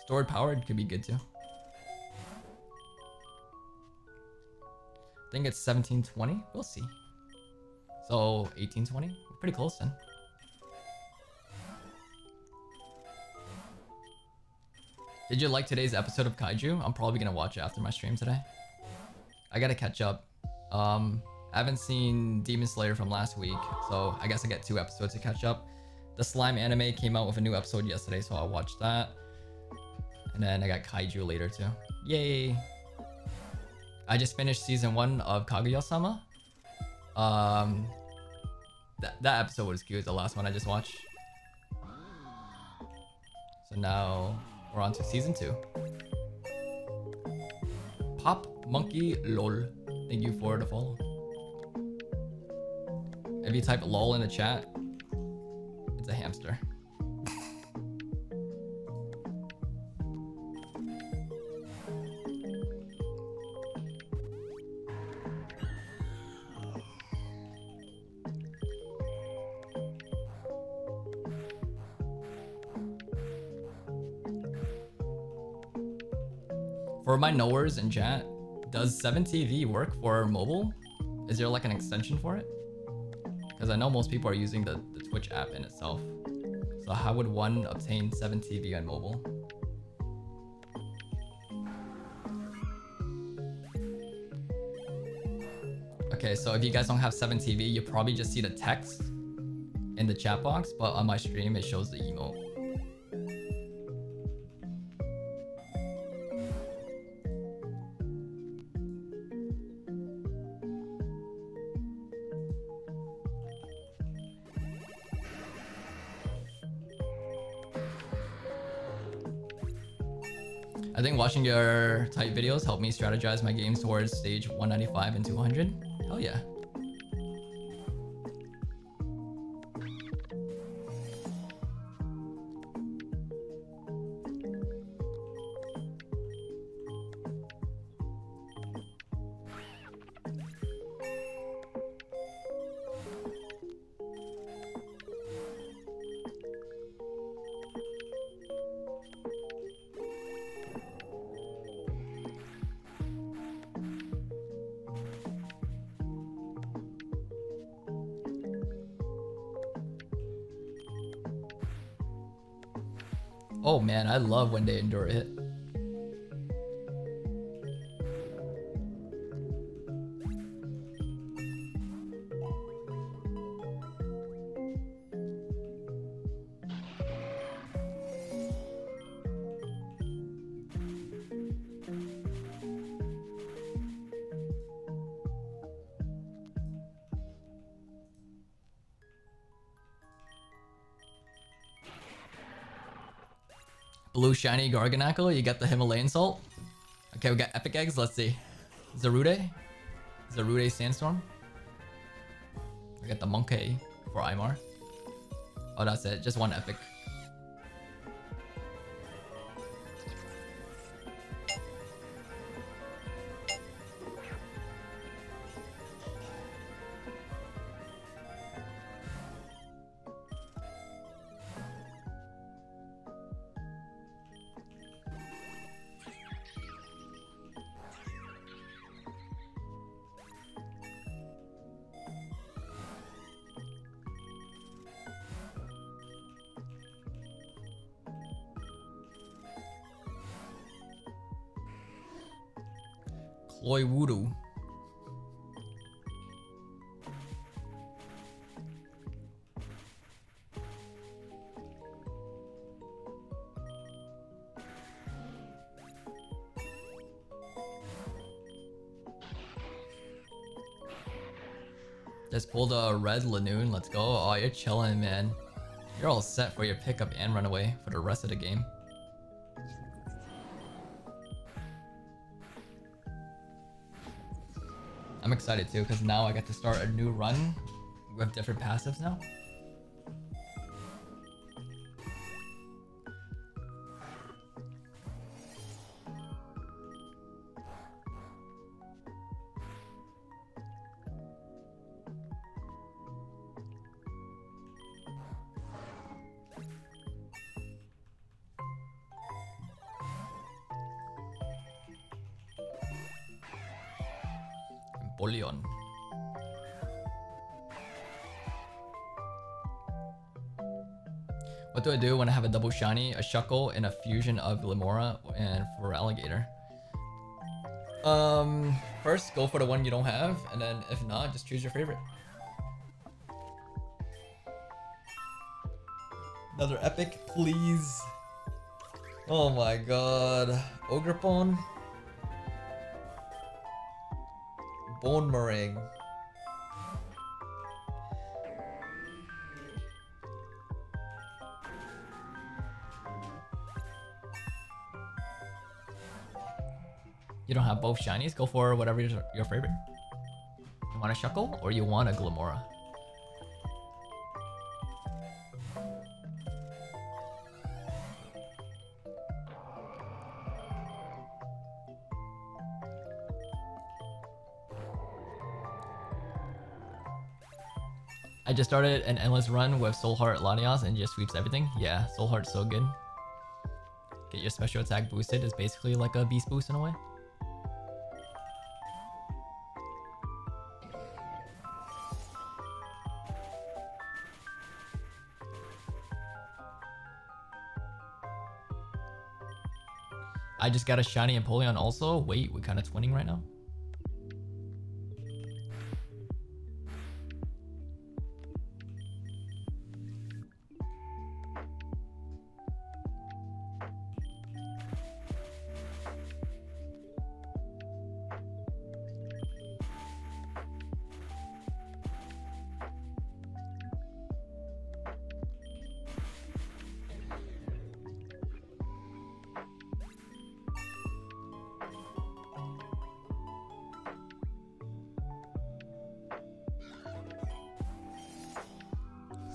Stored powered could be good too. I think it's 1720. We'll see. So 1820. Pretty close then. Did you like today's episode of Kaiju? I'm probably gonna watch it after my stream today. I gotta catch up. I haven't seen Demon Slayer from last week, so I guess I get 2 episodes to catch up. The Slime anime came out with a new episode yesterday, so I'll watch that. And then I got Kaiju later too. Yay! I just finished season 1 of Kaguya-sama. That episode was cute, the last one I just watched. So now we're on to season 2. Pop Monkey LOL. Thank you for the follow. If you type LOL in the chat, it's a hamster. For my knowers in chat, does 7TV work for mobile? Is there like an extension for it? Because I know most people are using the Twitch app in itself. So how would one obtain 7TV on mobile? Okay, so if you guys don't have 7TV, you probably just see the text in the chat box, but on my stream it shows the emote. I think watching your type videos helped me strategize my games towards stage 195 and 200. Hell yeah. Oh man, I love when they endure a hit. Blue shiny Garganackle, you got the Himalayan salt. Okay, we got epic eggs, let's see. Zarude Sandstorm. We got the Monkey for Aymar. Oh, that's it, just one epic. Oi Voodoo. Just pulled a red Lanoon. Let's go. Oh, you're chilling, man. You're all set for your pickup and runaway for the rest of the game. I'm excited too, because now I get to start a new run with different passives now. Bullion. What do I do when I have a double shiny, a Shuckle, and a fusion of Glimora and for Alligator? First go for the one you don't have, and then if not, just choose your favorite. Another epic, please. Oh my god. Ogrepon. Bone Meringue. You don't have both shinies? Go for whatever is your favorite. You want a Shuckle or you want a Glimora? I just started an endless run with Soul Heart Latias and just sweeps everything. Yeah, Soul Heart's so good. Get your special attack boosted is basically like a beast boost in a way. I just got a shiny Empoleon also. Wait, we're kind of twinning right now.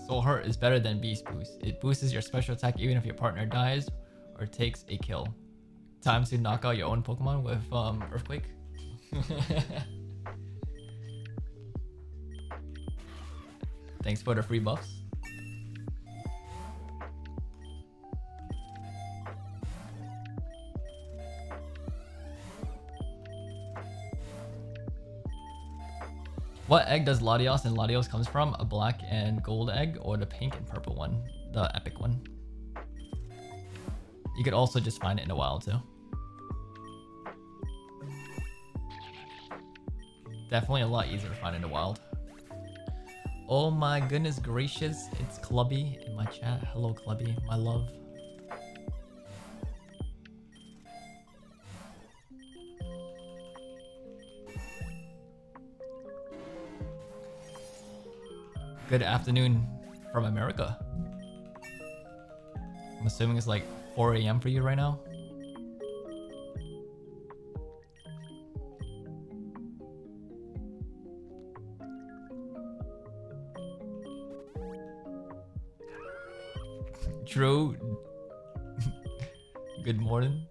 Soul Heart is better than Beast Boost. It boosts your special attack even if your partner dies or takes a kill. Time to knock out your own Pokemon with Earthquake. Thanks for the free buffs. What egg does Latios and Latios comes from? A black and gold egg or the pink and purple one? The epic one. You could also just find it in the wild too. Definitely a lot easier to find in the wild. Oh my goodness gracious, it's Clubby in my chat. Hello Clubby, my love. Good afternoon from America. I'm assuming it's like 4 AM for you right now. True. Good morning.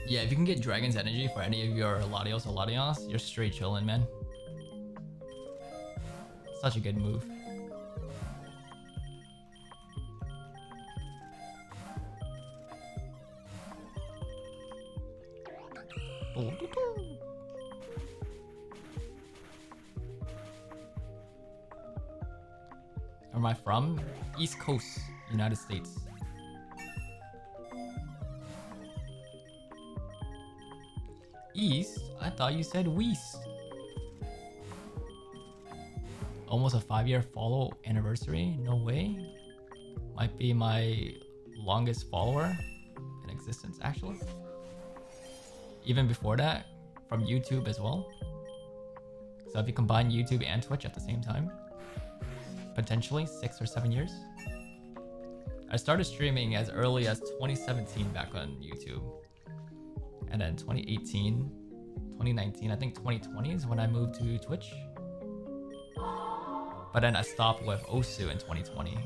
Yeah, if you can get Dragon's Energy for any of your Latios or Latias, you're straight chillin', man. Such a good move. Where am I from? East Coast, United States. East? I thought you said west. Almost a 5-year follow anniversary? No way. Might be my longest follower in existence, actually. Even before that, from YouTube as well. So if you combine YouTube and Twitch at the same time, potentially 6 or 7 years. I started streaming as early as 2017 back on YouTube. And then 2018, 2019, I think 2020 is when I moved to Twitch. But then I stopped with Osu in 2020.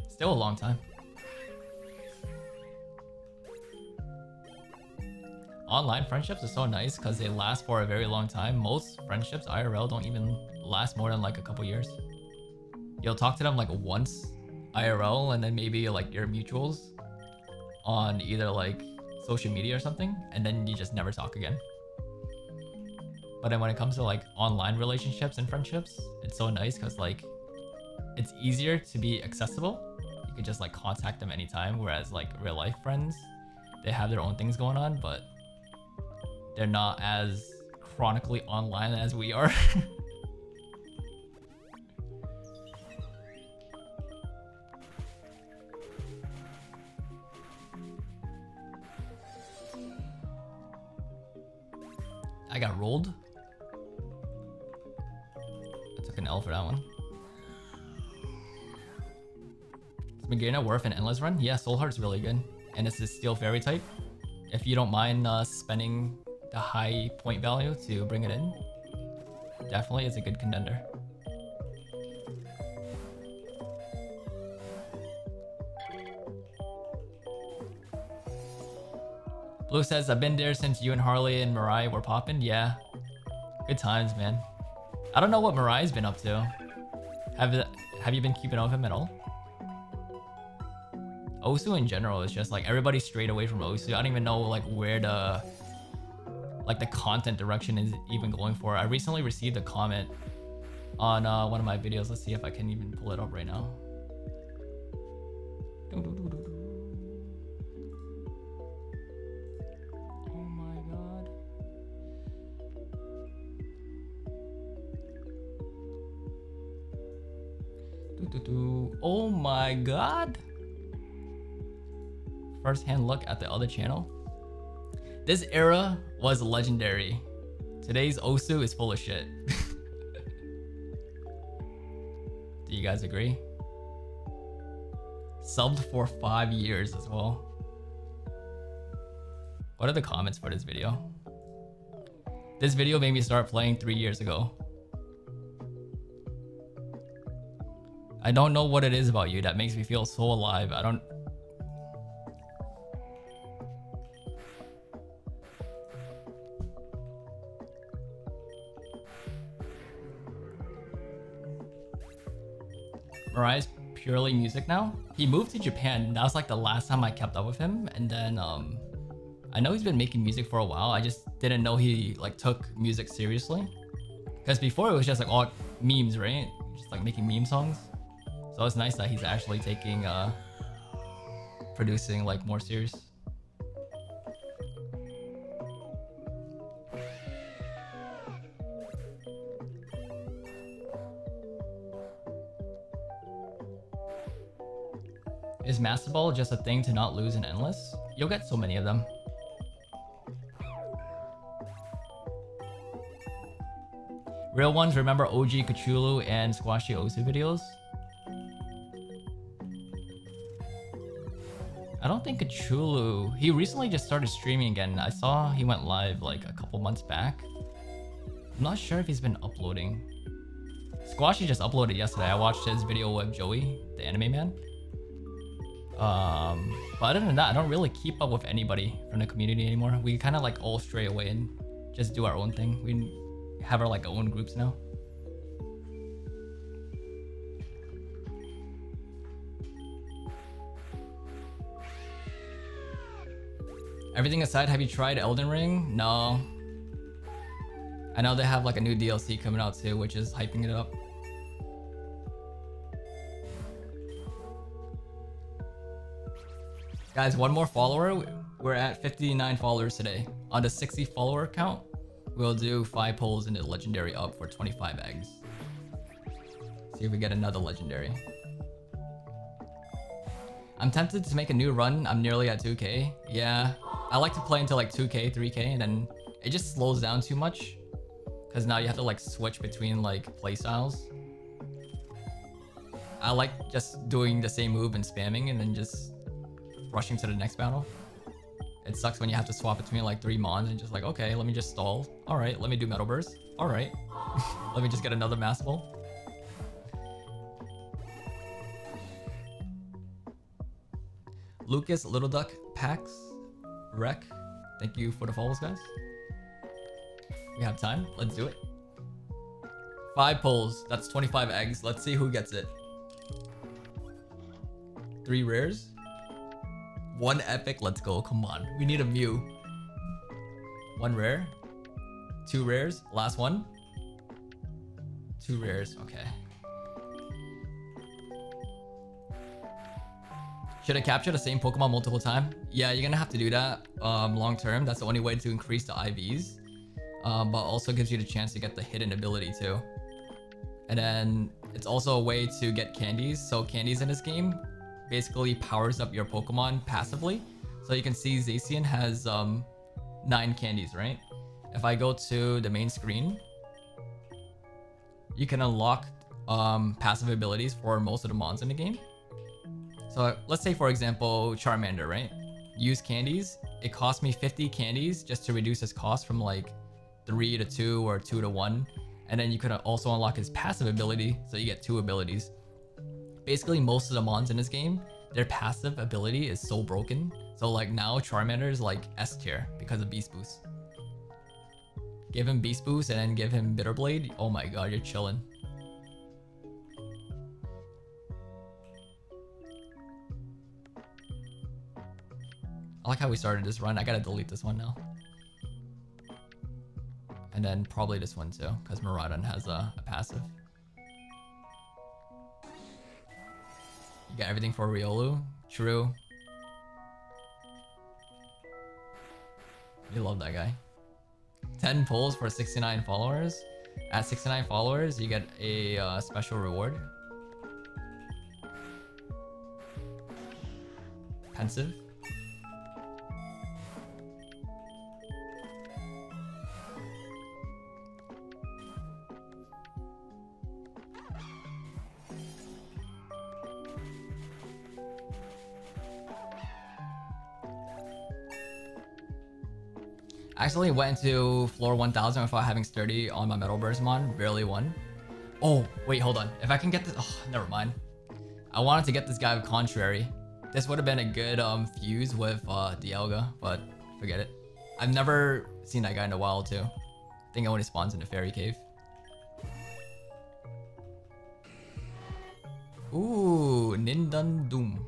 Still a long time. Online friendships are so nice because they last for a very long time. Most friendships IRL don't even last more than like a couple years. You'll talk to them like once IRL and then maybe like your mutuals on either like social media or something, and then you just never talk again. But then when it comes to like online relationships and friendships, it's so nice because like it's easier to be accessible. You can just like contact them anytime, whereas like real life friends, they have their own things going on, but they're not as chronically online as we are. I got rolled. I took an L for that one. Is Magearna worth an endless run? Yeah, Soul Heart's really good. And it's a Steel Fairy type. If you don't mind spending the high point value to bring it in, definitely is a good contender. Blue says, I've been there since you and Harley and Mariah were popping. Yeah. Good times, man. I don't know what Mariah's been up to. Have you been keeping up with him at all? Osu in general is just like everybody strayed away from Osu. I don't even know like where the content direction is even going for. I recently received a comment on one of my videos. Let's see if I can even pull it up right now. Oh my god. First hand look at the other channel. This era was legendary. Today's Osu is full of shit. Do you guys agree? Subbed for 5 years as well. What are the comments for this video? This video made me start playing 3 years ago. I don't know what it is about you that makes me feel so alive. I don't... Mariah's purely music now. He moved to Japan. That was like the last time I kept up with him. And then I know he's been making music for a while. I just didn't know he like took music seriously. Because before it was just like all memes, right? Just like making meme songs. So it's nice that he's actually taking, producing like more serious. Is Master Ball just a thing to not lose in Endless? You'll get so many of them. Real ones remember OG Cthulhu and Squashy Osu videos? I don't think Cthulhu... He recently just started streaming again. I saw he went live like a couple months back. I'm not sure if he's been uploading. Squashy just uploaded yesterday. I watched his video with Joey, the anime man. But other than that, I don't really keep up with anybody from the community anymore. We kind of like all stray away and just do our own thing. We have our like own groups now. Everything aside, have you tried Elden Ring? No. I know they have like a new DLC coming out too, which is hyping it up. Guys, one more follower. We're at 59 followers today. On the 60 follower count, we'll do 5 pulls into the legendary up for 25 eggs. See if we get another legendary. I'm tempted to make a new run. I'm nearly at 2k. Yeah, I like to play until like 2k, 3k, and then it just slows down too much. Because now you have to like switch between like playstyles. I like just doing the same move and spamming and then just rushing to the next battle. It sucks when you have to swap between like 3 mons and just like, okay, let me just stall. Alright, let me do Metal Burst. Alright. Let me just get another Mass Ball. Lucas, Little Duck, Pax, Rec. Thank you for the follows, guys. We have time. Let's do it. 5 pulls. That's 25 eggs. Let's see who gets it. 3 rares. 1 epic. Let's go. Come on. We need a Mew. 1 rare. 2 rares. Last one. 2 rares. Okay. Should I capture the same Pokemon multiple times? Yeah, you're gonna have to do that long term. That's the only way to increase the IVs. But also gives you the chance to get the hidden ability too. And then it's also a way to get candies. So candies in this game basically powers up your Pokemon passively. So you can see Zacian has 9 candies, right? If I go to the main screen, you can unlock passive abilities for most of the mons in the game. So let's say, for example, Charmander, right? Use candies. It cost me 50 candies just to reduce his cost from like 3 to 2 or 2 to 1. And then you could also unlock his passive ability, so you get 2 abilities. Basically, most of the mons in this game, their passive ability is so broken. So like now, Charmander is like S tier because of Beast Boost. Give him Beast Boost and then give him Bitter Blade. Oh my god, you're chilling. I like how we started this run. I gotta delete this one now. And then probably this one too, because Miraidon has a passive. You got everything for Riolu? True. You love that guy. 10 pulls for 69 followers. At 69 followers, you get a special reward. Pensive. I accidentally went into floor 1000 without having sturdy on my Metal Burst mon. Barely won. Oh, wait, hold on. If I can get this... Oh, never mind. I wanted to get this guy with Contrary. This would have been a good fuse with Dialga, but forget it. I've never seen that guy in a while too. I think it only spawns in the Fairy Cave. Ooh, Nindun Doom.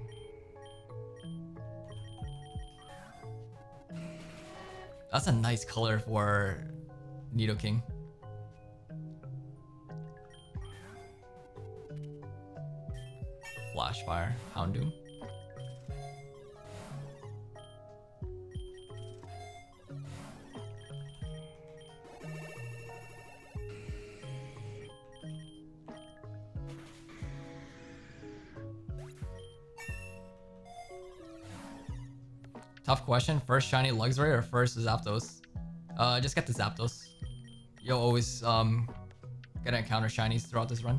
That's a nice color for Nidoking. Flashfire, Houndoom. Tough question. First shiny Luxray or first Zapdos? Just get the Zapdos. You'll always gonna encounter shinies throughout this run.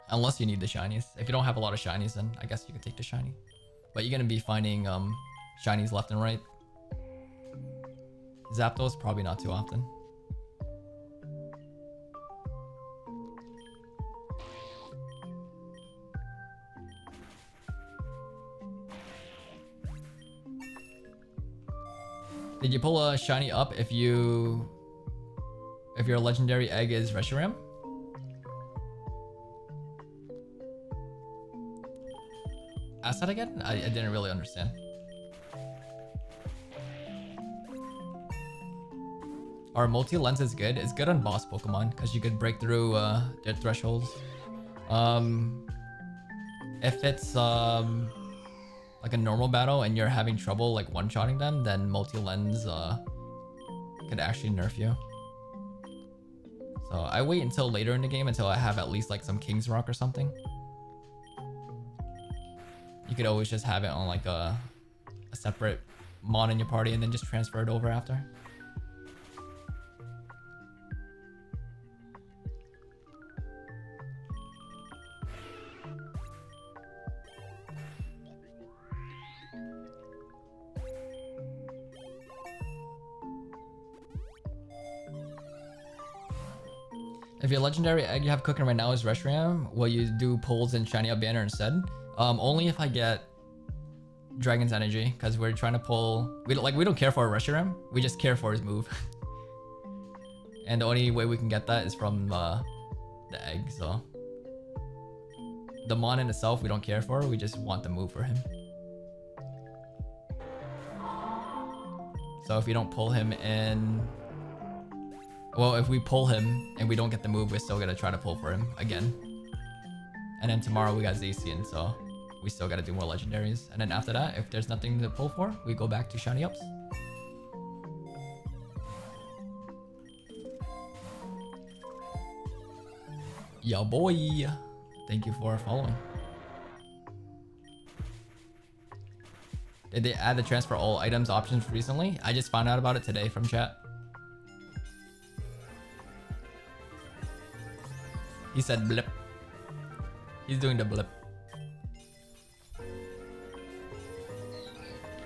Unless you need the shinies. If you don't have a lot of shinies, then I guess you can take the shiny. But you're gonna be finding shinies left and right. Zapdos, probably not too often. Did you pull a shiny up if your legendary egg is Reshiram? Ask that again? I didn't really understand. Our multi-lens is good. It's good on boss Pokemon because you could break through their thresholds. If it's like a normal battle and you're having trouble like one-shotting them, then multi-lens could actually nerf you. So I wait until later in the game until I have at least like some King's Rock or something. You could always just have it on like a separate mon in your party and then just transfer it over after. If your legendary egg you have cooking right now is Reshiram, will you do pulls in Shiny Up Banner instead? Only if I get Dragon's Energy, because we're trying to pull. We don't care for a Reshiram, we just care for his move. And the only way we can get that is from the egg. So the mon in itself we don't care for, we just want the move for him. So if we don't pull him in, well, if we pull him and we don't get the move, we're still gonna try to pull for him again. And then tomorrow we got Zacian, so we still gotta do more legendaries. And then after that, if there's nothing to pull for, we go back to shiny ups. Yo boy! Thank you for following. Did they add the transfer all items options recently? I just found out about it today from chat. He said blip. He's doing the blip.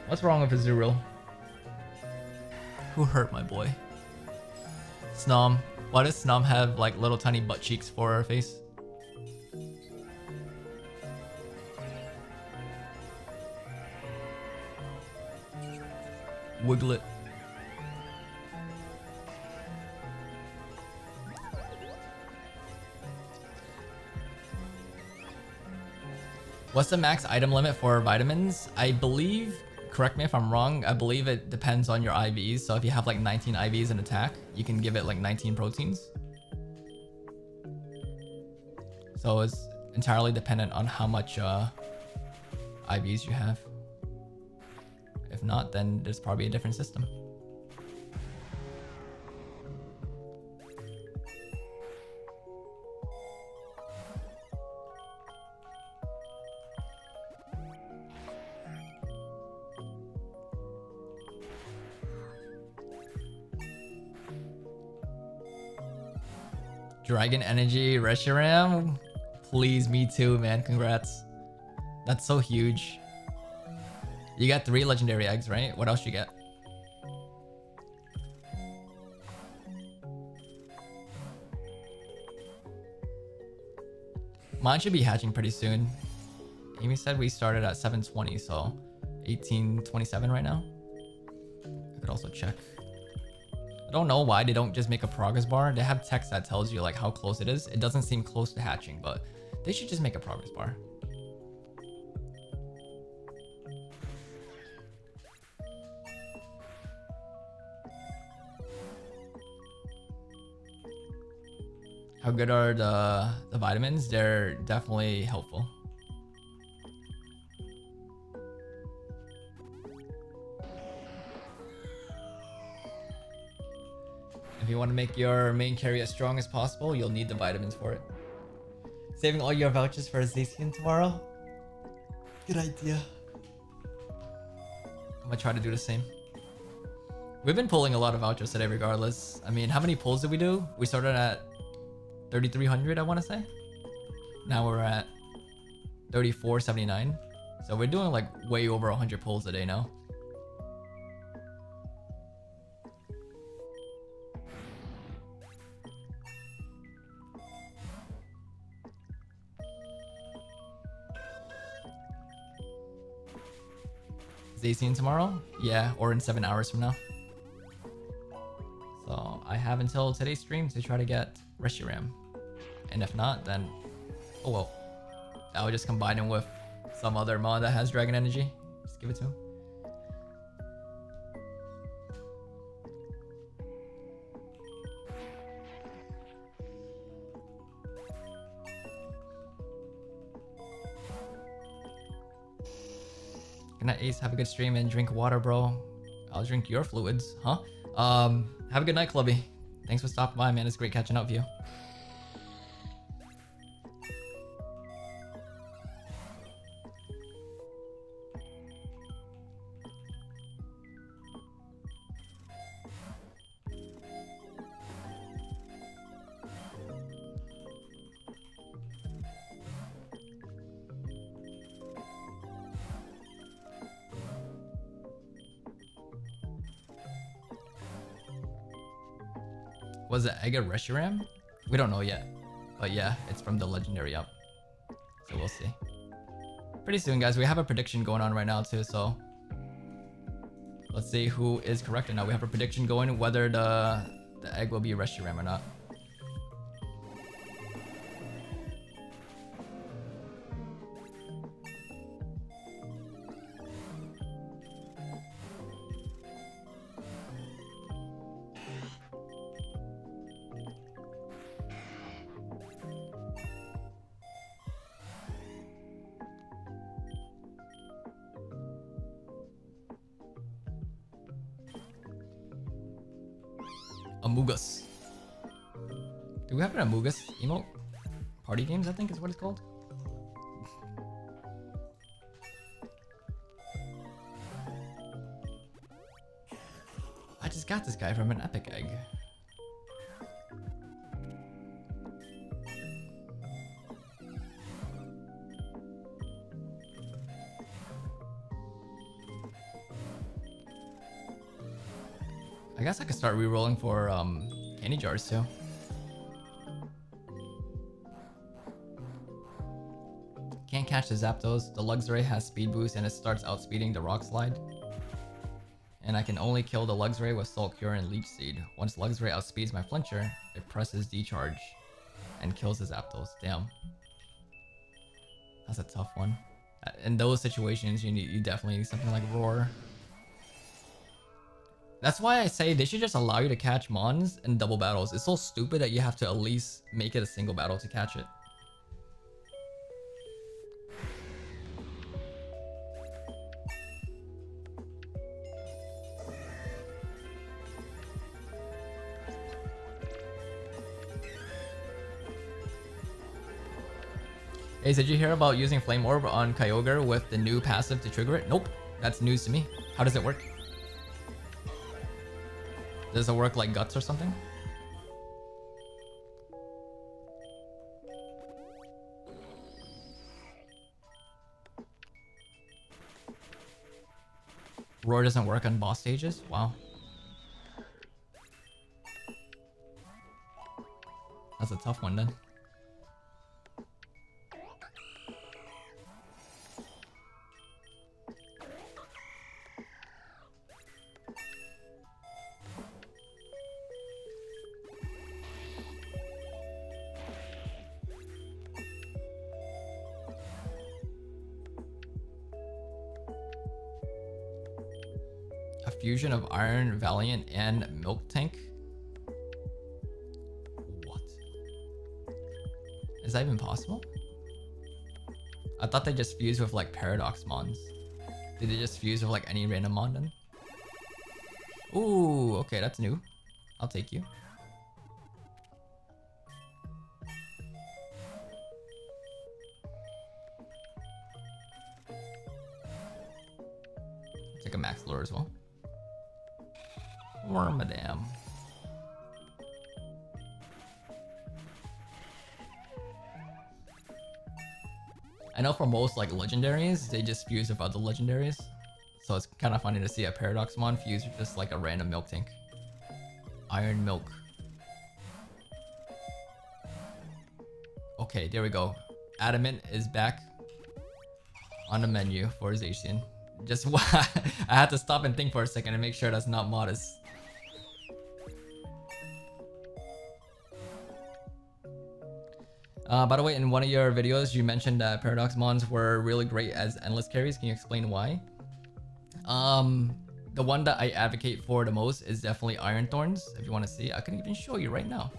What's wrong with Azurill? Who hurt my boy? Snom. Why does Snom have like little tiny butt cheeks for her face? Wiglet. What's the max item limit for vitamins? I believe, correct me if I'm wrong, I believe it depends on your IVs. So if you have like 19 IVs in attack, you can give it like 19 proteins. So it's entirely dependent on how much IVs you have. If not, then there's probably a different system. Dragon Energy Reshiram? Please, me too, man. Congrats. That's so huge. You got 3 legendary eggs, right? What else you get? Mine should be hatching pretty soon. Amy said we started at 720, so 1827 right now. I could also check. I don't know why they don't just make a progress bar. They have text that tells you like how close it is. It doesn't seem close to hatching, but they should just make a progress bar. How good are the vitamins? They're definitely helpful. If you want to make your main carry as strong as possible, you'll need the vitamins for it. Saving all your vouchers for Zacian tomorrow? Good idea. I'm gonna try to do the same. We've been pulling a lot of vouchers today regardless. I mean, how many pulls did we do? We started at 3,300, I want to say. Now we're at 3,479. So we're doing like way over 100 pulls a day now. Zacian tomorrow? Yeah, or in 7 hours from now. have until today's stream to try to get Reshiram. And if not, then oh well. I would just combine him with some other mon that has Dragon Energy. Just give it to him. Good night, Ace. Have a good stream and drink water, bro. I'll drink your fluids, huh? Have a good night, Clubby. Thanks for stopping by, man. It's great catching up with you. Was it Ega Reshiram? We don't know yet. But yeah, it's from the legendary up. So we'll see. Pretty soon, guys. We have a prediction going on right now too, so let's see who is correct or not. We have a prediction going whether the egg will be Reshiram or not. Amogus. Do we have an Amogus emote? Party games, I think is what it's called. I just got this guy from an epic egg. I guess I could start re-rolling for candy jars too. Can't catch the Zapdos. The Luxray has speed boost and it starts outspeeding the Rock Slide. And I can only kill the Luxray with Salt Cure and Leech Seed. Once Luxray outspeeds my flincher, it presses Decharge and kills the Zapdos. Damn. That's a tough one. In those situations, you definitely need something like Roar. That's why I say they should just allow you to catch mons in double battles. It's so stupid that you have to at least make it a single battle to catch it. Hey, did you hear about using Flame Orb on Kyogre with the new passive to trigger it? Nope, that's news to me. How does it work? Does it work like Guts or something? Roar doesn't work on boss stages? Wow. That's a tough one then. Fusion of Iron Valiant and Milk Tank? What? Is that even possible? I thought they just fused with like Paradox Mons. Did they just fuse with like any random Mon then? Ooh, okay, that's new. I'll take you. Take a Max Lure as well. Wormadam. I know for most like legendaries, they just fuse with other legendaries. So it's kind of funny to see a Paradox Mon fuse with just like a random Milk Tank. Iron Milk. Okay, there we go. Adamant is back on the menu for Zacian. Just I had to stop and think for a second and make sure that's not Modest. By the way, in one of your videos, you mentioned that Paradox Mons were really great as endless carries. Can you explain why? The one that I advocate for the most is definitely Iron Thorns. If you want to see, I can even show you right now.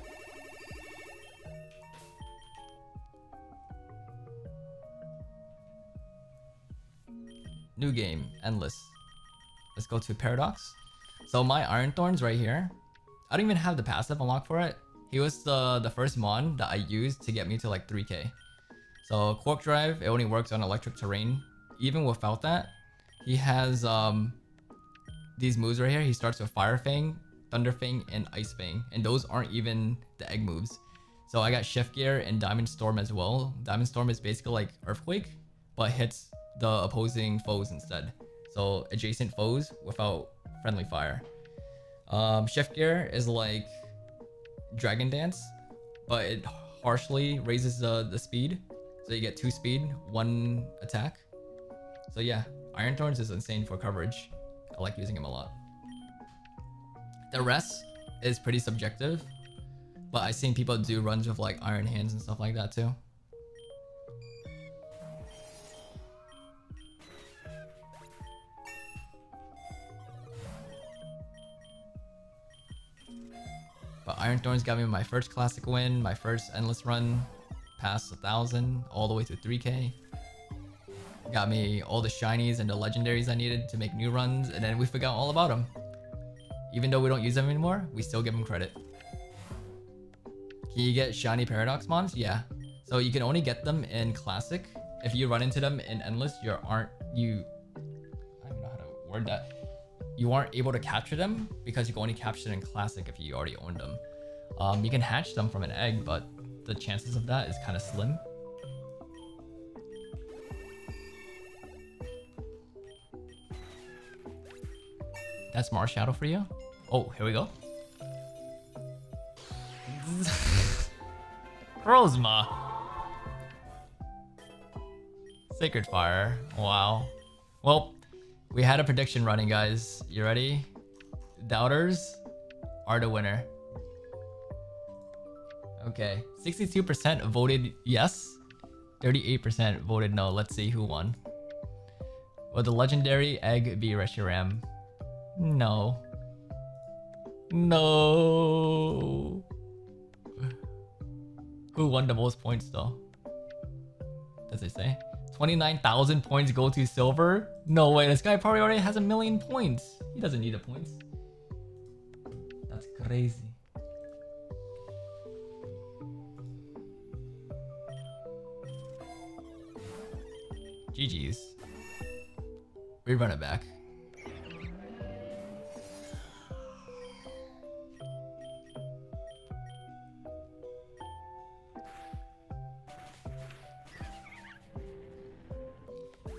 New game, endless. Let's go to Paradox. So my Iron Thorns right here, I don't even have the passive unlocked for it. He was the first mon that I used to get me to like 3k. So Quark Drive, it only works on electric terrain. Even without that, he has these moves right here. He starts with Fire Fang, Thunder Fang, and Ice Fang. And those aren't even the egg moves. So I got Shift Gear and Diamond Storm as well. Diamond Storm is basically like Earthquake, but hits the opposing foes instead. So adjacent foes without friendly fire. Shift Gear is like Dragon Dance, but it harshly raises the speed. So you get 2 speed, 1 attack. So yeah, Iron Thorns is insane for coverage. I like using him a lot. The rest is pretty subjective, but I've seen people do runs with like Iron Hands and stuff like that too. But Iron Thorns got me my first classic win, my first endless run, past 1,000, all the way to 3k. Got me all the shinies and the legendaries I needed to make new runs, and then we forgot all about them. Even though we don't use them anymore, we still give them credit. Can you get shiny Paradox Mons? Yeah. So you can only get them in Classic. If you run into them in Endless, I don't even know how to word that. You aren't able to capture them because you can only capture them in Classic if you already owned them. You can hatch them from an egg, but the chances of that is kind of slim. That's Mars Shadow for you. Oh, here we go. Rosma. Sacred Fire. Wow. Well, we had a prediction running, guys. You ready? Doubters are the winner. Okay. 62% voted yes. 38% voted no. Let's see who won. Will the legendary egg be Reshiram? No. No. Who won the most points though? Does it say? 29,000 points go to silver? No way, this guy probably already has 1,000,000 points. He doesn't need the points. That's crazy. GG's. We run it back.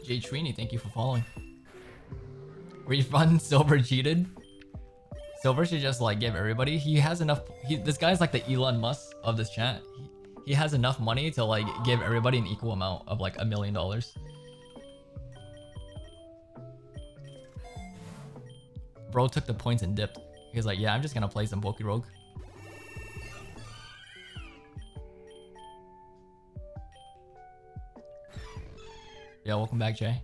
Jay Trini, thank you for following. Refund Silver cheated. Silver should just like give everybody. He has enough. This guy's like the Elon Musk of this chat. He has enough money to like give everybody an equal amount of like $1 million. Bro took the points and dipped. He was like, yeah, I'm just gonna play some Poké Rogue. Yeah, welcome back, Jay.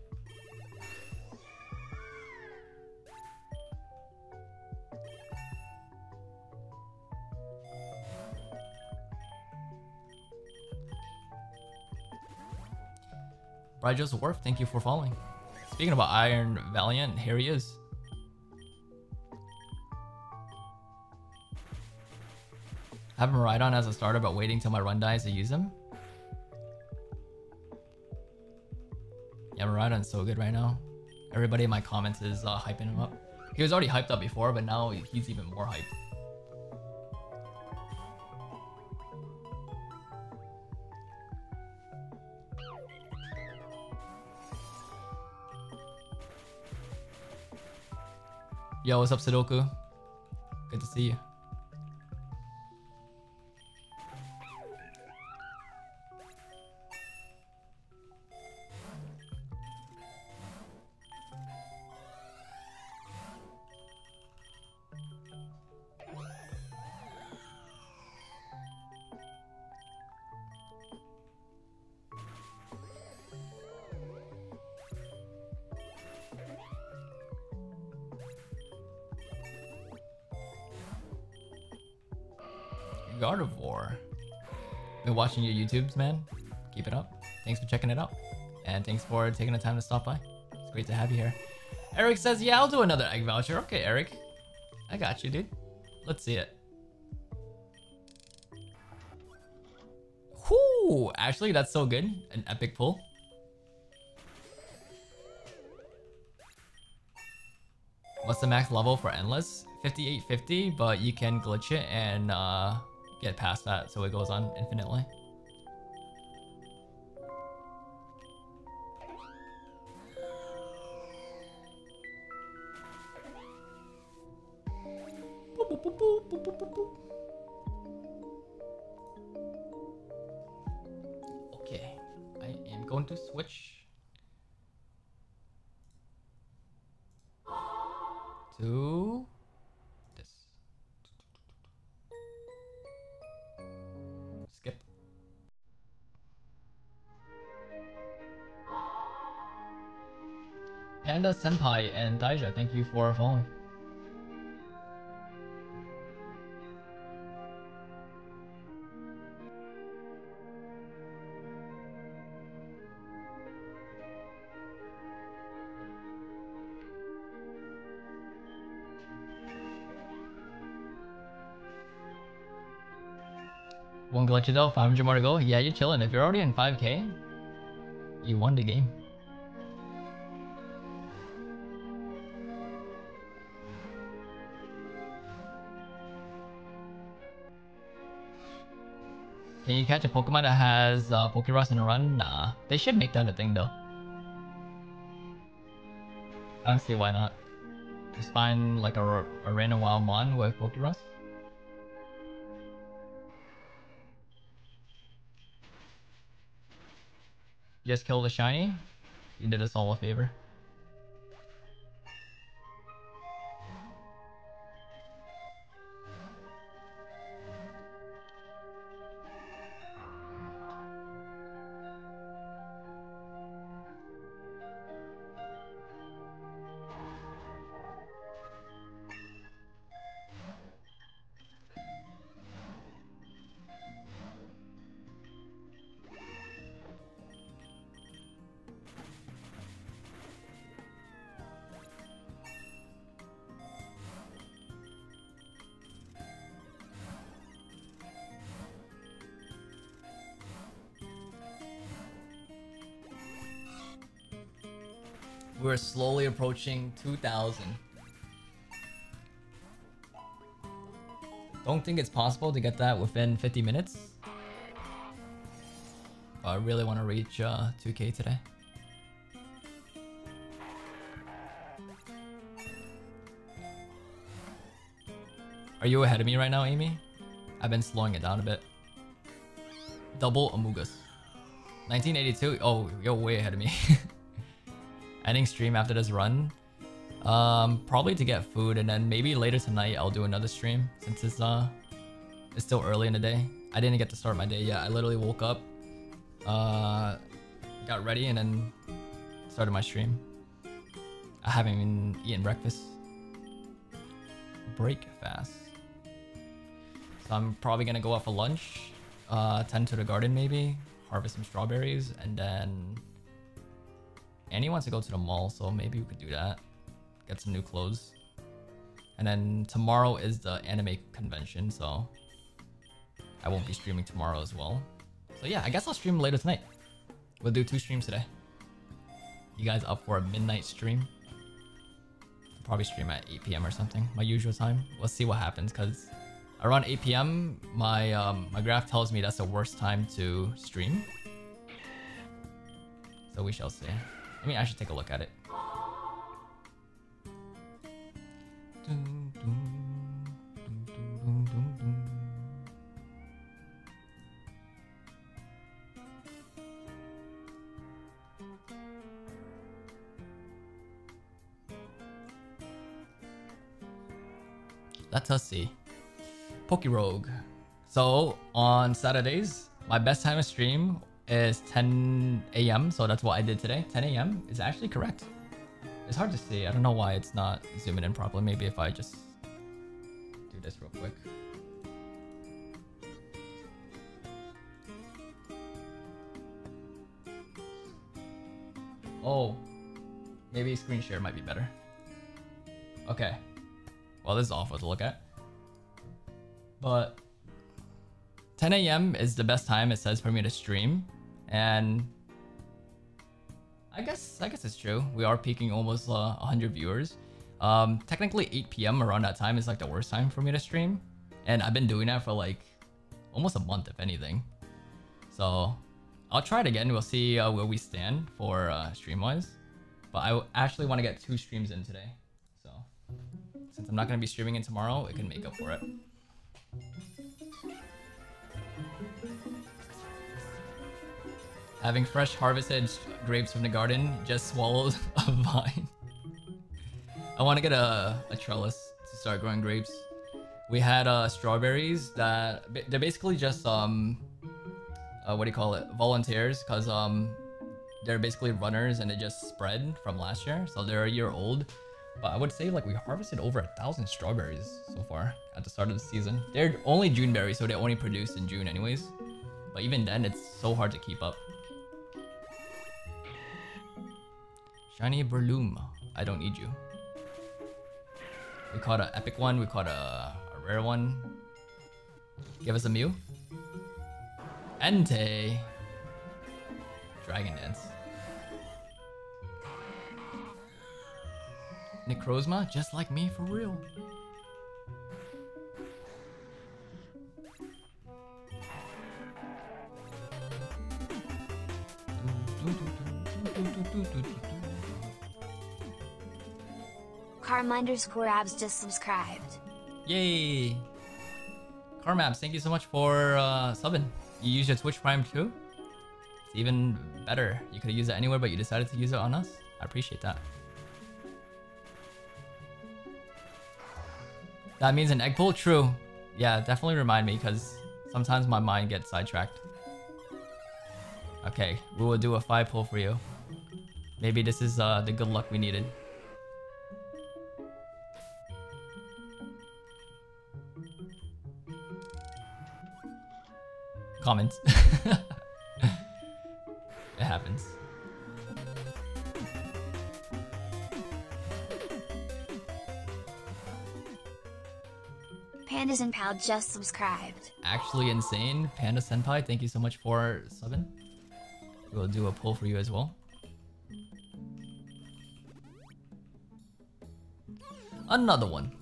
Brian Joseph Worf, thank you for following. Speaking about Iron Valiant, here he is. Have him ride on as a starter, but waiting till my run dies to use him. Yeah, Miraidon's so good right now. Everybody in my comments is hyping him up. He was already hyped up before, but now he's even more hyped. Yo, what's up, Sudoku? Good to see you. Gardevoir. Been watching your YouTubes, man. Keep it up. Thanks for checking it out. And thanks for taking the time to stop by. It's great to have you here. Eric says, yeah, I'll do another egg voucher. Okay, Eric. I got you, dude. Let's see it. Whoo! Actually, that's so good. An epic pull. What's the max level for Endless? 5850, but you can glitch it and get past that, so it goes on infinitely. Okay, I am going to switch to this. Skip. Panda Senpai and Daija, thank you for following. One glitch though, 500 more to go. Yeah, you're chilling. If you're already in 5k, you won the game. Can you catch a Pokemon that has Pokeross in a run? Nah. They should make that a thing though. I don't see why not. Just find like a random wild mon with Pokeross. Just kill the shiny. You did us all a favor. We're slowly approaching 2,000. Don't think it's possible to get that within 50 minutes. But I really want to reach 2k today. Are you ahead of me right now, Amy? I've been slowing it down a bit. Double Amogus. 1982. Oh, you're way ahead of me. Ending stream after this run. Probably to get food, and then maybe later tonight I'll do another stream since it's still early in the day. I didn't get to start my day yet. I literally woke up, got ready, and then started my stream. I haven't even eaten breakfast. Break fast. So I'm probably gonna go out for lunch, tend to the garden maybe, harvest some strawberries, and then Annie wants to go to the mall, so maybe we could do that. Get some new clothes. And then tomorrow is the anime convention, so I won't be streaming tomorrow as well. So yeah, I guess I'll stream later tonight. We'll do 2 streams today. You guys up for a midnight stream? I'll probably stream at 8 PM or something, my usual time. We'll see what happens, because around 8 PM, my graph tells me that's the worst time to stream. So we shall see. I mean, I should take a look at it. Let us see. Pokerogue. So on Saturdays, my best time to stream is 10 AM, so that's what I did today. 10 AM is actually correct. It's hard to see. I don't know why it's not zooming in properly. Maybe if I just do this real quick. Oh, maybe screen share might be better. Okay. Well, this is awful to look at. But 10 a.m. is the best time it says for me to stream, and I guess it's true. We are peaking almost 100 viewers. Technically 8 p.m. around that time is like the worst time for me to stream, and I've been doing that for like almost a month, if anything. So I'll try it again. We'll see where we stand for stream wise. But I actually want to get 2 streams in today. So since I'm not going to be streaming in tomorrow, it can make up for it. Having fresh harvested grapes from the garden, just swallowed a vine. I want to get a trellis to start growing grapes. We had strawberries that they're basically just what do you call it? Volunteers, because they're basically runners and they just spread from last year, so they're a year old. But I would say like we harvested over 1,000 strawberries so far at the start of the season. They're only June berries, so they only produce in June anyways. But even then, it's so hard to keep up. Shiny Burloom, I don't need you. We caught an epic one, we caught a rare one. Give us a Mew. Entei. Dragon Dance. Necrozma, just like me for real. Carm_abs just subscribed. Yay! Carmabs, thank you so much for subbing. You use your Twitch Prime too? It's even better. You could have used it anywhere, but you decided to use it on us. I appreciate that. That means an egg pull? True. Yeah, definitely remind me, because sometimes my mind gets sidetracked. Okay, we will do a 5 pull for you. Maybe this is the good luck we needed. Comments. It happens. Pandas and Pal just subscribed. Actually insane. Panda Senpai, thank you so much for subbing. We'll do a pull for you as well. Another one.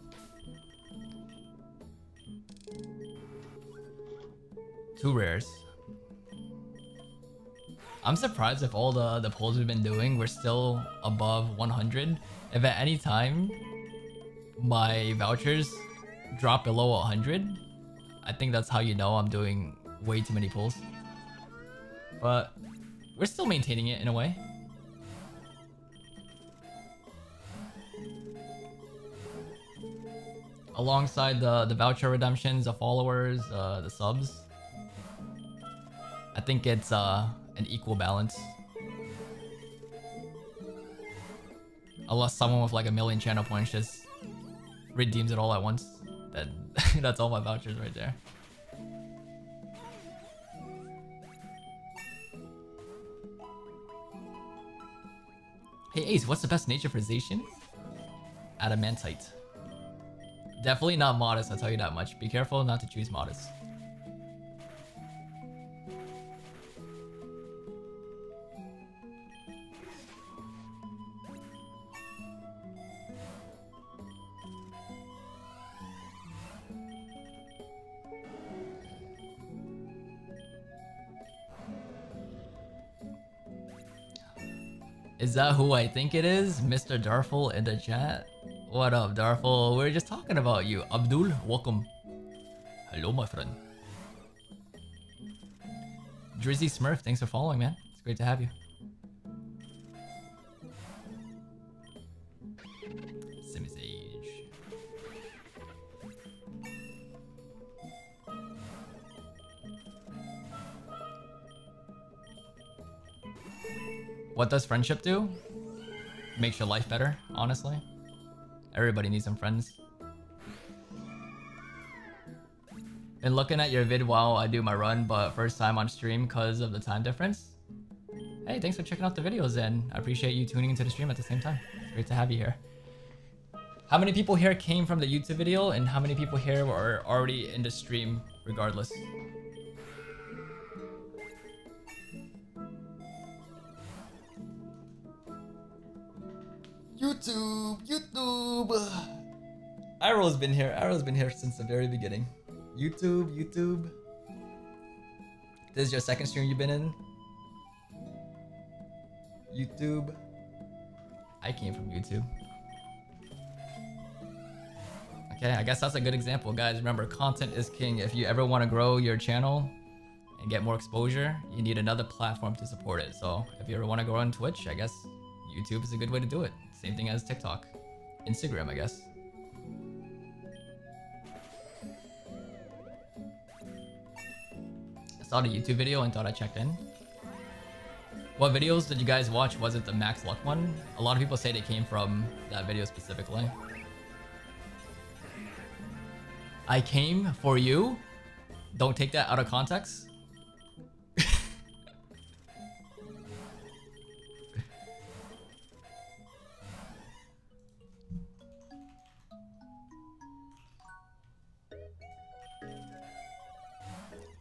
Two rares. I'm surprised if all the pulls we've been doing, we're still above 100. If at any time my vouchers drop below 100, I think that's how you know I'm doing way too many pulls. But we're still maintaining it in a way. Alongside the voucher redemptions, the followers, the subs, I think it's an equal balance. Unless someone with like 1 million channel points just redeems it all at once, then that's all my vouchers right there. Hey Ace, what's the best nature for Zacian? Adamantite. Definitely not modest, I'll tell you that much. Be careful not to choose modest. Is that who I think it is? Mr. Darful in the chat? What up, Darful? We were just talking about you. Abdul, welcome. Hello, my friend. Drizzy Smurf, thanks for following, man. It's great to have you. Sims Age. What does friendship do? Makes your life better, honestly. Everybody needs some friends. Been looking at your vid while I do my run, but first time on stream because of the time difference. Hey, thanks for checking out the videos, and I appreciate you tuning into the stream at the same time. It's great to have you here. How many people here came from the YouTube video, and how many people here were already in the stream regardless? YouTube. Arrow's been here. Arrow's been here since the very beginning. YouTube. This is your second stream you've been in? YouTube. I came from YouTube. Okay, I guess that's a good example, guys. Remember, content is king. If you ever want to grow your channel and get more exposure, you need another platform to support it. So if you ever want to go on Twitch, I guess YouTube is a good way to do it. Same thing as TikTok. Instagram, I guess. I saw the YouTube video and thought I'd check in. What videos did you guys watch? Was it the Max Luck one? A lot of people say they came from that video specifically. I came for you? Don't take that out of context.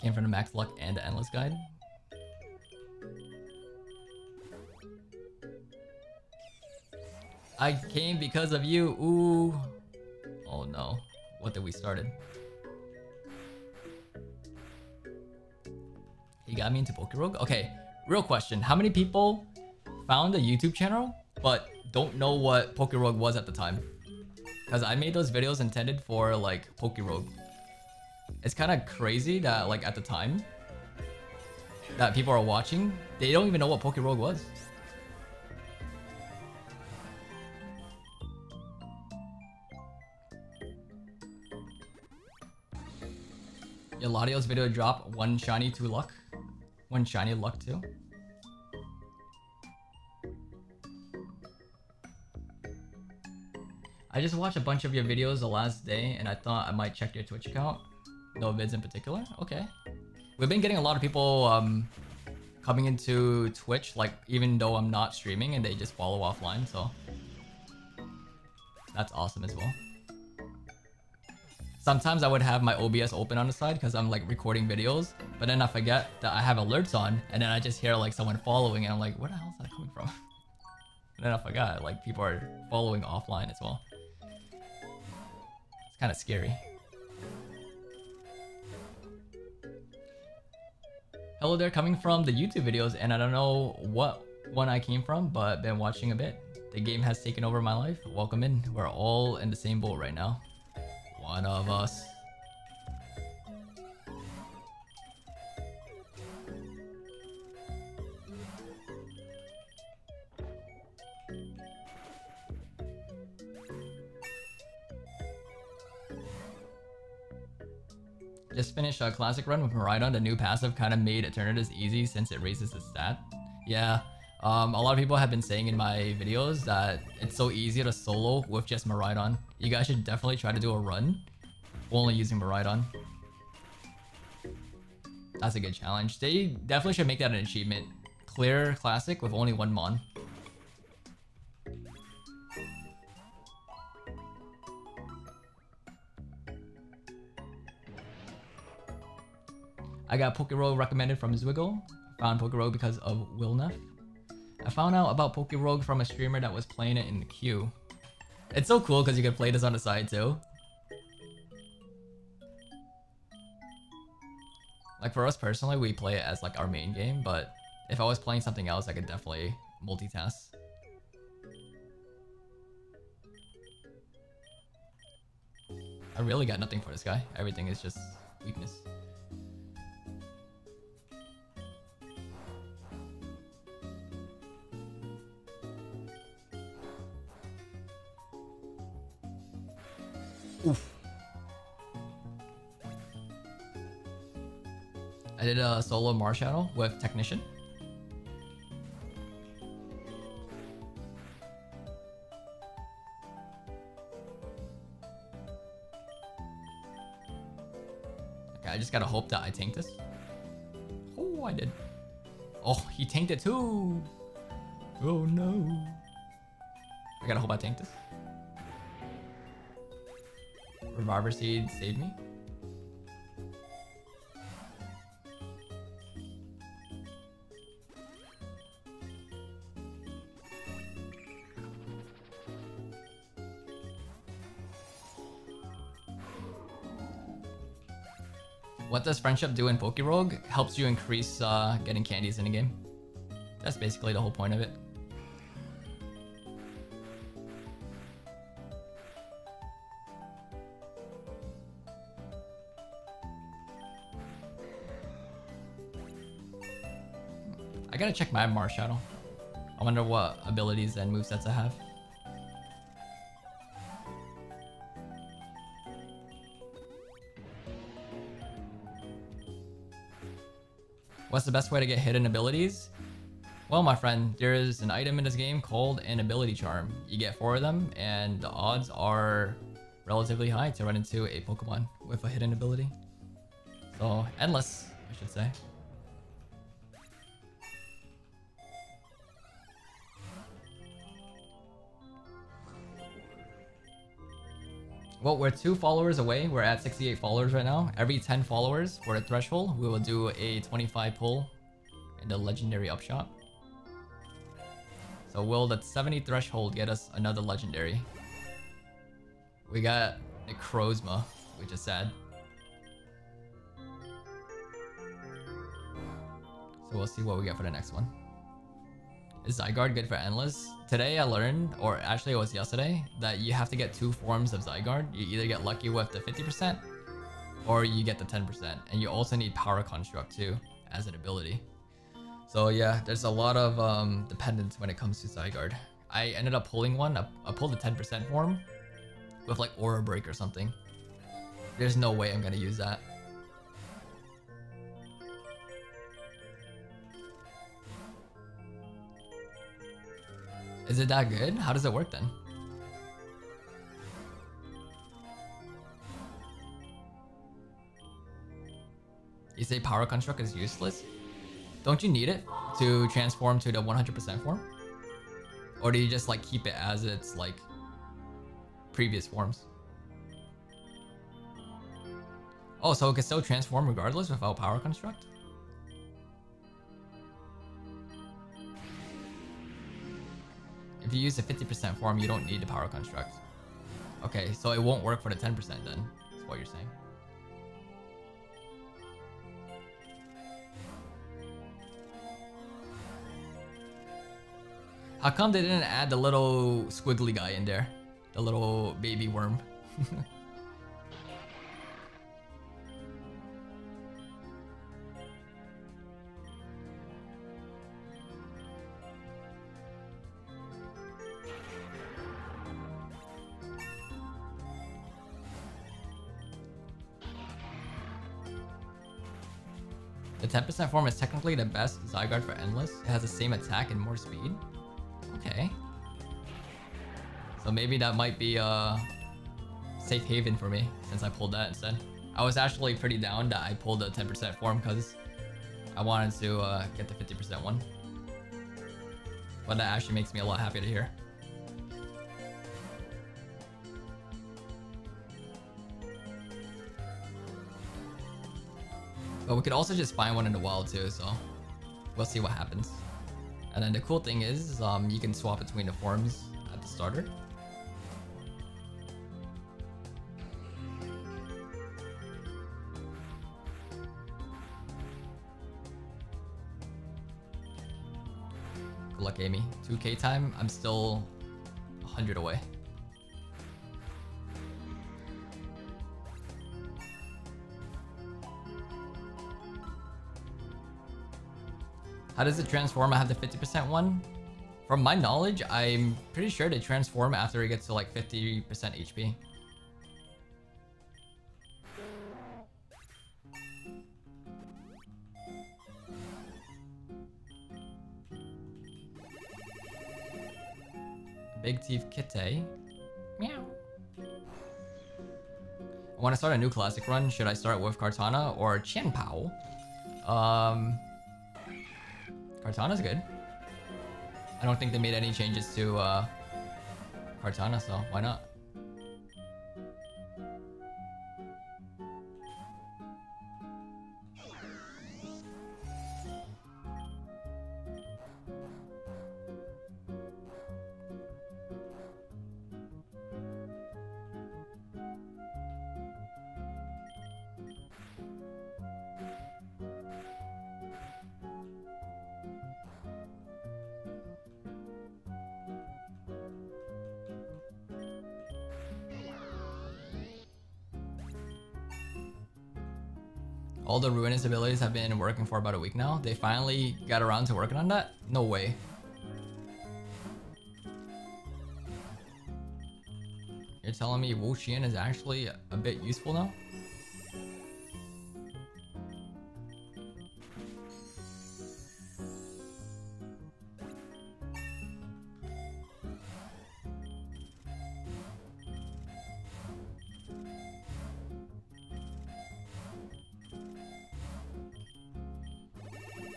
Came from the Max Luck and the Endless Guide. I came because of you. Ooh. Oh no. What did we started? He got me into Pokerogue? Okay, real question. How many people found a YouTube channel but don't know what Pokerogue was at the time? Because I made those videos intended for like Pokerogue. It's kind of crazy that like at the time that people are watching, they don't even know what Pokerogue was. Eladio's video drop 1 shiny 2 luck. 1 shiny luck 2. I just watched a bunch of your videos the last day and I thought I might check your Twitch account. No vids in particular? Okay. We've been getting a lot of people coming into Twitch, like even though I'm not streaming, and they just follow offline, so that's awesome as well. Sometimes I would have my OBS open on the side because I'm like recording videos, but then I forget that I have alerts on, and then I just hear like someone following, and I'm like, where the hell is that coming from? And then I forgot, like people are following offline as well. It's kind of scary. Hello there, coming from the YouTube videos, and I don't know what one I came from, but been watching a bit. The game has taken over my life. Welcome in. We're all in the same boat right now. One of us. Just finished a classic run with Miraidon. The new passive kind of made Eternatus easy since it raises the stat. Yeah, a lot of people have been saying in my videos that it's so easy to solo with just Miraidon. You guys should definitely try to do a run only using Miraidon. That's a good challenge. They definitely should make that an achievement. Clear classic with only 1 mon. I got Pokerogue recommended from Zwiggle. Found Pokerogue because of Wilnef. I found out about Pokerogue from a streamer that was playing it in the queue. It's so cool because you can play this on the side too. Like for us personally, we play it as like our main game, but if I was playing something else, I could definitely multitask. I really got nothing for this guy. Everything is just weakness. Oof. I did a solo Marshadow with Technician. Okay, I just gotta hope that I tank this. Oh, I did. Oh, he tanked it too. Oh no. I gotta hope I tank this. Reviver Seed saved me. What does friendship do in Pokerogue? Helps you increase getting candies in a game. That's basically the whole point of it. I gotta check my Mars Shadow. I wonder what abilities and movesets I have. What's the best way to get hidden abilities? Well, my friend, there is an item in this game called an ability charm. You get 4 of them, and the odds are relatively high to run into a Pokemon with a hidden ability. So, endless, I should say. Well, we're 2 followers away. We're at 68 followers right now. Every 10 followers for the threshold, we will do a 25 pull in the legendary upshot. So will the 70 threshold get us another legendary? We got Necrozma, which is sad. So we'll see what we get for the next one. Is Zygarde good for endless? Today I learned, or actually it was yesterday, that you have to get 2 forms of Zygarde. You either get lucky with the 50% or you get the 10%. And you also need Power Construct too as an ability. So yeah, there's a lot of dependence when it comes to Zygarde. I ended up pulling one. I pulled the 10% form with like Aura Break or something. There's no way I'm gonna use that. Is it that good? How does it work then? You say Power Construct is useless? Don't you need it to transform to the 100% form? Or do you just like keep it as its like previous forms? Oh, so it can still transform regardless without Power Construct? If you use the 50% form, you don't need the Power Construct. Okay, so it won't work for the 10% then, is what you're saying. How come they didn't add the little squiggly guy in there? The little baby worm. The 10% form is technically the best Zygarde for endless. It has the same attack and more speed. Okay. So maybe that might be a safe haven for me since I pulled that instead. I was actually pretty down that I pulled the 10% form because I wanted to get the 50% one. But that actually makes me a lot happier to hear. But we could also just find one in the wild too, so we'll see what happens. And then the cool thing is, you can swap between the forms at the starter. Good luck, Amy. 2K time, I'm still 100 away. How does it transform? I have the 50% one. From my knowledge, I'm pretty sure they transform after it gets to like 50% HP. Big Teeth Kitty. Meow. I want to start a new classic run. Should I start with Kartana or Qianpao? Kartana's good. I don't think they made any changes to Kartana, so why not? All the Ruinous abilities have been working for about a week now. They finally got around to working on that? No way. You're telling me Zacian is actually a bit useful now?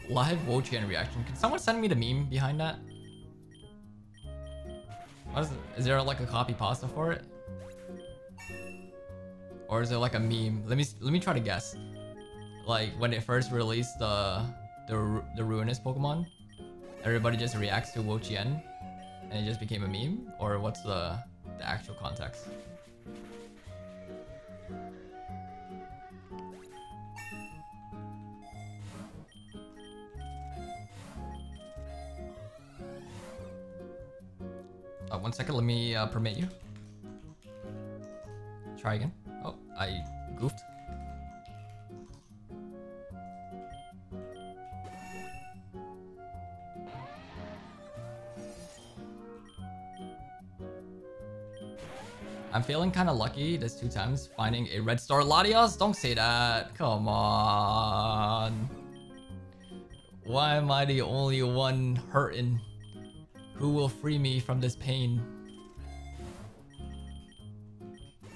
Live Zacian reaction. Can someone send me the meme behind that? Is there like a copy pasta for it? Or is it like a meme? Let me try to guess. Like when it first released the Ruinous Pokemon, everybody just reacts to Zacian and it just became a meme? Or what's the actual context? One second, let me permit you. Try again. Oh, I goofed. I'm feeling kind of lucky this 2 times finding a red star. Latios, don't say that. Come on. Why am I the only one hurting? Who will free me from this pain?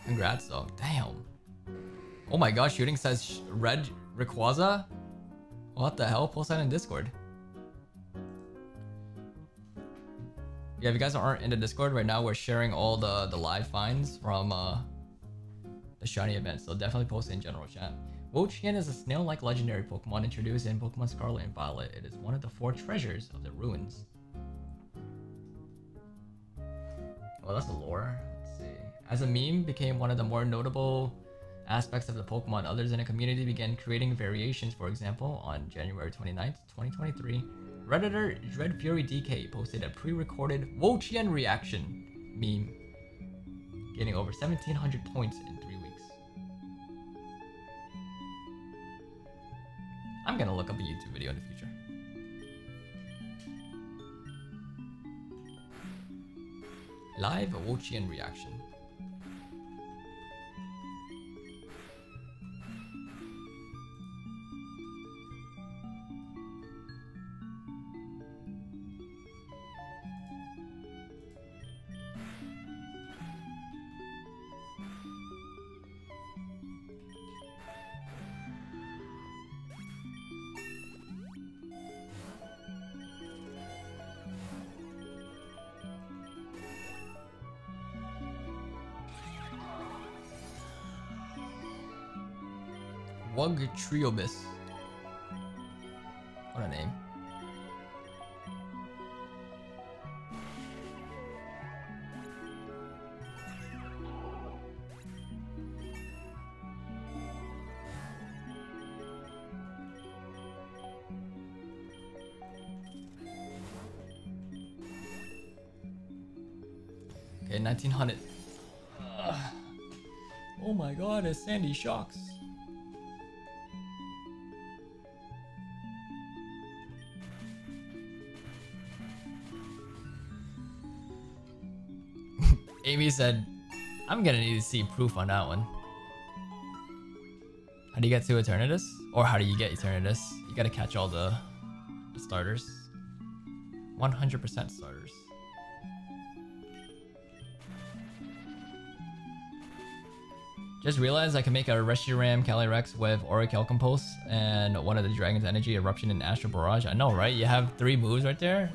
Congrats though. Damn. Oh my gosh, shooting says red Rayquaza? What the hell? Post that in Discord. Yeah, if you guys aren't in the Discord right now, we're sharing all the live finds from the shiny event, so definitely post it in general chat. Zacian is a snail-like legendary Pokemon introduced in Pokemon Scarlet and Violet. It is one of the 4 treasures of the ruins. Well, that's the lore. Let's see. As a meme became one of the more notable aspects of the Pokemon, others in the community began creating variations. For example, on January 29th, 2023, Redditor Dread Fury DK posted a pre-recorded Zacian reaction meme, getting over 1,700 points in 3 weeks. I'm gonna look up a YouTube video in the future. Live Zacian reaction. Triobis. What a name. Okay, 1900. Oh my god, it's Sandy Shocks. Amy said, I'm gonna need to see proof on that one. How do you get to Eternatus? Or how do you get Eternatus? You gotta catch all the starters. 100% starters. Just realized I can make a Reshiram Calyrex with Aura Calcompulse and one of the Dragon's Energy, Eruption, and Astral Barrage. I know, right? You have 3 moves right there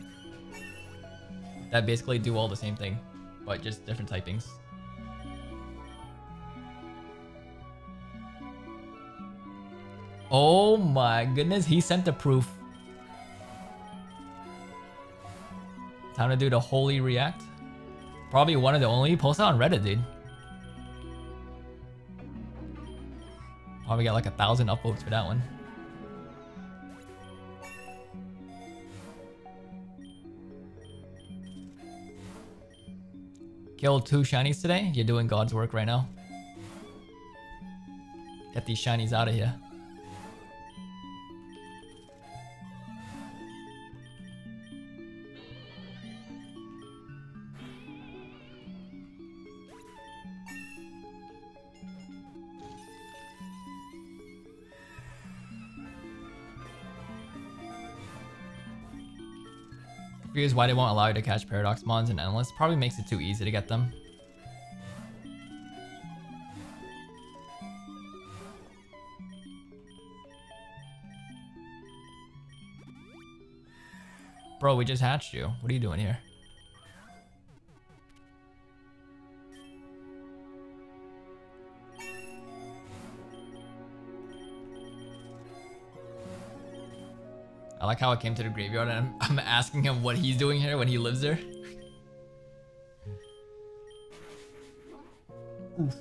that basically do all the same thing, but just different typings. Oh my goodness, he sent the proof. Time to do the Holy React. Probably one of the only posts on Reddit, dude. Probably got like 1,000 upvotes for that one. Killed 2 shinies today. You're doing God's work right now. Get these shinies out of here. Confused why they won't allow you to catch Paradox Mons in Endless. Probably makes it too easy to get them. Bro, we just hatched you. What are you doing here? I like how I came to the graveyard and I'm asking him what he's doing here when he lives there. Oof.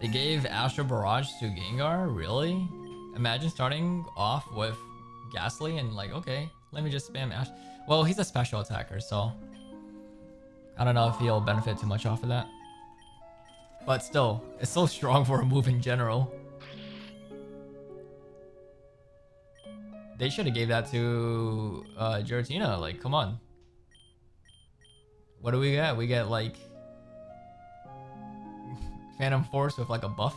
They gave Astral Barrage to Gengar? Really? Imagine starting off with Ghastly and like, okay, let me just spam Ash. Well, he's a special attacker, so I don't know if he'll benefit too much off of that. But still, it's so strong for a move in general. They should have gave that to Giratina, like, come on. What do we get? We get like Phantom Force with like a buff.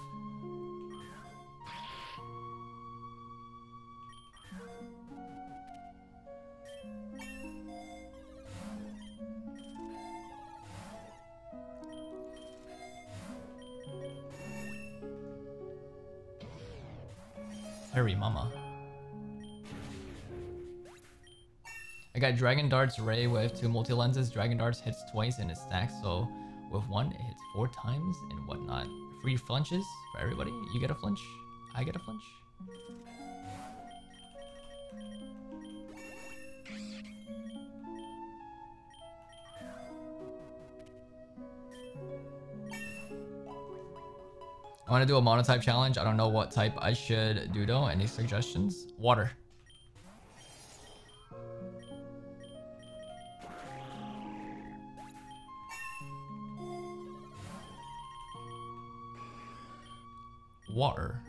Hurry, mama. I got Dragon Dart's Ray with 2 multi-lenses. Dragon Darts hits twice and it stacks, so with one it hits 4 times and whatnot. Free flinches for everybody. You get a flinch, I get a flinch. I want to do a monotype challenge. I don't know what type I should do though. Any suggestions? Water. Water.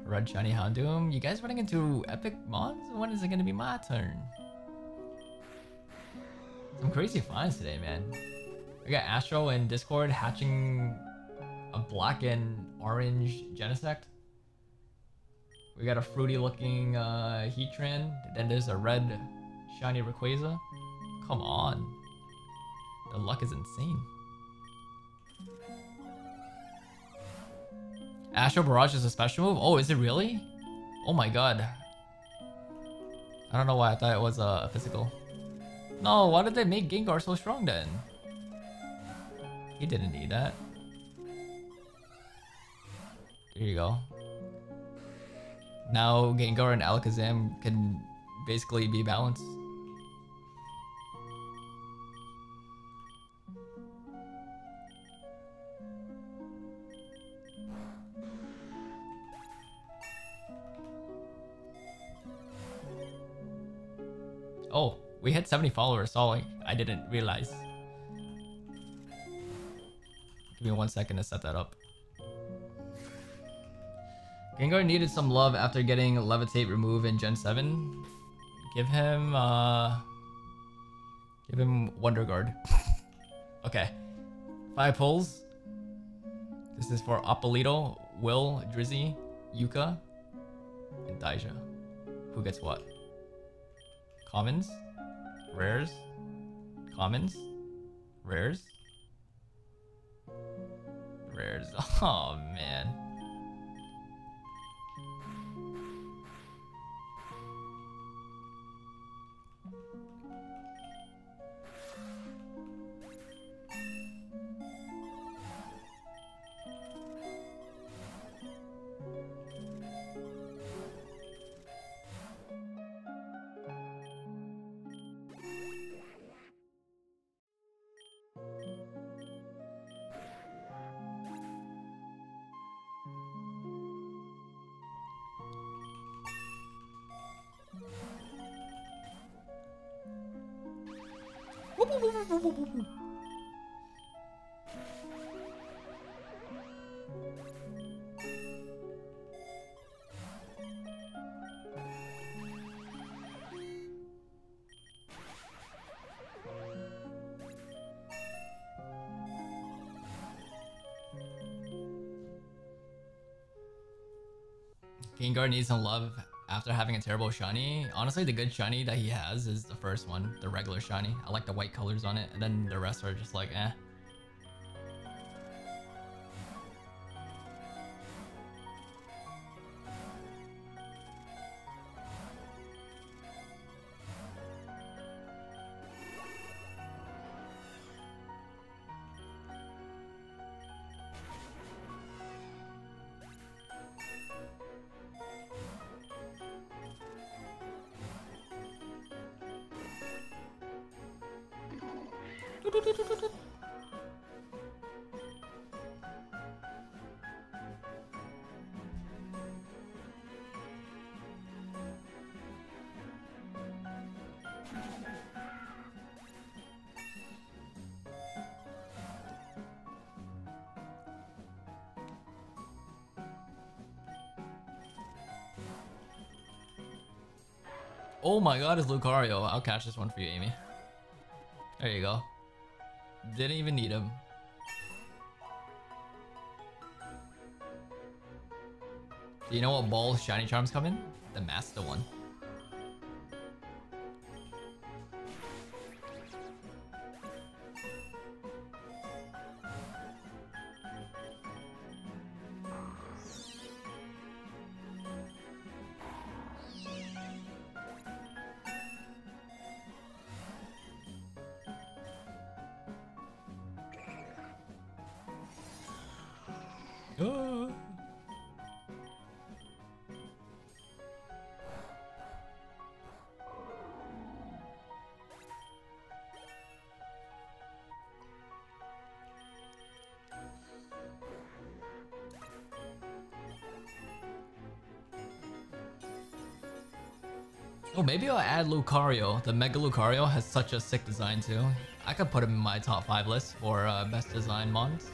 Red Shiny Houndoom. You guys running into epic mons? When is it gonna be my turn? Some crazy finds today, man. We got Astro and Discord hatching a black and orange Genesect. We got a fruity looking Heatran. Then there's a red shiny Rayquaza. Come on. The luck is insane. Astral Barrage is a special move? Oh, is it really? Oh my god. I don't know why I thought it was a physical. No, why did they make Gengar so strong then? He didn't need that. Here you go. Now Gengar and Alakazam can basically be balanced. Oh, we hit 70 followers, so I didn't realize. Give me 1 second to set that up. Gengar needed some love after getting Levitate removed in Gen 7. Give him Wonder Guard. Okay. 5 pulls. This is for Apolito, Will, Drizzy, Yuka, and Daija. Who gets what? Commons? Rares? Commons? Rares? Rares. Oh man. Gengar needs some love after having a terrible shiny. Honestly, the good shiny that he has is the first one, the regular shiny. I like the white colors on it, and then the rest are just like, eh. Oh my god, it's Lucario. I'll catch this one for you, Amy. There you go. Didn't even need him. Do you know what ball shiny charms come in? The master one. Oh, maybe I'll add Lucario. The Mega Lucario has such a sick design too. I could put him in my top 5 list for best design mons.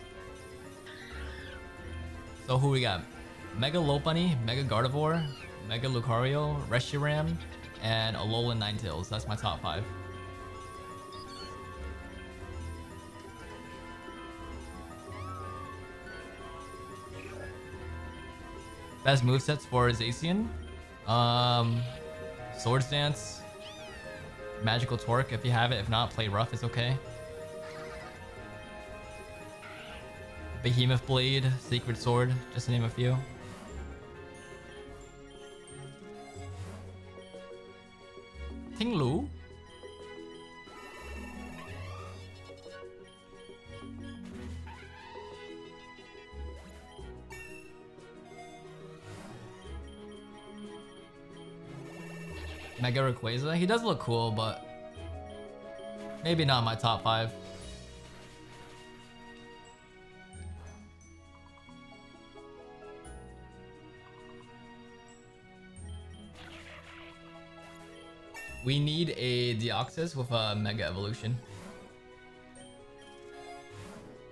So who we got? Mega Lopunny, Mega Gardevoir, Mega Lucario, Reshiram, and Alolan Ninetales. That's my top 5. Best movesets for Zacian? Swords Dance, Magical Torque if you have it. If not, play rough, it's okay. Behemoth Blade, Sacred Sword, just to name a few. Tinglu? Mega Rayquaza? He does look cool, but maybe not my top 5. We need a Deoxys with a Mega Evolution.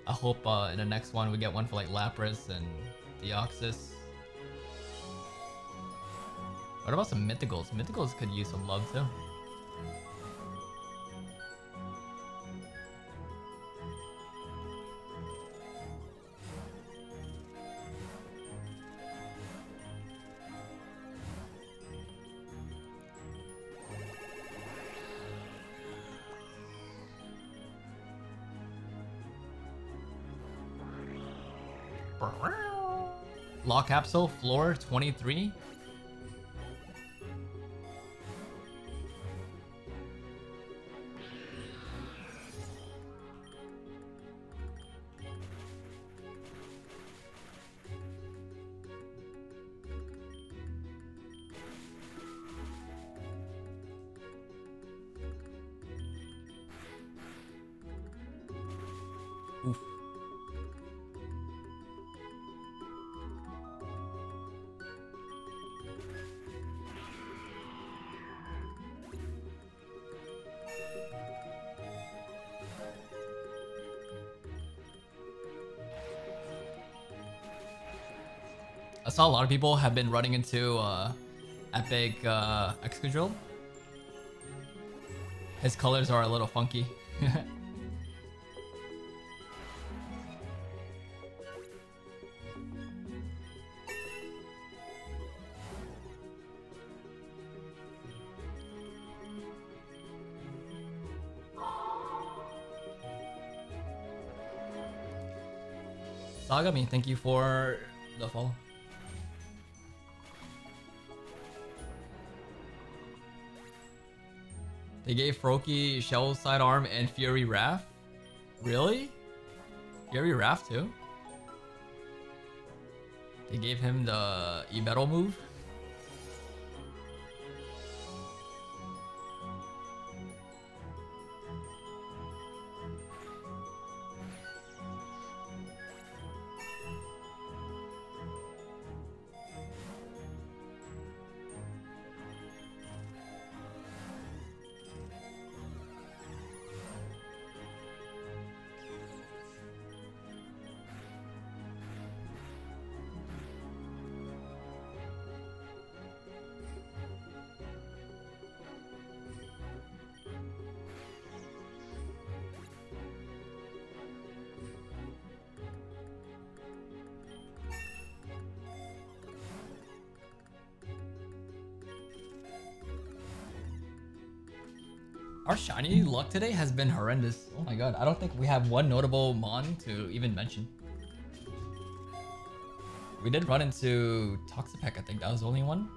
I hope in the next one we get one for like Lapras and Deoxys. What about some mythicals? Mythicals could use some love too. Lock capsule, floor 23. Oof. I saw a lot of people have been running into Epic Excadrill. His colors are a little funky. Sagami, thank you for the follow. They gave Froakie Shell Sidearm and Fury Wrath? Really? Fury Wrath too? They gave him the E-Battle move? Our shiny luck today has been horrendous. Oh my god, I don't think we have one notable Mon to even mention. We did run into Toxapeck, I think that was the only one.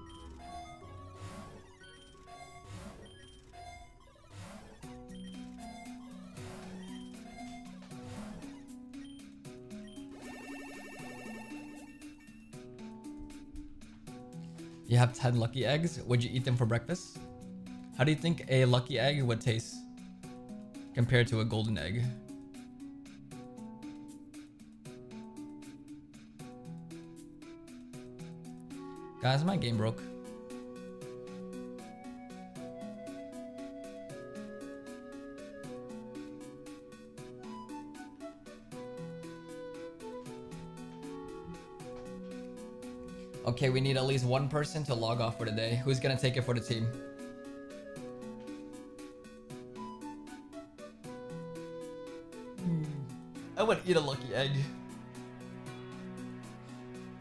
You have 10 lucky eggs. Would you eat them for breakfast? How do you think a lucky egg would taste compared to a golden egg? Guys, my game broke. Okay, we need at least one person to log off for today. Who's gonna take it for the team? I would eat a lucky egg.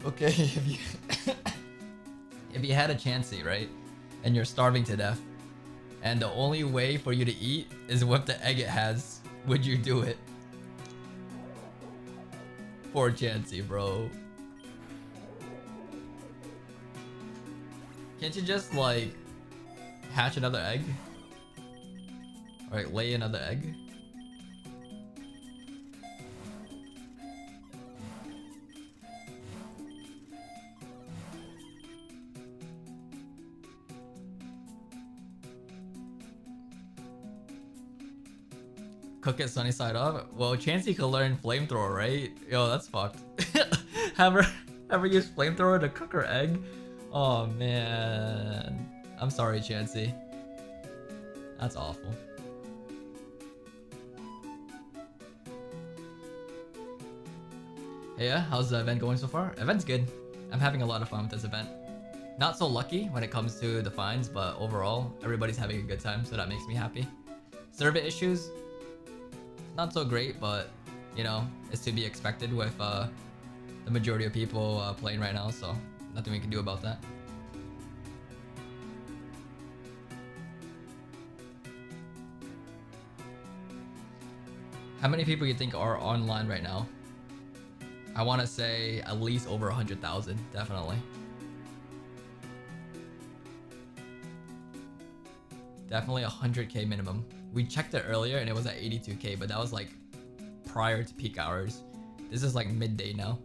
Okay, if you if you had a Chansey, right? And you're starving to death, and the only way for you to eat is with the egg it has, would you do it? Poor Chansey, bro. Can't you just like hatch another egg? Or like lay another egg? Cook it sunny side up? Well, Chansey could learn flamethrower, right? Yo, that's fucked. have her use flamethrower to cook her egg? Oh man. I'm sorry, Chansey. That's awful. Hey, yeah, how's the event going so far? Event's good. I'm having a lot of fun with this event. Not so lucky when it comes to the fines, but overall, everybody's having a good time, so that makes me happy. Server issues, not so great, but you know, it's to be expected with the majority of people playing right now, so nothing we can do about that. How many people you think are online right now? I want to say at least over 100,000, definitely. Definitely 100k minimum. We checked it earlier and it was at 82k, but that was like prior to peak hours. This is like midday now.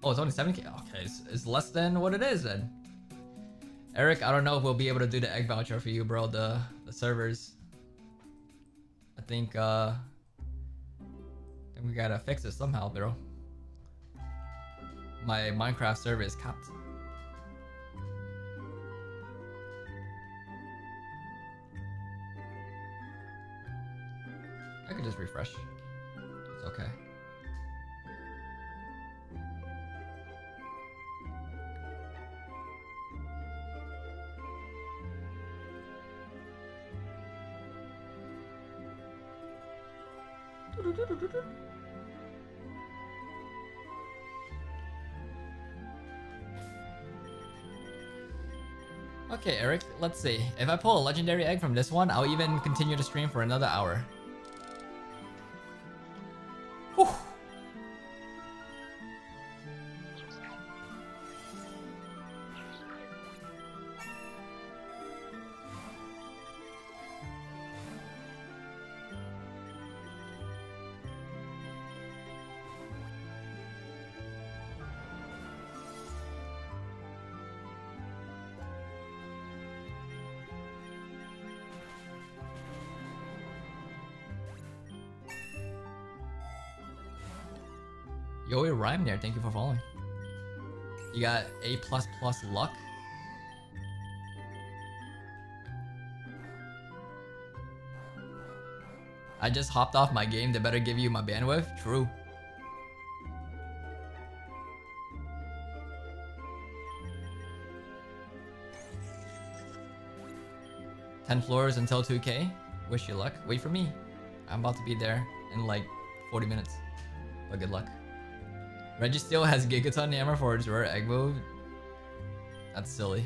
Oh, it's only 7k? Okay, it's less than what it is then. Eric, I don't know if we'll be able to do the egg voucher for you, bro. The servers. I think we gotta fix it somehow, bro. My Minecraft server is capped. I could just refresh. It's okay. Okay, Eric, let's see. If I pull a legendary egg from this one, I'll even continue to stream for another hour. Whew. Yo, rhyme there. Thank you for following. You got A++ luck. I just hopped off my game. They better give you my bandwidth. True. Ten floors until 2k. Wish you luck. Wait for me. I'm about to be there in like 40 minutes. But good luck. Registeel has Gigaton Hammer for its rare egg move. That's silly.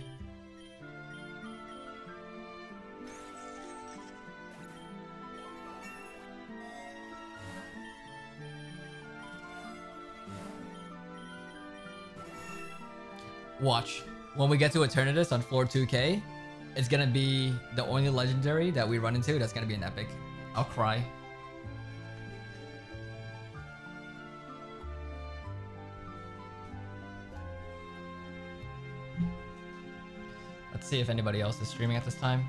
Watch. When we get to Eternatus on floor 2k, it's gonna be the only legendary that we run into that's gonna be an epic. I'll cry. Let's see if anybody else is streaming at this time.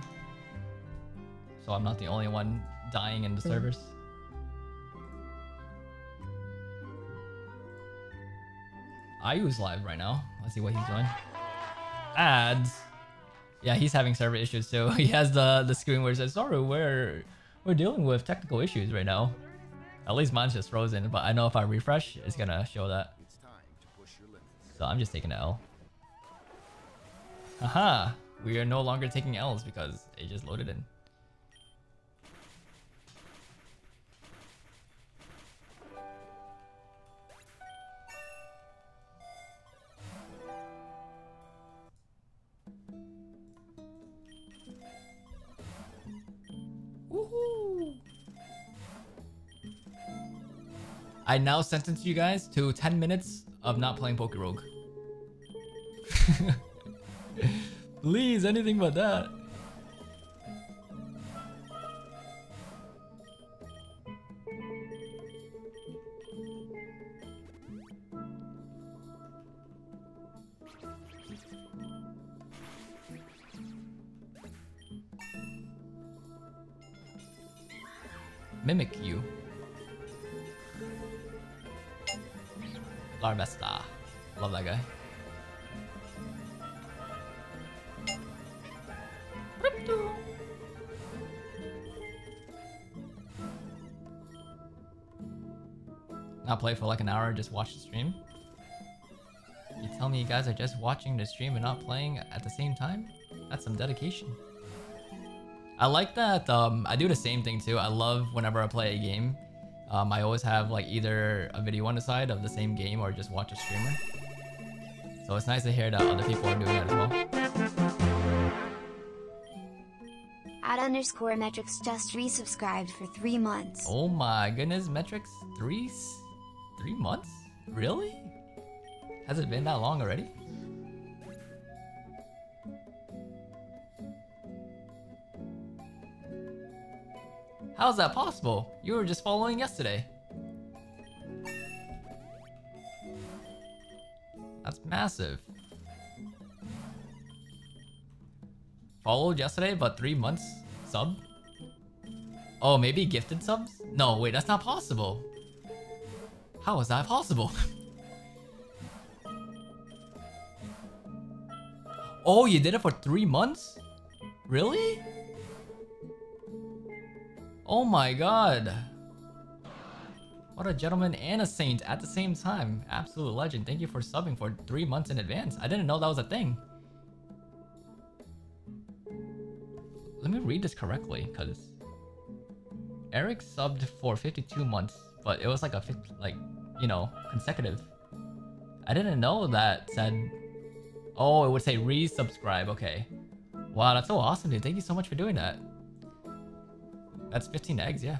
So I'm not the only one dying in the servers. Ayu's live right now. Let's see what he's doing. Ads. Yeah, he's having server issues too. He has the screen where it says, sorry, we're dealing with technical issues right now. At least mine's just frozen, but I know if I refresh, it's gonna show that. So I'm just taking the L. Haha, we are no longer taking L's because it just loaded in. Woohoo! I now sentence you guys to 10 minutes of not playing Pokerogue. Please, anything but that. Mimic you. Larvesta. Love that guy. Not play for like an hour, just watch the stream. tell me you guys are just watching the stream and not playing at the same time? That's some dedication. I like that. I do the same thing too. I love whenever I play a game. I always have like either a video on the side of the same game or just watch a streamer. So it's nice to hear that other people are doing that as well. @_metrics just resubscribed for 3 months. Oh my goodness, metrics, 3 months? Really? Has it been that long already? How is that possible? You were just following yesterday. That's massive. Followed yesterday, but 3 months sub? Oh, maybe gifted subs? No, wait, that's not possible. How is that possible? Oh, you did it for 3 months? Really? Oh my god. What a gentleman and a saint at the same time. Absolute legend. Thank you for subbing for 3 months in advance. I didn't know that was a thing. Let me read this correctly, because Eric subbed for 52 months, but it was like consecutive. I didn't know that said... Oh, it would say resubscribe. Okay. Wow, that's so awesome, dude. Thank you so much for doing that. That's 15 eggs, yeah.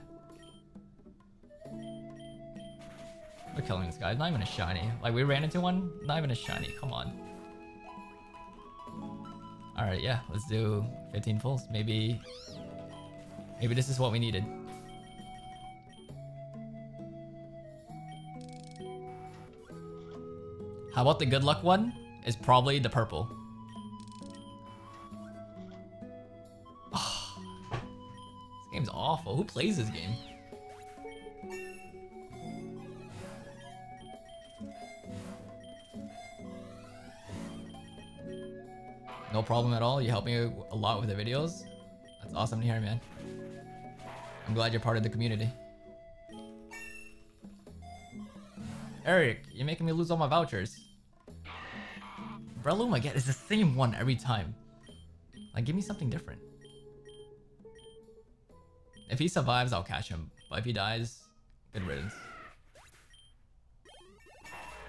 We're killing this guy. It's not even a shiny. Like, we ran into one? Not even a shiny. Come on. Alright, yeah. Let's do 15 fulls. Maybe this is what we needed. How about the good luck one? Is probably the purple. Oh, this game's awful. Who plays this game? No problem at all. You help me a lot with the videos. That's awesome to hear, man. I'm glad you're part of the community. Eric, you're making me lose all my vouchers. Breloom again, it's the same one every time. Like, give me something different. If he survives, I'll catch him. But if he dies, good riddance.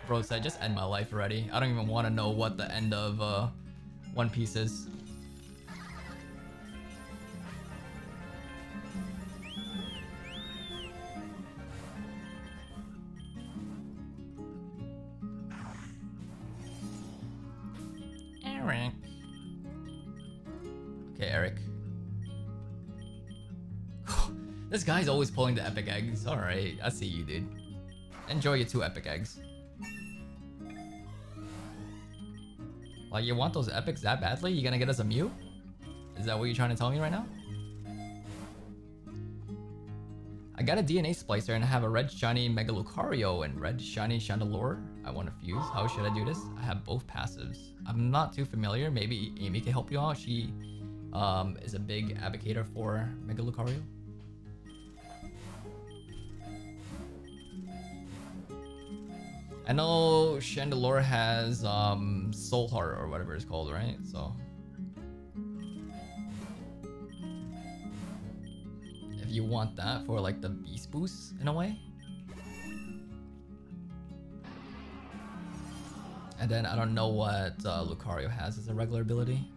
Bro said, just end my life already. I don't even want to know what the end of One Piece is. Eric. Okay, Eric. This guy's always pulling the epic eggs. Alright, I see you, dude. Enjoy your 2 epic eggs. Like, you want those epics that badly? You gonna get us a Mew? Is that what you're trying to tell me right now? I got a DNA splicer and I have a red shiny Mega Lucario and red shiny Chandelure. I want to fuse. How should I do this? I have both passives. I'm not too familiar. Maybe Amy can help you out. She is a big advocator for Mega Lucario. I know Chandelure has Soul Heart or whatever it's called, right? So if you want that for like the beast boost in a way. And then I don't know what Lucario has as a regular ability.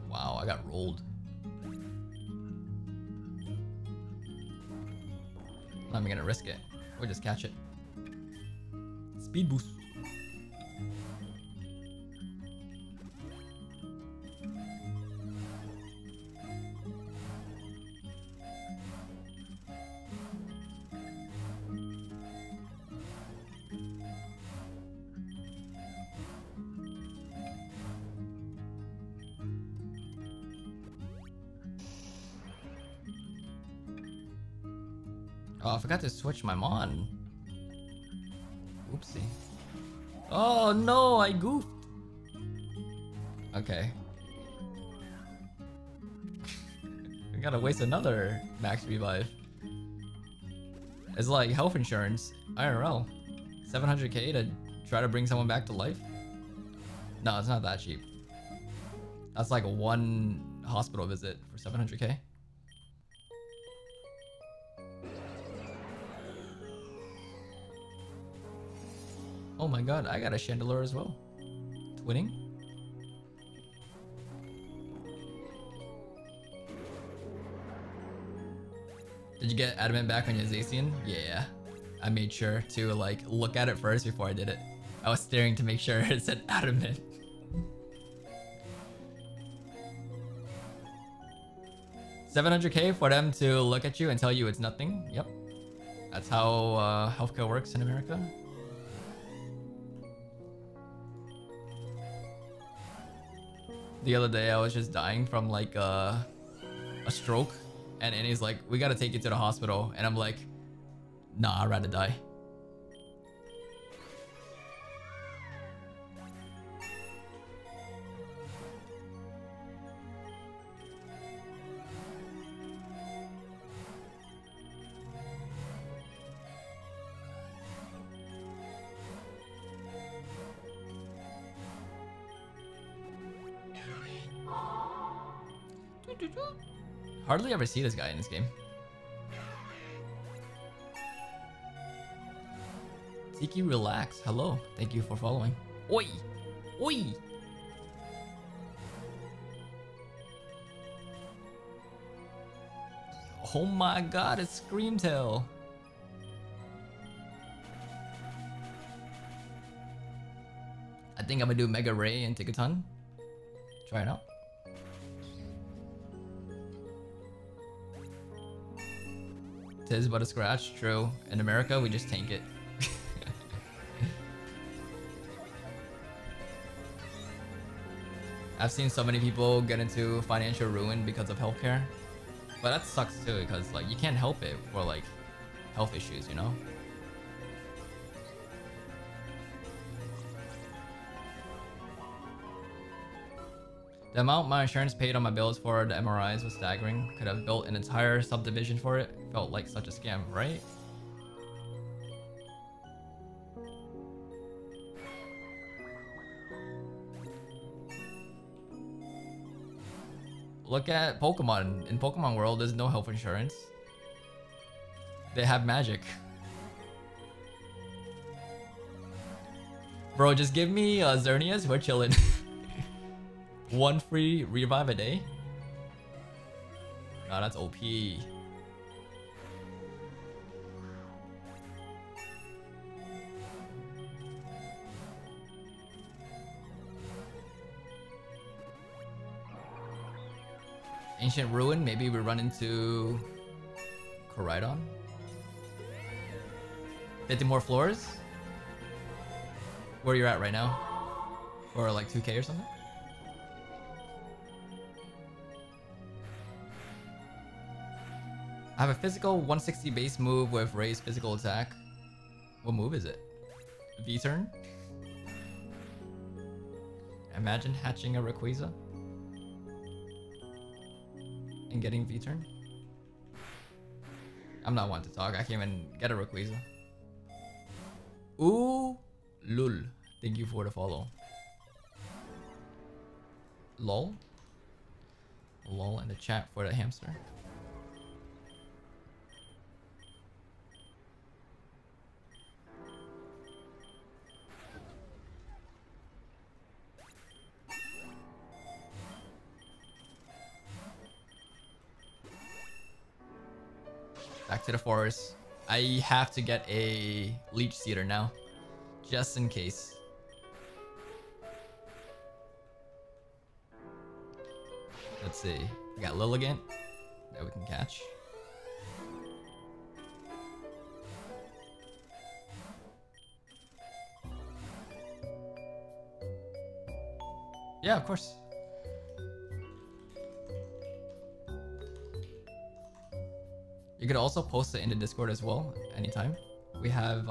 Wow, I got rolled. I'm not even gonna risk it. We'll just catch it. Speed boost. Oh, I forgot to switch my mon. Oopsie. Oh no, I goofed. Okay. gotta waste another max revive. It's like health insurance, IRL. 700k to try to bring someone back to life? No, it's not that cheap. That's like one hospital visit for 700k. Oh my god, I got a chandelier as well. Twinning? Did you get adamant back on your Zacian? Yeah. I made sure to like look at it first before I did it. I was staring to make sure it said adamant. $700k for them to look at you and tell you it's nothing. Yep. That's how healthcare works in America. The other day I was just dying from like a stroke, and Annie's like, we gotta take you to the hospital, and I'm like, nah, I'd rather die. Hardly ever see this guy in this game. Tiki Relax, hello. Thank you for following. Oi! Oi! Oh my god, it's Screamtail. I think I'm gonna do Mega Ray and take a ton. Try it out. Tis but a scratch, true. In America, we just tank it. I've seen so many people get into financial ruin because of healthcare. But that sucks too, because like you can't help it for like health issues, you know? The amount my insurance paid on my bills for the MRIs was staggering. Could have built an entire subdivision for it. Felt like such a scam, right? Look at Pokemon. In Pokemon World, there's no health insurance. They have magic. Bro, just give me Xerneas, we're chilling. One free revive a day? Oh, that's OP. Ancient Ruin, maybe we run into Koraidon. 50 more floors? Where you're at right now? Or like 2k or something? I have a physical 160 base move with raised physical attack. What move is it? V-turn? Imagine hatching a Rayquaza and getting V-turn. I'm not one to talk. I can't even get a Rayquaza. Ooh, lul. Thank you for the follow. Lol. Lol in the chat for the hamster. Back to the forest. I have to get a Leech Seeder now, just in case. Let's see. We got Lilligant that we can catch. Yeah, of course. You could also post it in the Discord as well, anytime. We have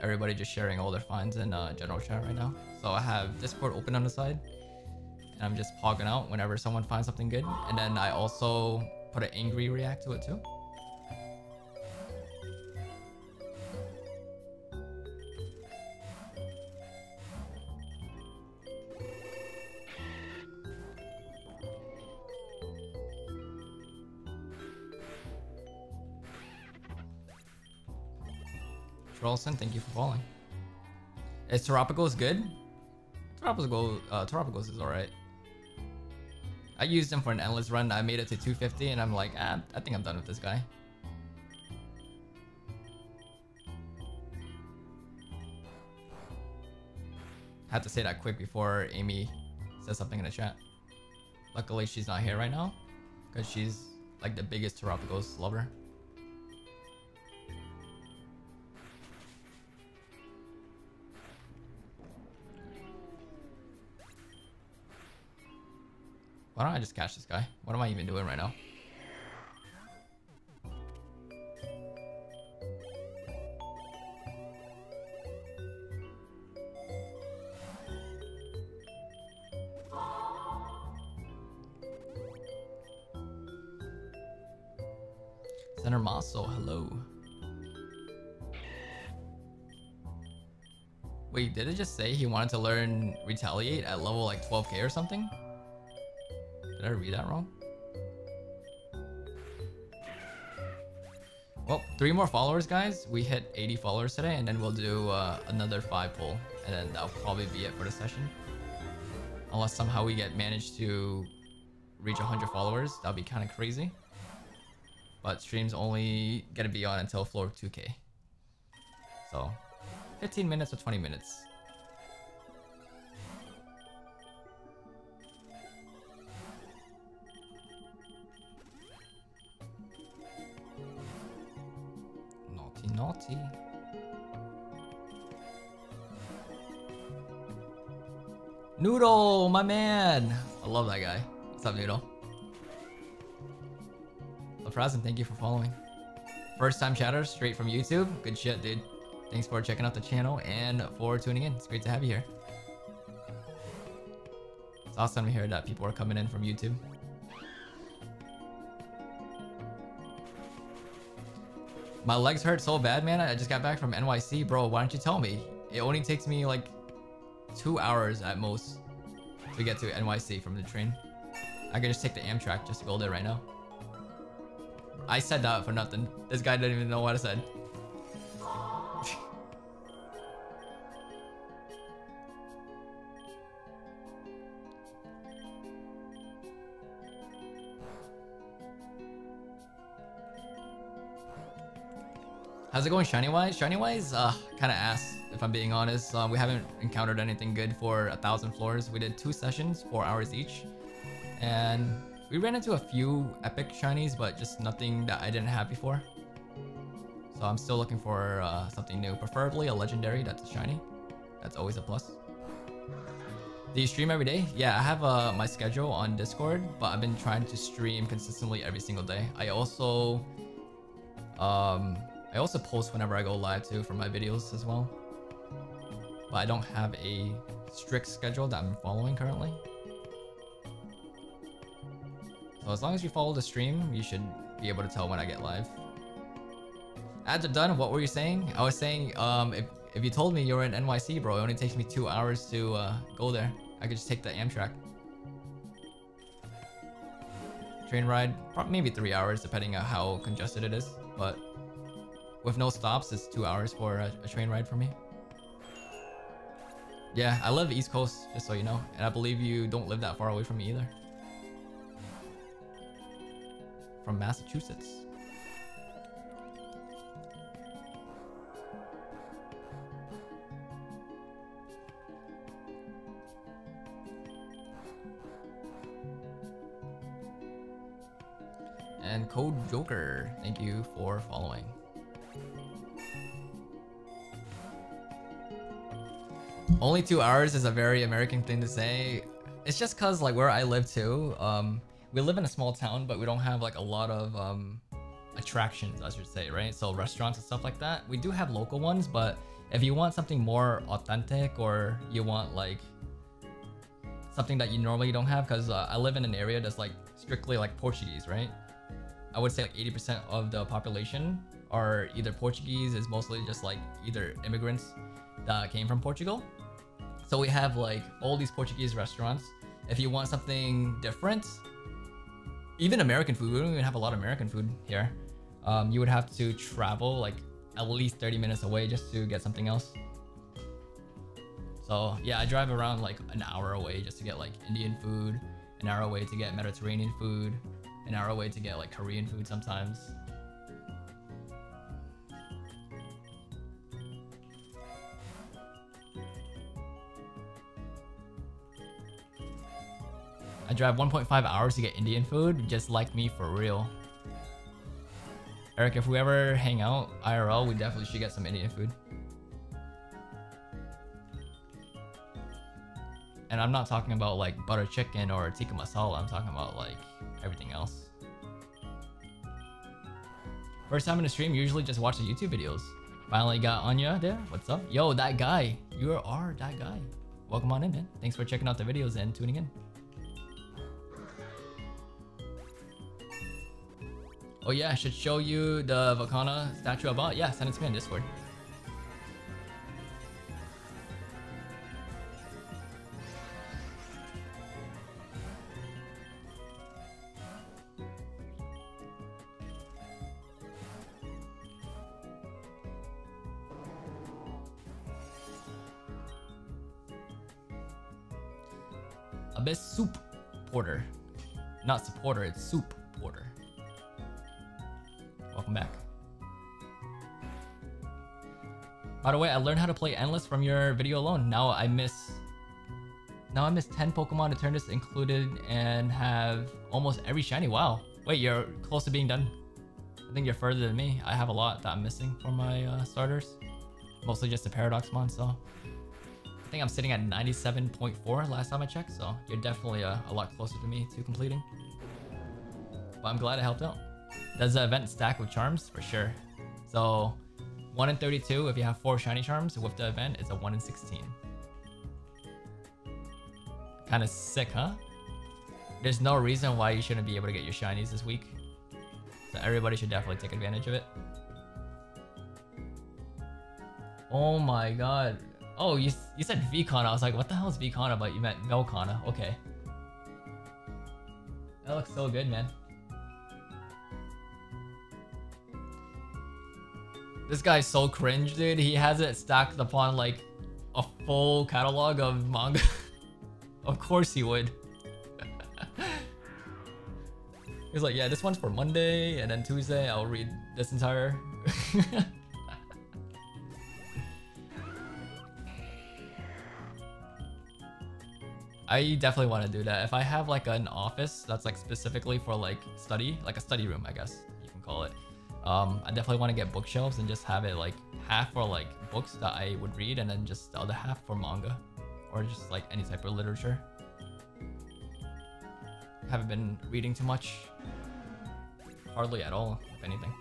everybody just sharing all their finds in general chat right now. So I have Discord open on the side, and I'm just pogging out whenever someone finds something good. And then I also put an angry react to it too. Trollson, thank you for following. Is Terapagos good? Terapagos is alright. I used him for an endless run. I made it to 250 and I'm like, I think I'm done with this guy. Had to say that quick before Amy says something in the chat. Luckily she's not here right now because she's like the biggest Terapagos lover. Why don't I just catch this guy? What am I even doing right now? Center Maso, hello. Wait, did it just say he wanted to learn Retaliate at level like 12k or something? Did I read that wrong? Well, 3 more followers, guys. We hit 80 followers today, and then we'll do another 5 pull, and then that'll probably be it for the session. Unless somehow we managed to reach 100 followers, that'll be kind of crazy. But stream's only gonna be on until floor 2k. So, 15 minutes or 20 minutes. Naughty. Noodle, my man. I love that guy. What's up, Noodle? LaPrazin, thank you for following. First time chatter, straight from YouTube. Good shit, dude. Thanks for checking out the channel and for tuning in. It's great to have you here. It's awesome to hear that people are coming in from YouTube. My legs hurt so bad, man. I just got back from NYC, bro. Why don't you tell me? It only takes me like 2 hours at most to get to NYC from the train. I could just take the Amtrak just to go there right now. I said that for nothing. This guy didn't even know what I said. How's it going, Shiny-wise? Shiny-wise, kind of ass, if I'm being honest. We haven't encountered anything good for 1,000 floors. We did 2 sessions, 4 hours each. And we ran into a few epic shinies, but just nothing that I didn't have before. So I'm still looking for something new. Preferably a legendary that's a shiny. That's always a plus. Do you stream every day? Yeah, I have my schedule on Discord, but I've been trying to stream consistently every single day. I also post whenever I go live too for my videos as well. But I don't have a strict schedule that I'm following currently. So as long as you follow the stream, you should be able to tell when I get live. Ads are done. What were you saying? I was saying, if you told me you were in NYC, bro, it only takes me 2 hours to go there. I could just take the Amtrak. Train ride, probably maybe 3 hours, depending on how congested it is. But with no stops, it's 2 hours for a train ride for me. Yeah, I live East Coast, just so you know. And I believe you don't live that far away from me either. From Massachusetts. And Code Joker, thank you for following. Only 2 hours is a very American thing to say. It's just cause like where I live too, we live in a small town, but we don't have like a lot of attractions, I should say, right? So restaurants and stuff like that. We do have local ones, but if you want something more authentic or you want like something that you normally don't have, because I live in an area that's like strictly like Portuguese, right? I would say like 80% of the population are either Portuguese, is mostly just like either immigrants that came from Portugal. So we have like all these Portuguese restaurants. If you want something different, even American food, we don't even have a lot of American food here. You would have to travel like at least 30 minutes away just to get something else. So yeah, I drive around like an hour away just to get like Indian food, an hour away to get Mediterranean food, an hour away to get like Korean food sometimes. I drive 1.5 hours to get Indian food, just like me for real. Eric, if we ever hang out IRL, we definitely should get some Indian food. And I'm not talking about like butter chicken or tikka masala, I'm talking about like everything else. First time in the stream, usually just watch the YouTube videos. Finally got Anya there, what's up? Yo, that guy, you are that guy. Welcome on in, man. Thanks for checking out the videos and tuning in. Oh yeah, I should show you the Volcana statue I bought. Yeah, send it to me on Discord. Abyss Soup Porter. Not supporter, it's Soup Porter. Welcome back. By the way, I learned how to play Endless from your video alone. Now I miss 10 Pokemon to turn this included and have almost every shiny. Wow. Wait, you're close to being done. I think you're further than me. I have a lot that I'm missing for my starters. Mostly just the Paradoxmon, so. I think I'm sitting at 97.4 last time I checked, so you're definitely a lot closer to me to completing. But I'm glad it helped out. Does the event stack with charms? For sure. So 1 in 32 if you have 4 shiny charms. With the event, it's a 1 in 16. Kind of sick, huh? There's no reason why you shouldn't be able to get your shinies this week. So everybody should definitely take advantage of it. Oh my god. Oh, you said Vicana. I was like, what the hell is Vicana? But you meant Velcana. Okay. That looks so good, man. This guy's so cringe, dude. He has it stacked upon like a full catalog of manga. Of course he would. He's like, yeah, this one's for Monday, and then Tuesday I'll read this entire. I definitely want to do that. If I have like an office that's like specifically for like study, like a study room, I guess you can call it. I definitely want to get bookshelves and just have it like half for like books that I would read, and then just the other half for manga, or just like any type of literature. Haven't been reading too much, hardly at all, if anything.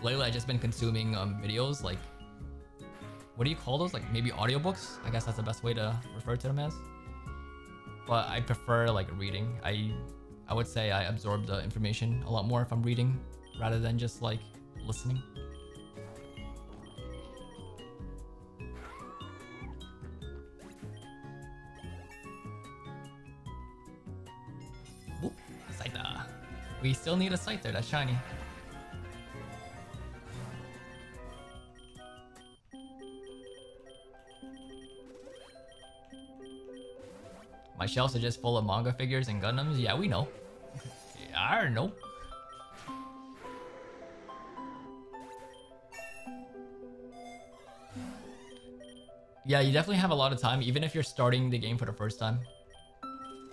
Lately, I've just been consuming videos, like, what do you call those? Like maybe audiobooks? I guess that's the best way to refer to them as. But I prefer like reading. I would say I absorb the information a lot more if I'm reading rather than just like listening. Oop, Scyther. We still need a Scyther that's shiny. My shelves are just full of manga figures and Gundams. Yeah, we know. I know. Yeah, you definitely have a lot of time, even if you're starting the game for the first time.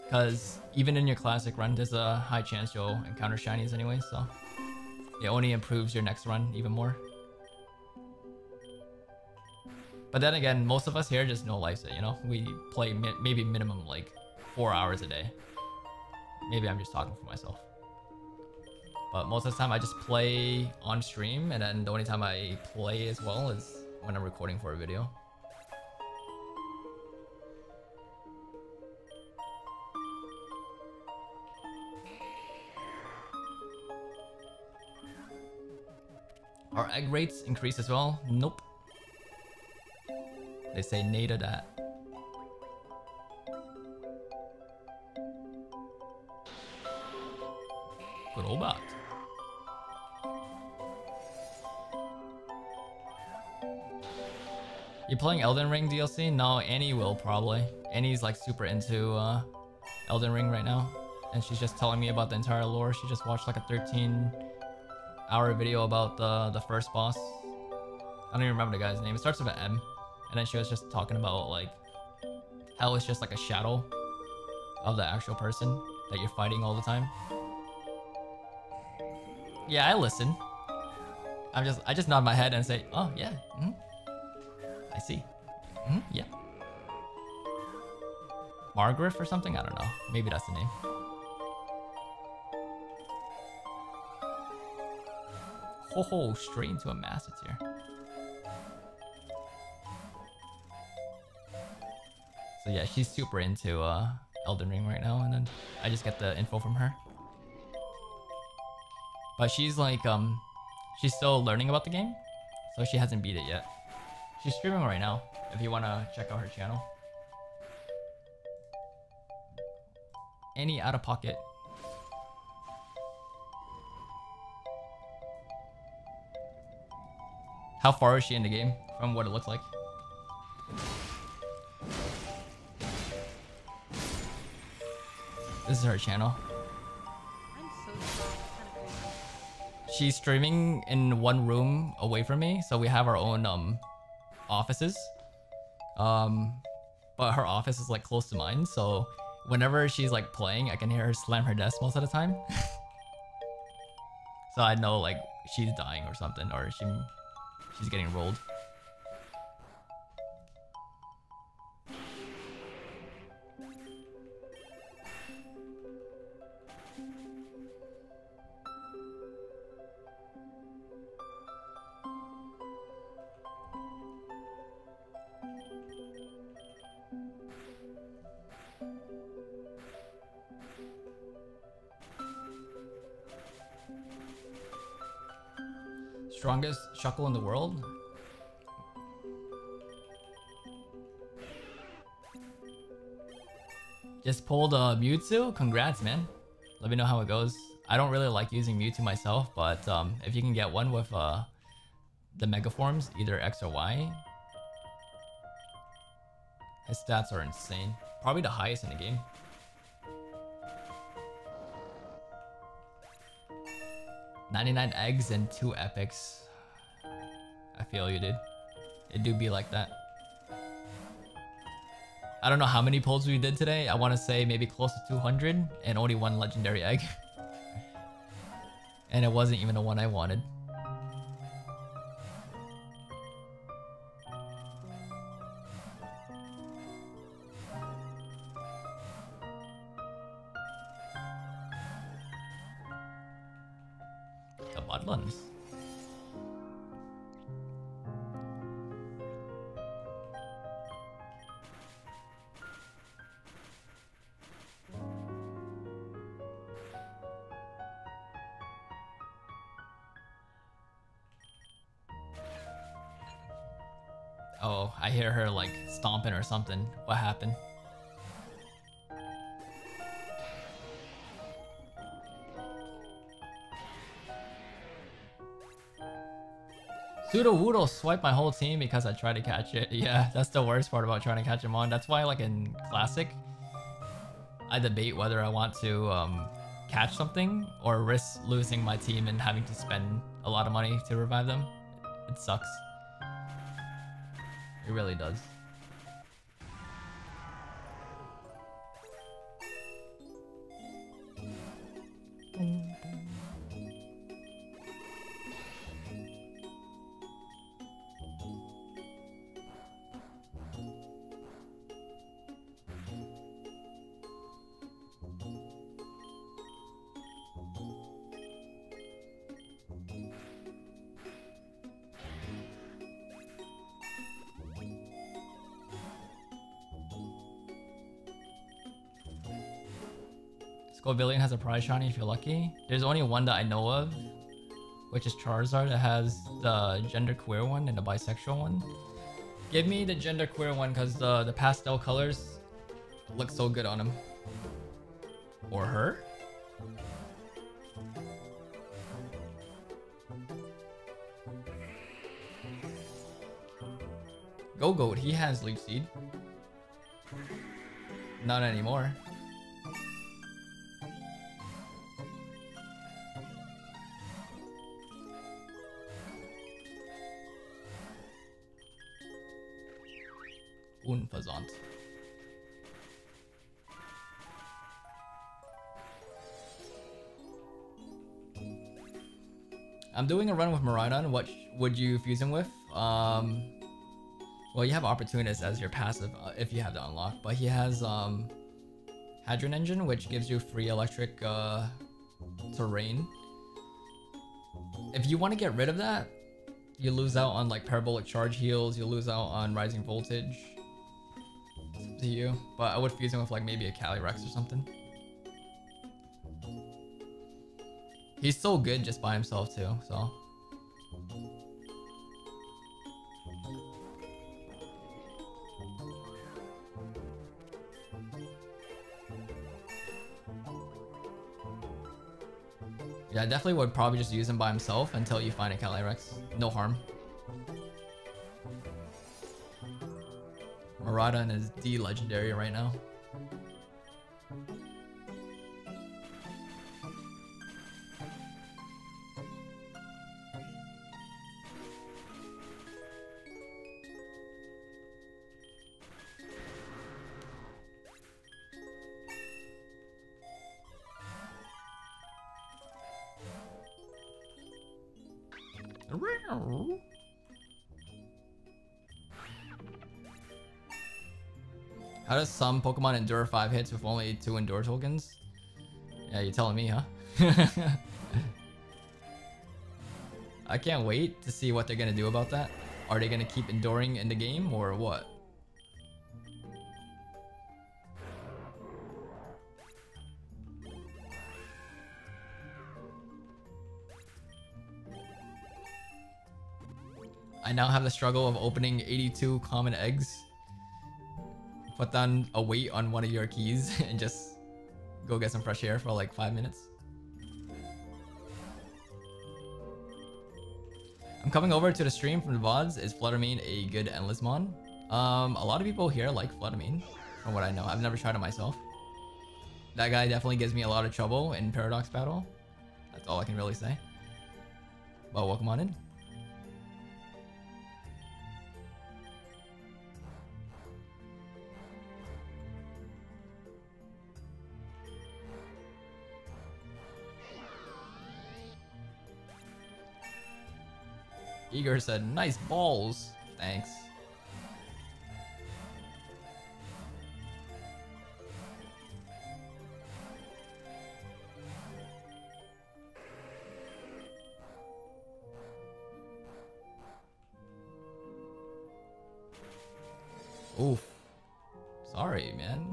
Because even in your classic run, there's a high chance you'll encounter shinies anyway, so it only improves your next run even more. But then again, most of us here just no life set, you know? We play maybe minimum like 4 hours a day. Maybe I'm just talking for myself. But most of the time I just play on stream, and then the only time I play as well is when I'm recording for a video. Our egg rates increase as well? Nope. They say nay to that. Good old bot. You playing Elden Ring DLC? No, Annie will probably. Annie's like super into Elden Ring right now. And she's just telling me about the entire lore. She just watched like a 13-hour video about the first boss. I don't even remember the guy's name. It starts with an M. And then she was just talking about like how it's just like a shadow of the actual person that you're fighting all the time. Yeah, I listen. I just nod my head and say, oh yeah, I see. Yeah. Margaret or something? I don't know. Maybe that's the name. Ho ho, straight into a massive tier. So yeah, she's super into Elden Ring right now, and then I just get the info from her. But she's like, she's still learning about the game, so she hasn't beat it yet. She's streaming right now, if you want to check out her channel. Any out of pocket. How far is she in the game from what it looks like? This is her channel. I'm so sorry. That's kind of crazy. She's streaming in one room away from me, so we have our own offices. But her office is like close to mine, so whenever she's like playing, I can hear her slam her desk most of the time. So I know like she's dying or something, or she's getting rolled. Strongest shuckle in the world? Just pulled a Mewtwo? Congrats, man. Let me know how it goes. I don't really like using Mewtwo myself, but if you can get one with the Mega Forms, either X or Y, his stats are insane. Probably the highest in the game. $99 eggs and 2 epics. I feel you, dude. It do be like that. I don't know how many pulls we did today. I want to say maybe close to 200 and only 1 legendary egg. And it wasn't even the one I wanted. The Mudlands. Oh, I hear her like stomping or something. What happened? Sudowoodo swiped my whole team because I tried to catch it. Yeah, that's the worst part about trying to catch him on. That's why like in Classic, I debate whether I want to catch something or risk losing my team and having to spend a lot of money to revive them. It sucks. It really does. Scovillion has a prize shiny if you're lucky. There's only one that I know of. which is Charizard. It has the genderqueer one and the bisexual one. Give me the genderqueer one because the pastel colors look so good on him. Or her? Go-Goat, he has Leaf Seed. Not anymore. Unversant. I'm doing a run with Miraidon. What would you fuse him with? Well, you have Opportunist as your passive if you have to unlock, but he has Hadron Engine, which gives you free electric terrain. If you want to get rid of that, you lose out on like Parabolic Charge heals, you lose out on Rising Voltage. It's up to you, but I would fuse him with like maybe a Calyrex or something. He's so good just by himself too, so. Yeah, I definitely would probably just use him by himself until you find a Calyrex. No harm. Miraidon is the legendary right now. How does some Pokemon endure 5 hits with only 2 endure tokens? Yeah, you're telling me, huh? I can't wait to see what they're gonna do about that. Are they gonna keep enduring in the game or what? I now have the struggle of opening 82 common eggs. Put down a weight on one of your keys and just go get some fresh air for like 5 minutes. I'm coming over to the stream from the VODs. Is Fluttermane a good endless mon? A lot of people here like Fluttermane, from what I know. I've never tried it myself. That guy definitely gives me a lot of trouble in Paradox battle. That's all I can really say. Well, welcome on in. Eager said, nice balls. Thanks. Oof. Sorry, man.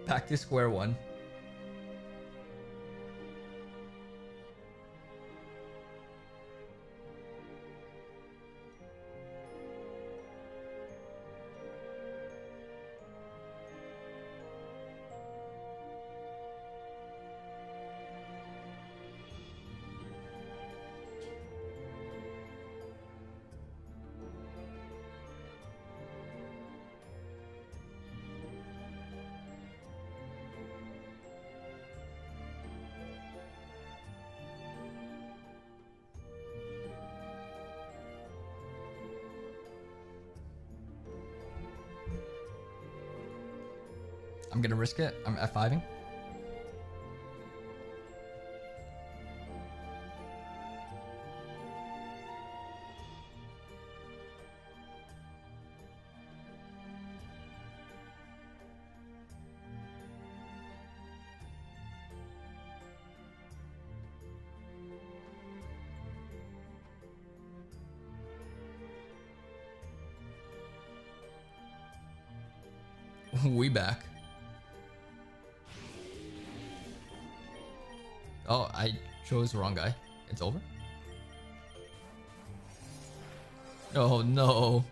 Back to square one. I'm gonna risk it. I'm F5ing. We back. Oh, I chose the wrong guy. It's over? Oh no.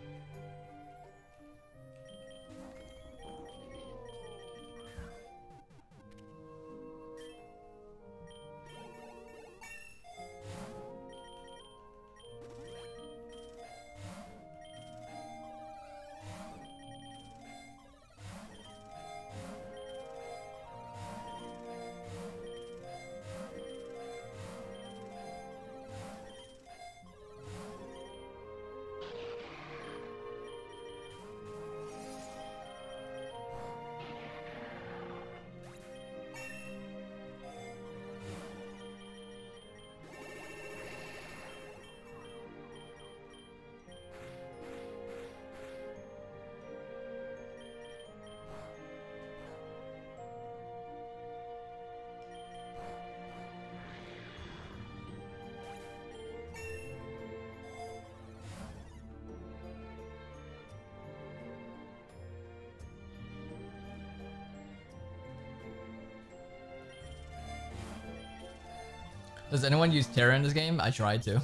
Does anyone use Terra in this game? I tried to.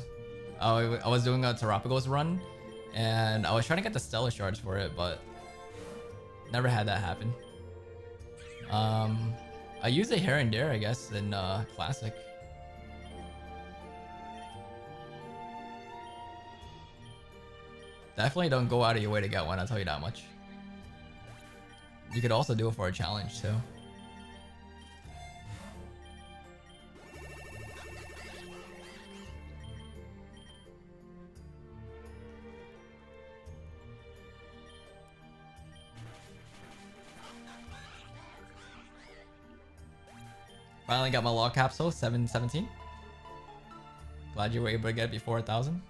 I was doing a Terrapagos run, and I was trying to get the Stellar Shards for it, but never had that happen. I use it here and there, I guess, in Classic. Definitely don't go out of your way to get one, I'll tell you that much. You could also do it for a challenge, too. Finally got my log capsule, 717. Glad you were able to get it before 1,000.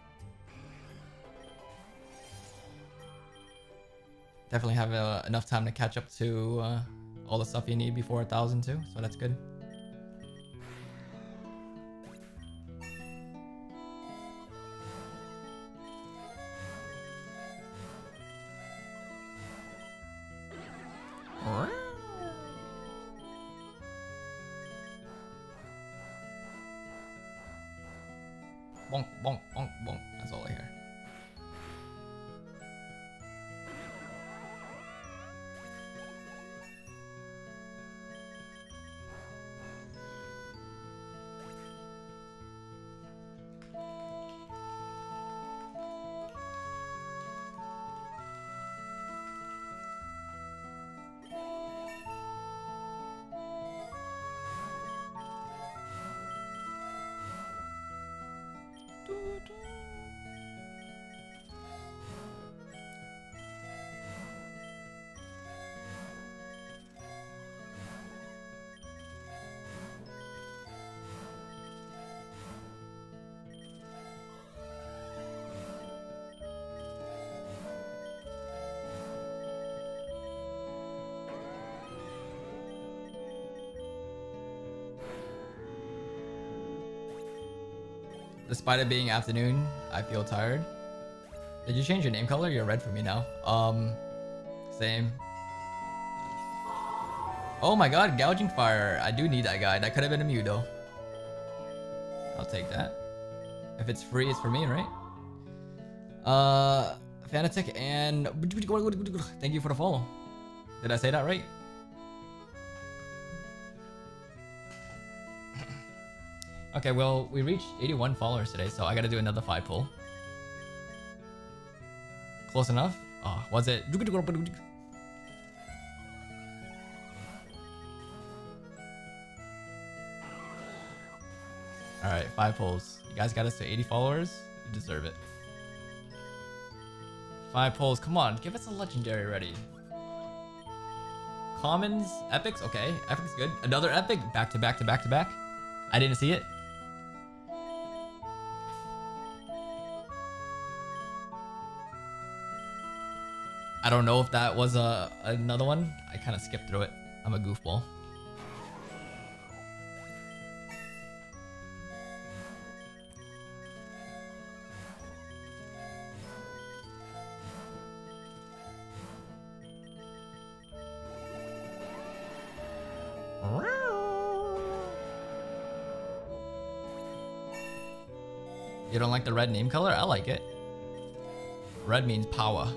Definitely have enough time to catch up to all the stuff you need before 1,000 too, so that's good. Bonk, bonk, bonk, bonk. That's all I hear. Despite it being afternoon, I feel tired. Did you change your name color? You're red for me now. Same. Oh my god, Gouging Fire. I do need that guy. That could have been a Mew though. I'll take that. If it's free, it's for me, right? Fanatic and thank you for the follow. Did I say that right? Okay, well, we reached 81 followers today, so I gotta do another 5 pull. Close enough? Oh, was it? Alright, 5 pulls. You guys got us to 80 followers? You deserve it. 5 pulls. Come on, give us a legendary ready. Commons? Epics? Okay, epic's good. Another epic? Back to back to back to back? I didn't see it. I don't know if that was another one. I kind of skipped through it. I'm a goofball. You don't like the red name color? I like it. Red means power.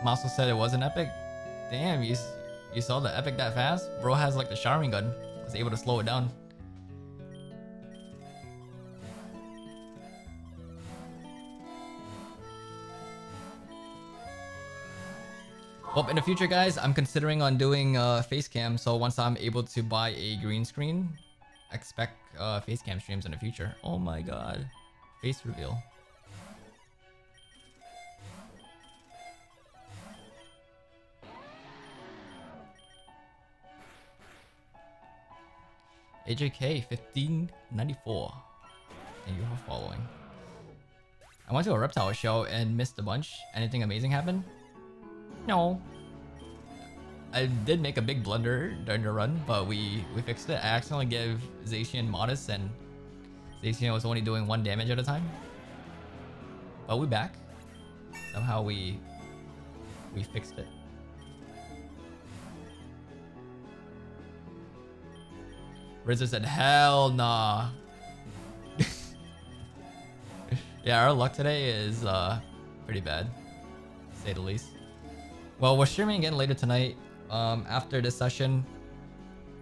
Maso said it wasn't epic. Damn, you saw the epic that fast? Bro has like the showering gun. Was able to slow it down. Well, in the future, guys, I'm considering on doing face cam. So once I'm able to buy a green screen, expect face cam streams in the future. Oh my god. Face reveal. AJK 1594. Thank you for following. I went to a reptile show and missed a bunch. Anything amazing happen? No. I did make a big blunder during the run, but we fixed it. I accidentally gave Zacian Modest, and Zacian was only doing 1 damage at a time. But we back. Somehow we fixed it. Rizzo said, hell nah. Yeah, our luck today is pretty bad, to say the least. Well, we're streaming again later tonight. After this session,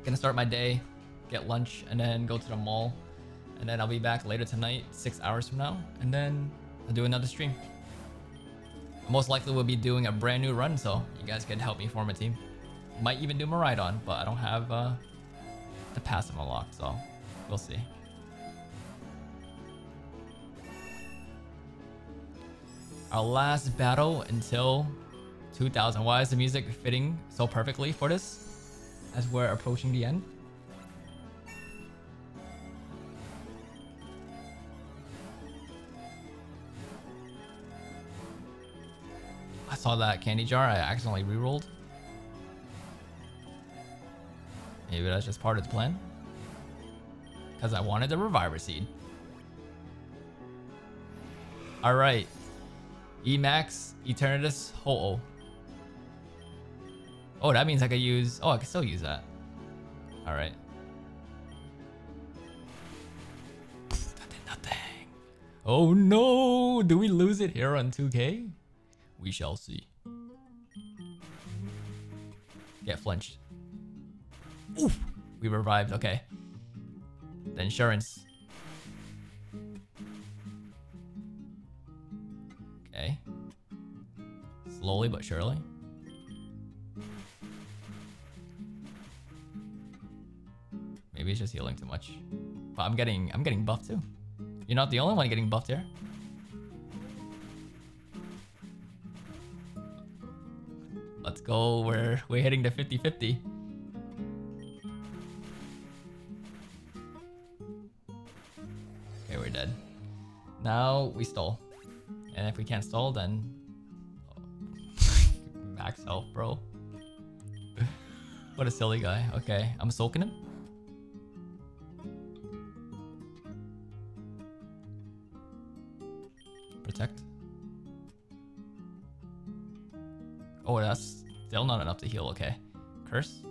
gonna start my day, get lunch, and then go to the mall. And then I'll be back later tonight, 6 hours from now, and then I'll do another stream. Most likely we'll be doing a brand new run, so you guys can help me form a team. Might even do Maridon, but I don't have the passive unlocked, so we'll see. Our last battle until 2000. Why is the music fitting so perfectly for this as we're approaching the end? I saw that candy jar. I accidentally rerolled. Maybe that's just part of the plan. Because I wanted the Reviver Seed. Alright. Emax, Eternatus, Ho-Oh. Oh, that means I could use... Oh, I can still use that. Alright. That did nothing. Oh no! Do we lose it here on 2K? We shall see. Get flinched. Oof! We revived, okay. The insurance. Okay. Slowly but surely. Maybe it's just healing too much. But I'm getting buffed too. You're not the only one getting buffed here. Let's go. We're hitting the 50-50. Okay, we're dead. Now we stall. And if we can't stall, then max health, bro. What a silly guy. Okay, I'm soaking him. Protect. Oh, that's still not enough to heal. Okay. Curse.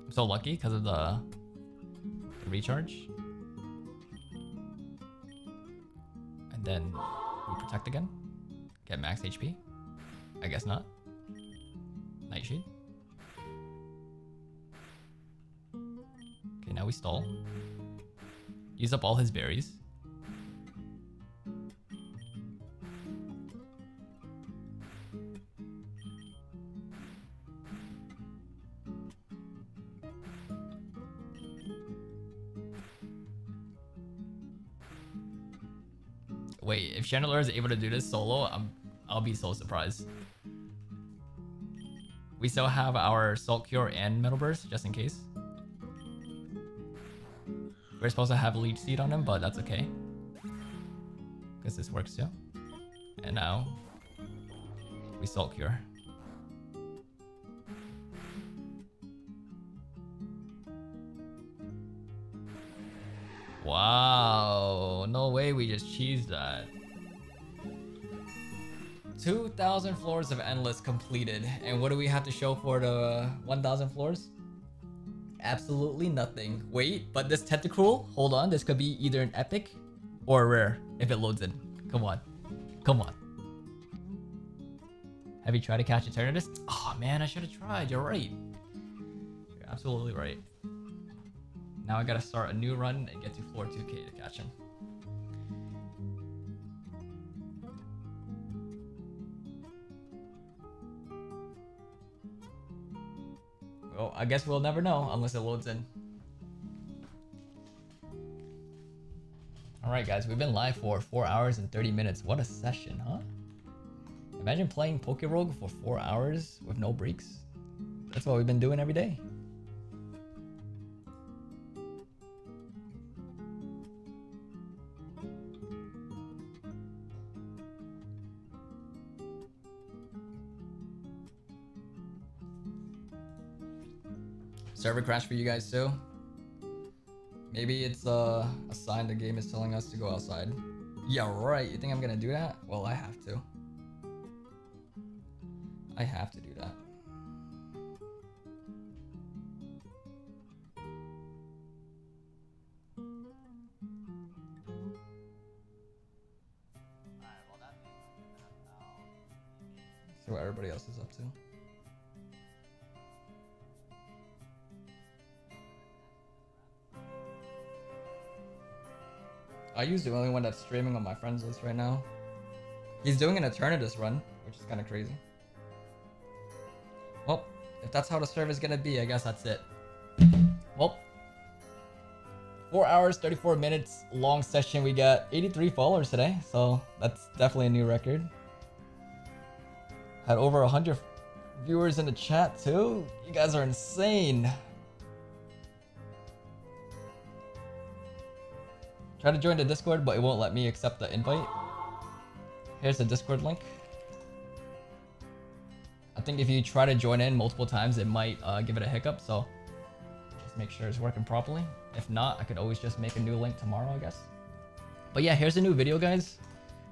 I'm so lucky because of the recharge. And then we protect again. Get max HP. I guess not. Nightshade. Okay, now we stall. Use up all his berries. Wait, if Chandler is able to do this solo, I'll be so surprised. We still have our Salt Cure and Metal Burst, just in case. We're supposed to have Leech Seed on him, but that's okay. Because this works too. And now, we Salt Cure. Wow, no way we just cheesed that. 2,000 floors of endless completed. And what do we have to show for the 1,000 floors? Absolutely nothing. Wait, but this tentacruel, hold on, this could be either an epic or a rare if it loads in. Come on. Come on. Have you tried to catch Eternatus? Oh man, I should have tried. You're right. You're absolutely right. Now I gotta start a new run and get to floor 2k to catch him. Well, I guess we'll never know unless it loads in. Alright guys, we've been live for 4 hours and 30 minutes. What a session, huh? Imagine playing Pokerogue for 4 hours with no breaks. That's what we've been doing every day. Server crash for you guys too? Maybe it's a sign the game is telling us to go outside. Yeah, right. You think I'm gonna do that? Well, I have to. I have to do that. See what everybody else is up to. I use the only one that's streaming on my friends list right now. He's doing an Eternatus run, which is kind of crazy. Well, if that's how the server's gonna be, I guess that's it. Well, 4 hours, 34 minutes long session. We got 83 followers today, so that's definitely a new record. Had over 100 viewers in the chat too. You guys are insane. Try to join the Discord, but it won't let me accept the invite. Here's the Discord link. I think if you try to join in multiple times, it might give it a hiccup, so just make sure it's working properly. If not, I could always just make a new link tomorrow, I guess. But yeah, here's a new video, guys.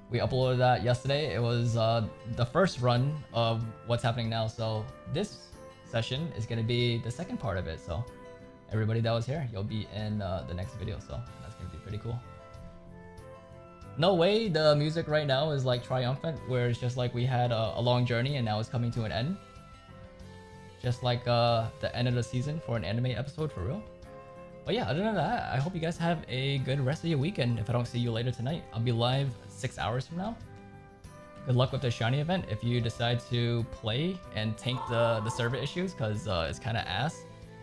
We uploaded that yesterday. It was the first run of what's happening now, so this session is going to be the second part of it, so everybody that was here, you'll be in the next video, so that's going to be pretty cool. No way the music right now is like triumphant, where it's just like we had a long journey and now it's coming to an end. Just like the end of the season for an anime episode, for real. But yeah, other than that, I hope you guys have a good rest of your weekend. If I don't see you later tonight, I'll be live 6 hours from now. Good luck with the shiny event if you decide to play and tank the server issues, because it's kind of ass.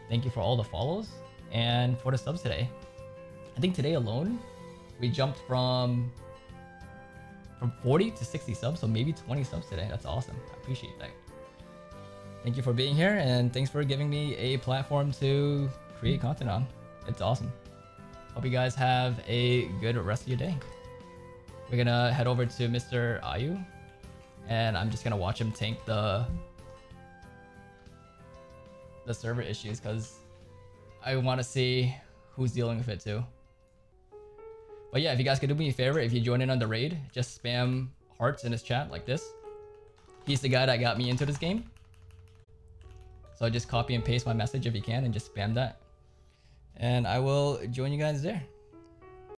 Thank you for all the follows and for the subs today. I think today alone, we jumped from 40 to 60 subs, so maybe 20 subs today. That's awesome. I appreciate that. Thank you for being here, and thanks for giving me a platform to create content on. It's awesome. Hope you guys have a good rest of your day. We're gonna head over to Mr. Ayu, and I'm just gonna watch him tank the server issues, because I want to see who's dealing with it too. But yeah, if you guys could do me a favor, if you join in on the raid, just spam hearts in his chat like this. He's the guy that got me into this game. So just copy and paste my message if you can and just spam that. And I will join you guys there.